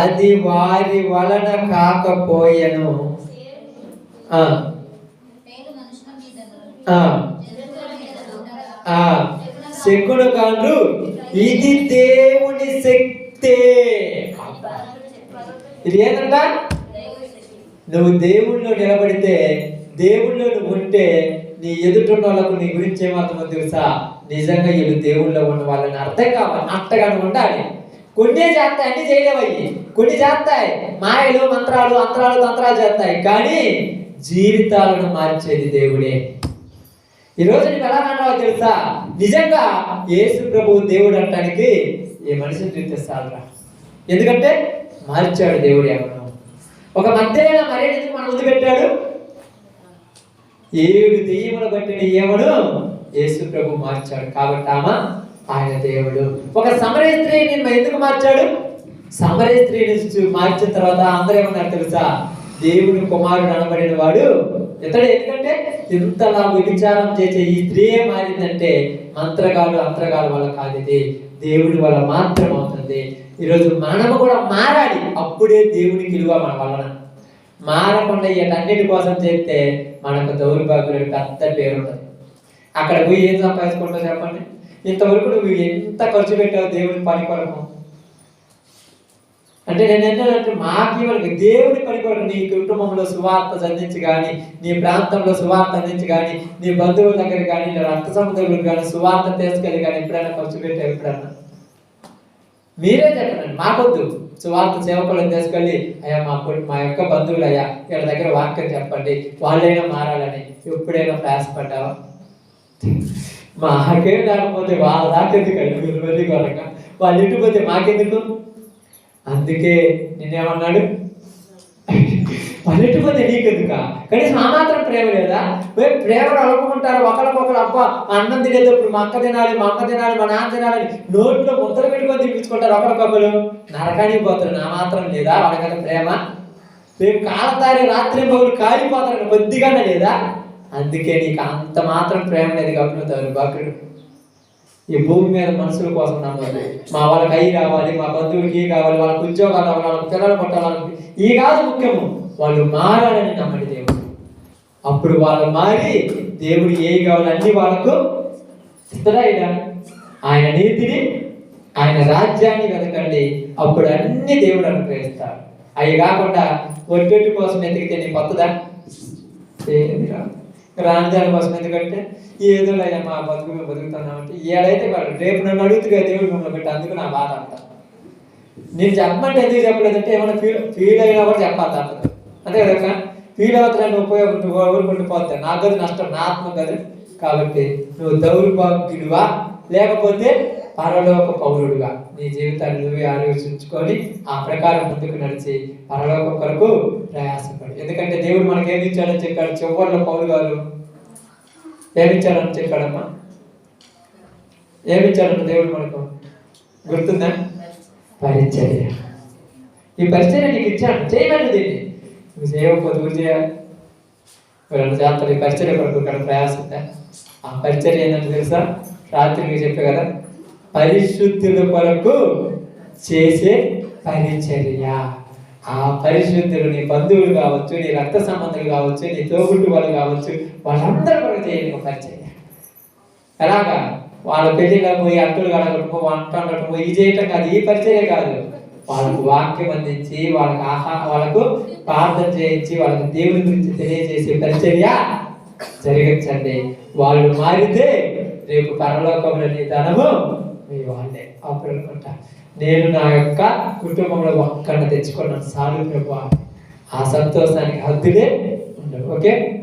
అది వారి వలన కాకపోయెను. శకున కాదు, ఇది దేవుని శక్తే. ఇది ఏంటంట? నువ్వు దేవుళ్ళో నిలబడితే, దేవుళ్ళో నువ్వు ఉంటే, నీ ఎదుటిన్న వాళ్ళకు నీ గురించి ఏమర్థమో తెలుసా? నిజంగా వీళ్ళు దేవుళ్ళో ఉన్న వాళ్ళని అర్థం కావాలి, అట్టగానే ఉండాలి. కొన్ని చేస్తాయి, అన్ని చేయలేవయ్యి. కొన్ని చేస్తాయి, మాయలు మంత్రాలు అంతరాలు తంత్రాలు చేస్తాయి, కానీ జీవితాలను మార్చేది దేవుడే. ఈరోజు నీకు ఎలా అన్నావో తెలుసా? నిజంగా యేసు ప్రభువు దేవుడు అంటానికి ఏ మనిషిని చూపిస్తాడురా. ఎందుకంటే మార్చాడు దేవుడు. ఎవరు ఒక మధ్యలో మరేందుకు మన ముందు పెట్టాడు? 7 దెయ్యములు బట్టిన ఏమను యేసు ప్రభు మార్చాడు. కాబట్టి ఆయన దేవుడు. ఒక సమరయ స్త్రీని ఎందుకు మార్చాడు? సమరయ స్త్రీని మార్చిన తర్వాత అందరూ ఏమన్నారు తెలుసా? దేవుని కుమారుడు అనబడిన వాడు ఇతడు. ఎందుకంటే ఇంతలా విచారం చేసే ఈ స్త్రీయే మారిందంటే మంత్రగాలు అంతరగాల వల్ల కాదు, ఇది దేవుడి వల్ల మాత్రం అవుతుంది. ఈరోజు మనము కూడా మారాలి, అప్పుడే దేవునికి విలువ మన వలన. మారకుండా వీటన్నిటి కోసం చేస్తే మనకు దౌర్భాగ్యులు పెద్ద పేరు ఉంటుంది. అక్కడ పోయి ఏం సంపాదించుకుంటావు చెప్పండి? ఇంతవరకు నువ్వు ఎంత ఖర్చు పెట్టావు దేవుని పని కొరకు? అంటే నేను ఏంటంటే మాకు దేవుడి పని కొరకు నీ కుటుంబంలో సువార్త అందించి కానీ, నీ ప్రాంతంలో సువార్త అందించి కానీ, నీ బంధువుల దగ్గర కానీ, నీ రక్త సముద్రులకు కానీ సువార్త తీసుకెళ్ళి కానీ ఎప్పుడైనా ఖర్చు పెట్టావు? ఎప్పుడన్నా మీరే చెప్పండి. మాకొద్దు, సువార్త సేవకులను తీసుకెళ్ళి అయ్యా మా యొక్క బంధువులు అయ్యా వీళ్ళ దగ్గర వాక్యం చెప్పండి, వాళ్ళైనా మారాలని ఎప్పుడైనా ప్రయాసపడ్డావా? మాకేం లేకపోతే వాళ్ళ దాకెందుకు కొరక, వాళ్ళు ఇంటిపోతే మాకెందుకు? అందుకే నిన్నేమన్నాడు? వాళ్ళెట్టుపోతే నీకెందుక? కనీసం ఆ మాత్రం ప్రేమ లేదా? ప్రేమను అలుపుకుంటారు ఒకరికొకరు. అబ్బా అన్నం తినేటప్పుడు మా అక్క తినాలి, మా అమ్మ తినాలి, మా నాన్న తినాలని నోట్లో ముద్దలు పెట్టుకొని తినిపించుకుంటారు ఒకరికొకరు. నరకానికి పోతారు. నా మాత్రం లేదా వాళ్ళకన్నా ప్రేమ? రేపు కాలతారి రాత్రి పగులు కాలిపోతారు కొద్దిగానే లేదా? అందుకే నీకు అంత మాత్రం ప్రేమ లేదు కాబట్టి భక్తుడు. ఈ భూమి మీద మనుషుల కోసం నమ్మదు. మా వాళ్ళకి అయ్యి రావాలి, మా బంధువులకి ఈ కావాలి, వాళ్ళకి ఉద్యోగాలు కావాలి, వాళ్ళకి పిల్లలు కొట్టాలి, ఈ కాదు ముఖ్యము. వాళ్ళు మారాలని నమ్మడి దేవుడు. అప్పుడు వాళ్ళు మారి దేవుడు ఏవి కావాలి అన్ని వాళ్ళకు ఇస్తాడా? ఆయన నీతిని, ఆయన రాజ్యాన్ని వెతకండి, అప్పుడు అన్ని దేవుడు అనుగ్రహిస్తాడు. అవి కాకుండా ఒట్టెట్టు కోసం ఎతికితే నీ కొత్తదా? రాజ్యాల కోసం ఎందుకంటే ఏదో లేదా మా బతుకు బతుకుతున్నామంటే ఏడైతే వాడు రేపు నన్ను అడుగుతుగా దేవుడు మిమ్మల్ని పెట్టి, అందుకు నా బాధ అంట. నేను చెప్పమంటే ఎందుకు చెప్పలేదంటే ఏమైనా ఫీల్ అయినా కూడా చెప్పాలి తప్పదు. అంతే కదా? ఫీల్ అవుతాను ఊరుకుంటూ పోతే నా గది నష్టం, నా ఆత్మ గది. కాబట్టి నువ్వు దౌర్భాగ్యుడివా లేకపోతే పరలోక పౌరుడుగా నీ జీవితాన్ని నువ్వే ఆలోచించుకొని ఆ ప్రకారం ముందుకు నడిచి పరలోకం కొరకు ప్రయాసపడు. ఎందుకంటే దేవుడు మనకి ఏమి ఇచ్చాడని చెప్పాడు? చివరిలో పౌలు గారు ఏమిచ్చాడని చెప్పాడమ్మా? ఏమిచ్చాడన్న దేవుడు మనకు గుర్తుందా? పరిచర్య. ఈ పరిచర్య నీకు ఇచ్చాడు, చేయమని. దీన్ని నువ్వు చేయకపోతే ఊరు చేయాలి. చేస్తారు. ఈ పరిచర్య కొరకు ఇక్కడ ప్రయాసంగా. ఆ పరిచర్య ఏంటంటే తెలుసా? రాత్రి మీకు చెప్పే కదా, పరిశుద్ధుల కొరకు చేసే పరిచర్య. ఆ పరిశుద్ధులు నీ బంధువులు కావచ్చు, నీ రక్త సంబంధులు కావచ్చు, నీ తోబుట్టు వాళ్ళు కావచ్చు, వాళ్ళందరూ కొరకు చేయాలి పరిచర్య. ఎలాగా? వాళ్ళ పెళ్లిలో పోయి అట్టులు కడగటము, వంట వండటము, ఇది చేయటం కాదు. ఈ పరిచర్య కాదు. వాళ్ళకు వాక్యం అందించి, వాళ్ళకు ప్రార్థన చేయించి, వాళ్ళకు దేవుని గురించి తెలియజేసే పరిచర్య జరిగించండి. వాళ్ళు మారితే రేపు పరలోకంలో నీ ధనము మీ వాళ్ళే. అప్పుడు అనుకుంటా, నేను నా యొక్క కుటుంబంలో ఒక్కడిని తెచ్చుకున్నాను చాలు ప్రభు, ఆ సంతోషానికి హద్దులే ఉండవు. ఓకే.